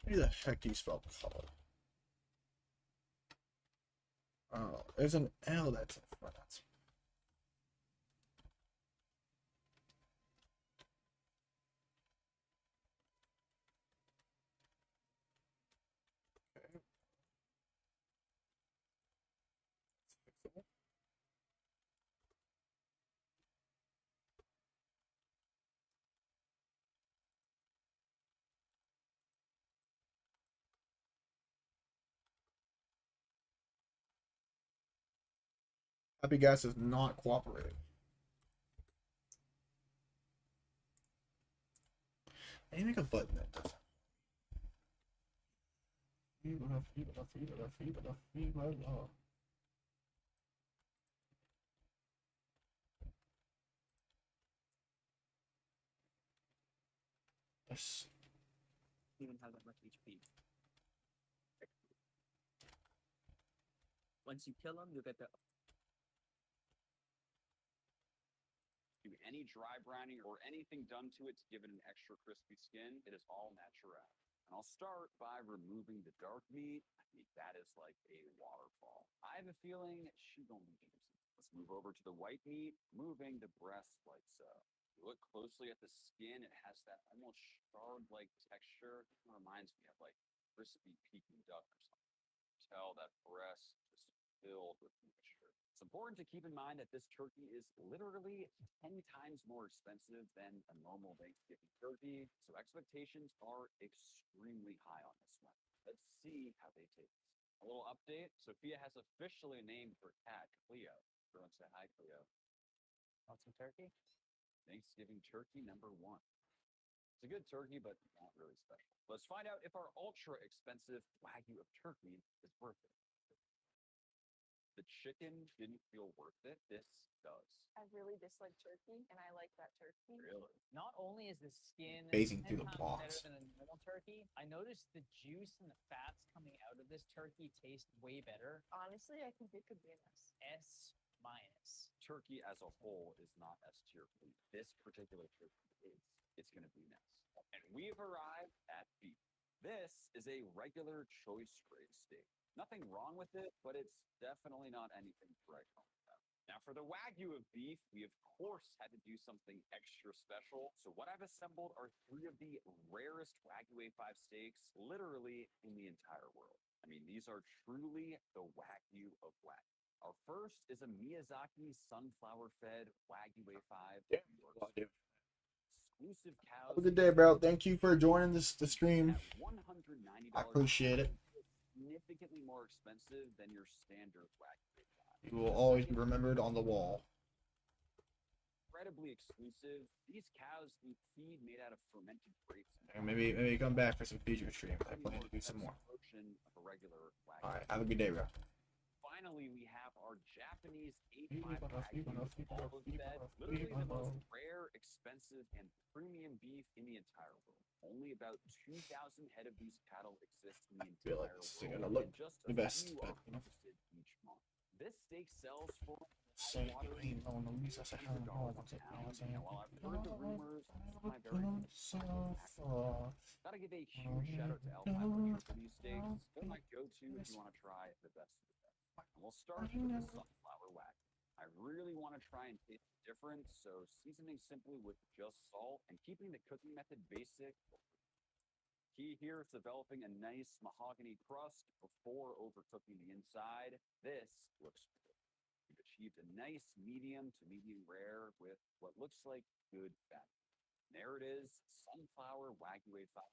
Maybe the heck do you spell color? Oh, there's an L that's in front. That's okay. Let's fix it. Happy Gas is not cooperating. I need to make a button that does that. Yes. Even have that much HP. Once you kill him, you'll get the Do any dry browning or anything done to it to give it an extra crispy skin, it is all natural. And I'll start by removing the dark meat. I mean, that is like a waterfall. I have a feeling she's gonna be juicy. Let's move over to the white meat, moving the breast like so. You look closely at the skin, it has that almost shard-like texture. It reminds me of like crispy Peking duck or something. Tell that breast just filled with moisture. It's important to keep in mind that this turkey is literally 10 times more expensive than a normal Thanksgiving turkey, so expectations are extremely high on this one. Let's see how they taste. A little update, Sophia has officially named her cat Cleo. Everyone say hi, Cleo. Want some turkey? Thanksgiving turkey number 1. It's a good turkey, but not really special. Let's find out if our ultra expensive Wagyu of turkey is worth it. The chicken didn't feel worth it. This does. I really dislike turkey, and I like that turkey. Really? Not only is the skin Phasing 10 through the times box. better than a normal turkey, I noticed the juice and the fats coming out of this turkey taste way better. Honestly, I think it could be an S. S minus. Turkey as a whole is not S tier for me. This particular turkey is. It's going to be next. And we've arrived at beef. This is a regular choice grade steak. Nothing wrong with it, but it's definitely not anything to write home about. Now, for the Wagyu of beef, we of course had to do something extra special. So what I've assembled are 3 of the rarest Wagyu A5 steaks, literally in the entire world. I mean, these are truly the Wagyu of Wagyu. Our first is a Miyazaki sunflower-fed Wagyu A5. Damn, New a lot York's of exclusive cows. Have a good day, bro. Thank you for joining the stream. At $190, I appreciate it. significantly more expensive than your standard Wagyu A5. You will always be remembered on the wall. Incredibly exclusive. These cows eat feed made out of fermented grapes. And maybe come back for some future streams. I plan to do some more. Version of a regular Wagyu. All right. Have a good day, bro. Finally, we have our Japanese A5 Wagyu olive fed, literally the most rare, expensive, and premium beef in the entire world. Only about 2,000 head of these cattle exist in the feel like entire this is world, gonna look and just the a best, few but, are you know. harvested each month. This steak sells for Say, $100 no, no, Lisa, say, a pound. Now, while I've heard the rumors, this is my very first Gotta give a huge shout out to Alpine Butcher for these steaks. They're my go-to if you want to try the best of the best. And we'll start with the sunflower Wagyu. I really want to try and taste the difference, so seasoning simply with just salt and keeping the cooking method basic. Key here is developing a nice mahogany crust before overcooking the inside. This looks good. We've achieved a nice medium to medium rare with what looks like good fat. There it is, sunflower Wagyu A5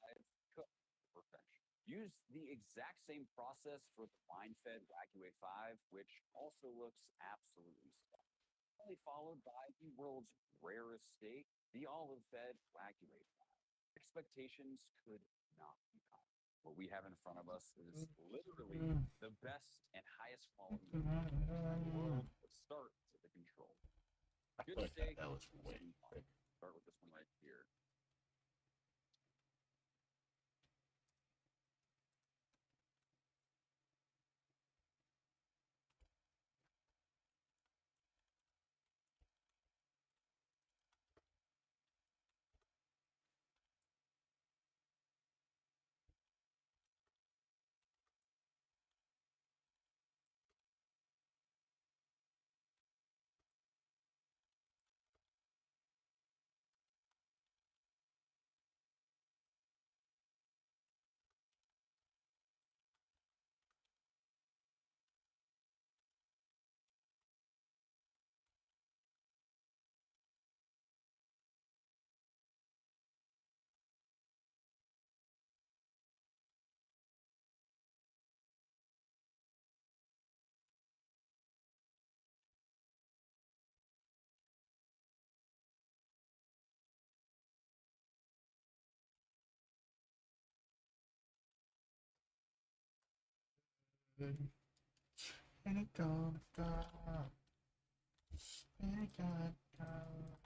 cooked to perfection. Use the exact same process for the wine-fed Wagyu A5, which also looks absolutely stunning. Only followed by the world's rarest steak, the olive-fed Wagyu A5. Expectations could not be high. What we have in front of us is literally the best and highest quality in the world. Let's start with the control. I feel Good like steak. that was let's way move on. big. Start with this one right here. And it gonna die. And it gonna die.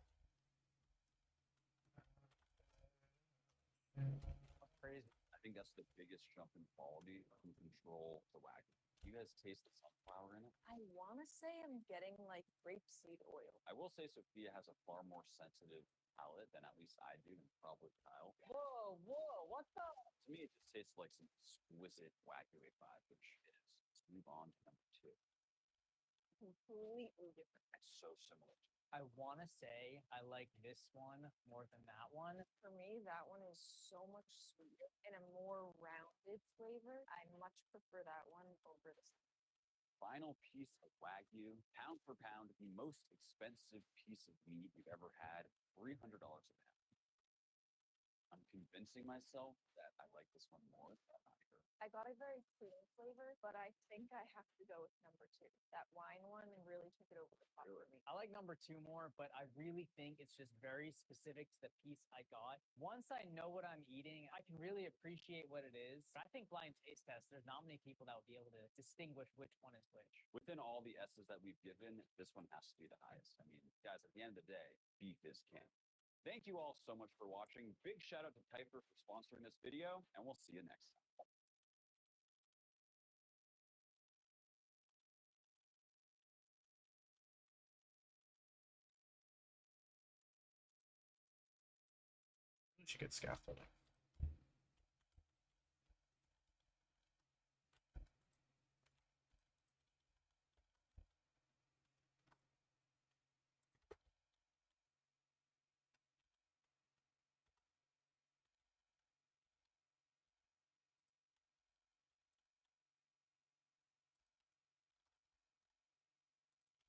That's crazy. I think that's the biggest jump in quality from Control to Wagyu. You guys taste the sunflower in it? I want to say I'm getting like grapeseed oil. I will say Sophia has a far more sensitive palate than at least I do, and probably Kyle. Whoa, what the? To me, it just tastes like some exquisite Wagyu A5, which it is. Let's move on to number 2. Completely different. It's so similar. I want to say I like this one more than that one. For me, that one is so much sweeter and a more rounded flavor. I much prefer that one over this. Final piece of Wagyu, pound for pound, the most expensive piece of meat you've ever had, $300 a pound. I'm convincing myself that I like this one more, but I'm not sure. I got a very clean flavor, but I think I have to go with number 2. That wine one really took it over the top for me. I like number 2 more, but I really think it's just very specific to the piece I got. Once I know what I'm eating, I can really appreciate what it is. I think blind taste test, there's not many people that will be able to distinguish which one is which. Within all the S's that we've given, this one has to be the highest. I mean, guys, at the end of the day, beef is king. Thank you all so much for watching. Big shout out to Typer for sponsoring this video, and we'll see you next time. We should get scaffolding.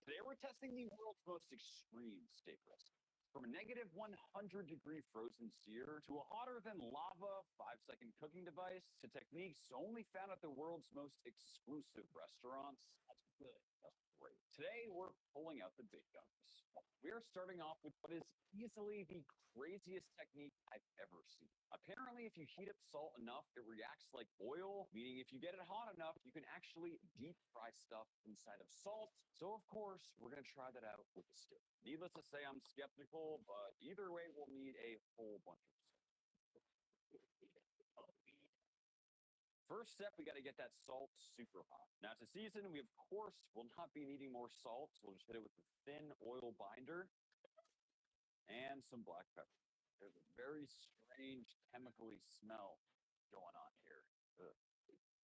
Today we're testing the world's most extreme steak recipe. From a negative 100-degree frozen sear to a hotter than lava 5-second cooking device to techniques only found at the world's most exclusive restaurants. That's good. That's great. Today we're pulling out the big guns. We're starting off with what is easily the craziest technique I've ever seen. Apparently, if you heat up salt enough, it reacts like oil, meaning if you get it hot enough, you can actually deep fry stuff inside of salt. So, of course, we're going to try that out with a steak. Needless to say, I'm skeptical, but either way, we'll need a whole bunch of salt. First step, we got to get that salt super hot. Now to season, we of course will not be needing more salt, so we'll just hit it with the thin oil binder and some black pepper. There's a very strange chemically smell going on here. Ugh,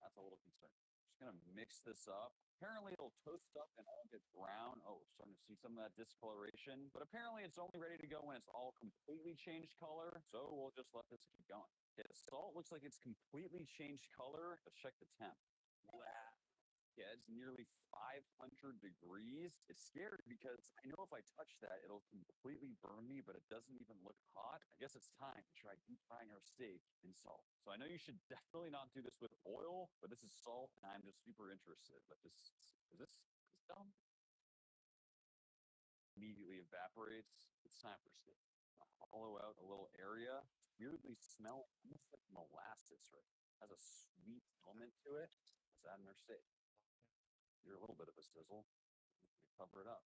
that's a little concerning. Just gonna mix this up. Apparently it'll toast up and all get brown. Oh, we're starting to see some of that discoloration, but apparently it's only ready to go when it's all completely changed color. So we'll just let this keep going. Okay, the salt looks like it's completely changed color. Let's check the temp. Wow. Yeah, it's nearly 500 degrees. It's scary because I know if I touch that, it'll completely burn me, but it doesn't even look hot. I guess it's time to try deep frying our steak in salt. So I know you should definitely not do this with oil, but this is salt, and I'm just super interested. But is this dumb? Immediately evaporates. It's time for steak. I'll hollow out a little area. It's weirdly smelling almost like molasses, right? It has a sweet element to it. Let's add in our steak. You're a little bit of a sizzle. Cover it up.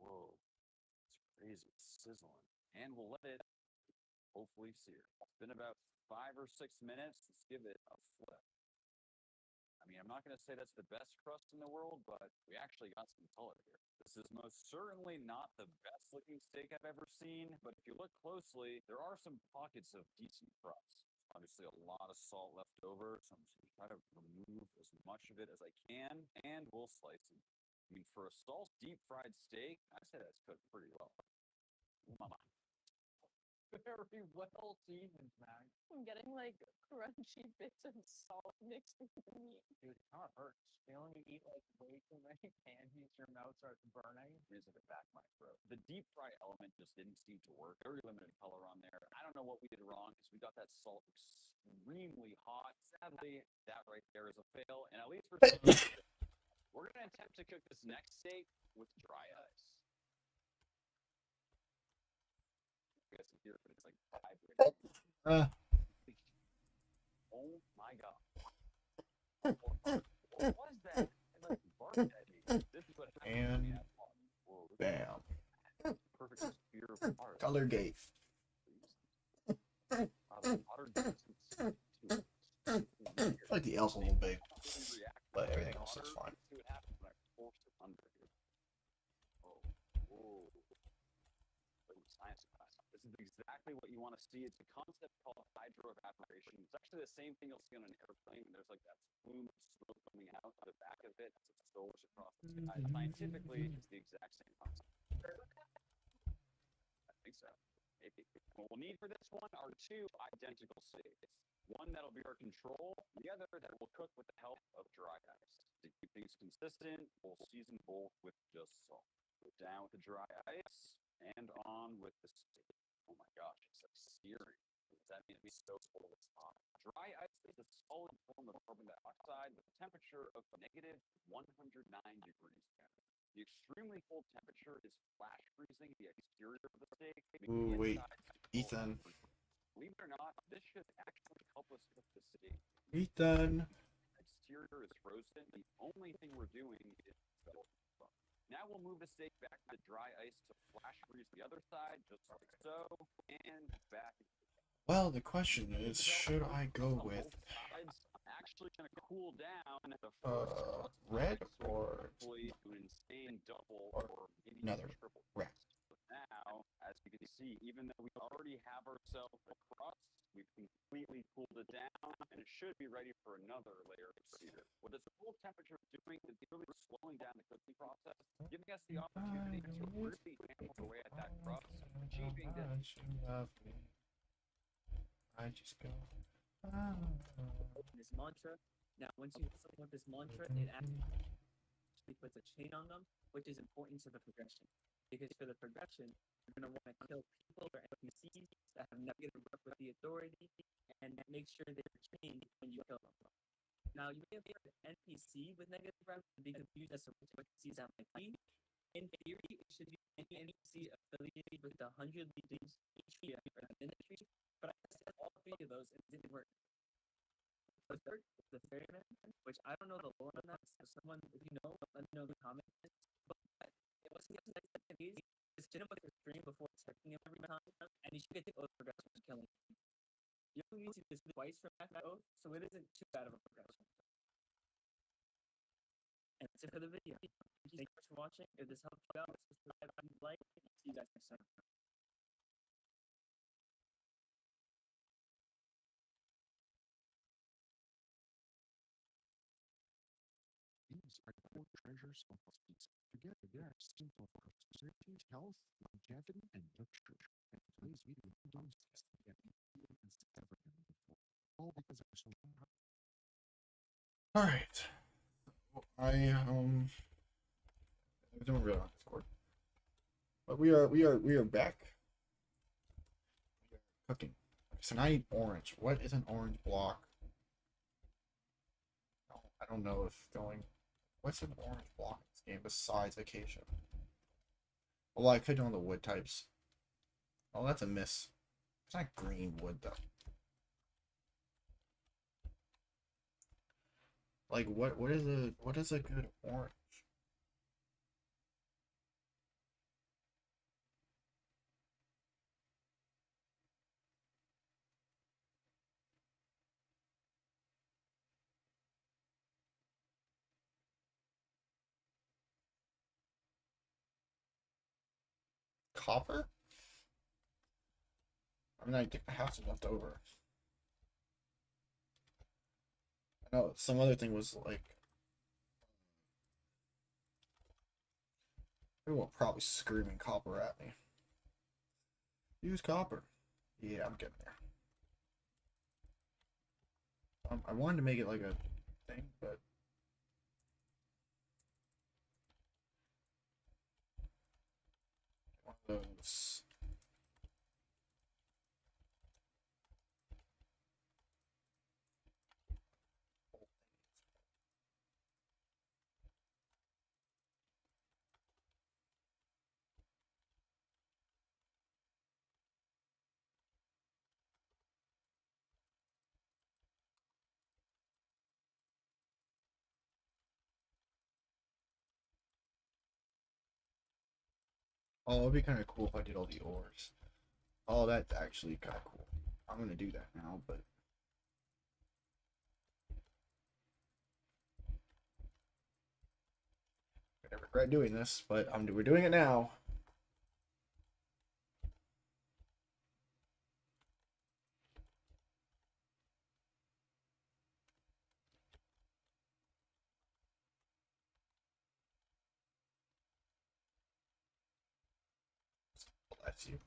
Whoa, it's crazy. It's sizzling. And we'll let it hopefully sear. It's been about 5 or 6 minutes. Let's give it a flip. I mean, I'm not going to say that's the best crust in the world, but we actually got some color here. This is most certainly not the best looking steak I've ever seen, but if you look closely, there are some pockets of decent crust. Obviously a lot of salt left over, so I'm just gonna try to remove as much of it as I can, and we'll slice it. I mean, for a salt deep fried steak, I'd say that's cooked pretty well. Ooh, mama. Very well seasoned, man. I'm getting like crunchy bits of salt mixed with the meat. Dude, it kind of hurts. Feeling you eat like way too many candies, your mouth starts burning. It is at the back of my throat. The deep fry element just didn't seem to work. Very limited color on there. I don't know what we did wrong because we got that salt extremely hot. Sadly, that right there is a fail. And at least for we're going to attempt to cook this next steak with dry ice. You guys can hear it, but it's like vibrating. Oh my god. What is nails a little big, Probably react but to everything else is water. fine. See what happens when I force it under here. Oh, whoa. Like science class. This is exactly what you want to see. It's a concept called hydroevaporation. It's actually the same thing you'll see on an airplane. There's like that plume of smoke coming out the back of it as it soars across the sky. Scientifically, it's the exact same concept. I think so. Maybe. What we'll need for this one are two identical states. One that'll be our control, the other that will cook with the help of dry ice. To keep things consistent, we'll season both with just salt. Go down with the dry ice and on with the steak. Oh my gosh, it's like searing. Does that mean it's so full of hot? Dry ice is a solid form of carbon dioxide with a temperature of negative 109 degrees Fahrenheit. The extremely cold temperature is flash freezing the exterior of the steak. Ooh, wait, Ethan. Ethan. Believe it or not, this should actually help us cook the steak. Ethan. Exterior is frozen. The only thing we're doing is now we'll move the steak back to the dry ice to flash freeze the other side, just like so, and back. Well, the question is, should I go with I'm actually going to cool down the first red side, so or hopefully do an insane double or maybe another triple. red? So now, as you can see, even though we already have ourselves a crust, we've completely cooled it down, and it should be ready for another layer of sear. What this cool temperature is doing is really slowing down the cooking process, giving us the opportunity to really hammer away at that crust, achieving this. I just go. This mantra. Now, once you hit someone with this mantra, it actually puts a chain on them, which is important to the progression. Because for the progression, you're going to want to kill people or NPCs that have negative rep with the authority, and make sure they're chained when you kill them. Now, you may have heard an NPC with negative rep and be confused as to which NPCs have like in theory, it should be any NPC affiliated with the 100 leaders each year or the ministry, but I tested all three of those and it didn't work. The third, the ferryman, which I don't know the lore on that, so someone, if you know, let me know in the comments. But it wasn't just like that days. Just didn't put your stream before checking him every time, and you should get the oath progression for killing him. You only need to do this twice from that oath, so it isn't too bad of a progression. And that's it for the video. Thank you so much for watching. If this helped you out, subscribe, like, and see you guys next time. These are core treasures of species. Together, they are symbol of prosperity, health, longevity, and luxury. And today's video don't just get easier and ever before. All because of so All right. I don't really on Discord, but we are back. We are cooking. So now I need orange. What is an orange block? I don't know if going. What's an orange block in this game besides acacia? Well, I could do on the wood types. Oh, that's a miss. It's not green wood though. Like what is a good orange? Copper? I mean, I have some left over. I know some other thing was like. Everyone probably screaming copper at me. Use copper. Yeah, I'm getting there. I wanted to make it like a thing, but. One of those. Oh, it'd be kind of cool if I did all the ores. Oh, that's actually kind of cool. I'm gonna do that now, but gonna regret doing this, but we're doing it now. Bless you.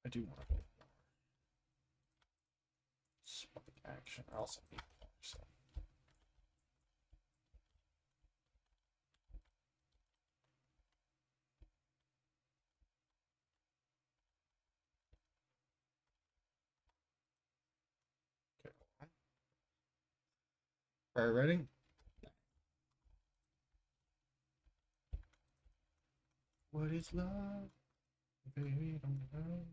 I do want to spike action. I also need more, so. Okay. Are you ready? What is love? Baby, don't know.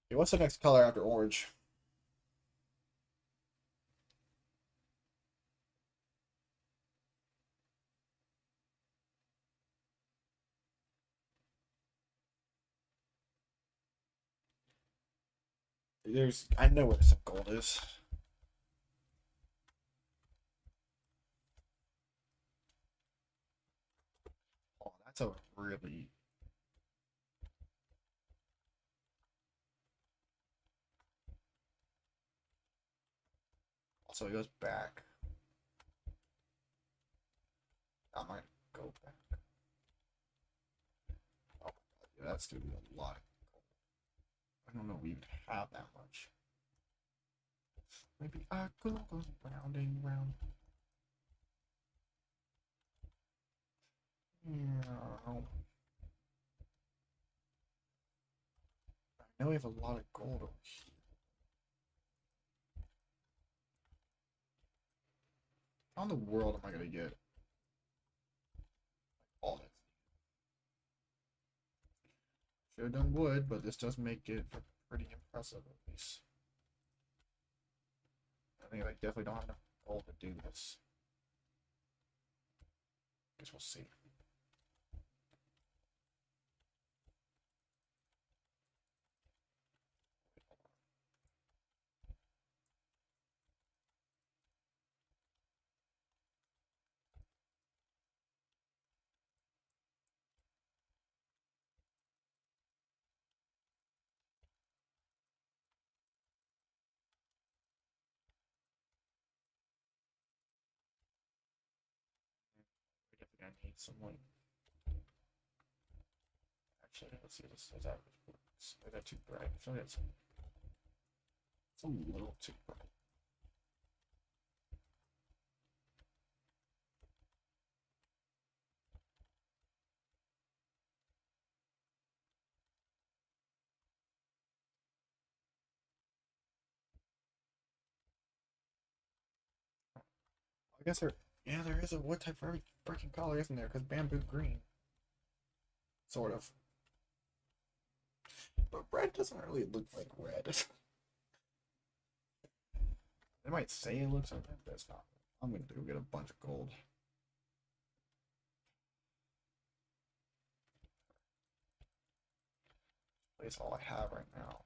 Okay, what's the next color after orange? I know where some gold is. Oh, that's a really. Also, it goes back. I might go back. Oh, yeah, that's gonna be a lot of gold. I don't know if we even have that much. Maybe I go round and round. Yeah. I know we have a lot of gold over here. How in the world am I gonna get all this? Should have done wood, but this does make it pretty impressive at least. I think I definitely don't have enough gold to do this. Guess we'll see. We're definitely gonna need some like. Actually, let's see if this is that. Is that too bright? I feel like it's a little too bright. I guess there is a wood type for every freaking color, isn't there? Because bamboo green. Sort of. But red doesn't really look like red. They might say it looks like that, but it's not. I'm gonna go get a bunch of gold. That's all I have right now.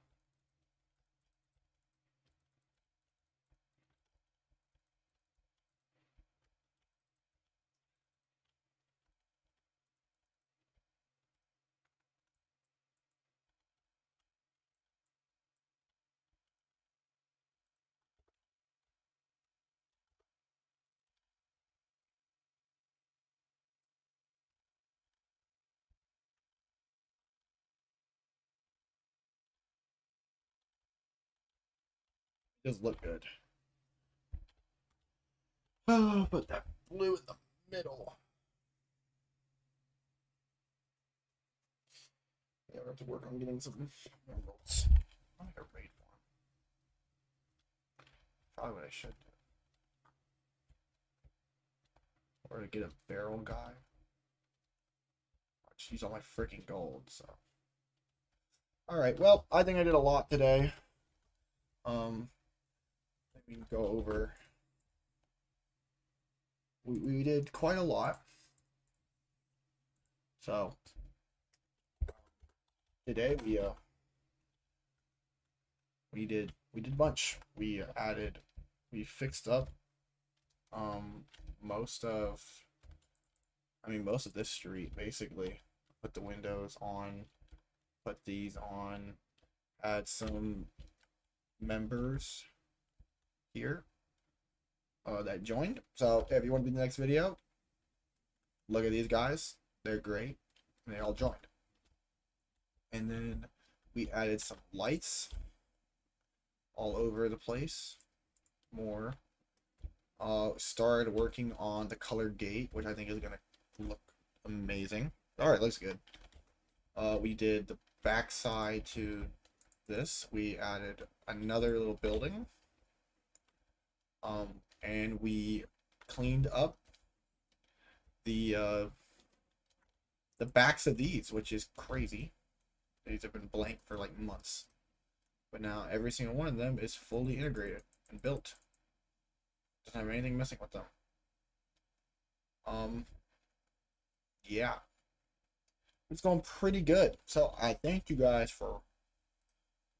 It does look good. Oh, but that blue in the middle. Yeah, we have to work on getting some emeralds. I need a raid farm. Probably what I should do. Or to get a barrel guy. I'll just use all my freaking gold, so. Alright, well, I think I did a lot today. We can go over. We did quite a lot. So today we did a bunch. We fixed up most of this street basically. Put the windows on, put these on, add some members here that joined. So if you want to be in the next video, look at these guys. They're great. And they all joined. And then we added some lights all over the place. More. Started working on the color gate, which I think is gonna look amazing. Alright, looks good. We did the backside to this. We added another little building. And we cleaned up the backs of these, which is crazy. These have been blank for like months. But now every single one of them is fully integrated and built. Doesn't have anything missing with them. Yeah. It's going pretty good. So I thank you guys for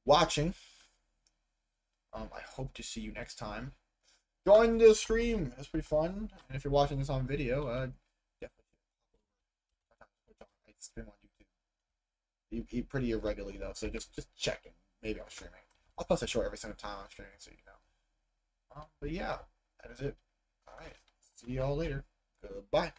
watching. I hope to see you next time. Join the stream. It's pretty fun. And if you're watching this on video, definitely. I stream on YouTube. You eat pretty irregularly though, so just checking. Maybe I'm streaming. I'll post a short every single time I'm streaming, so you know. But yeah, that is it. All right. See y'all later. Goodbye.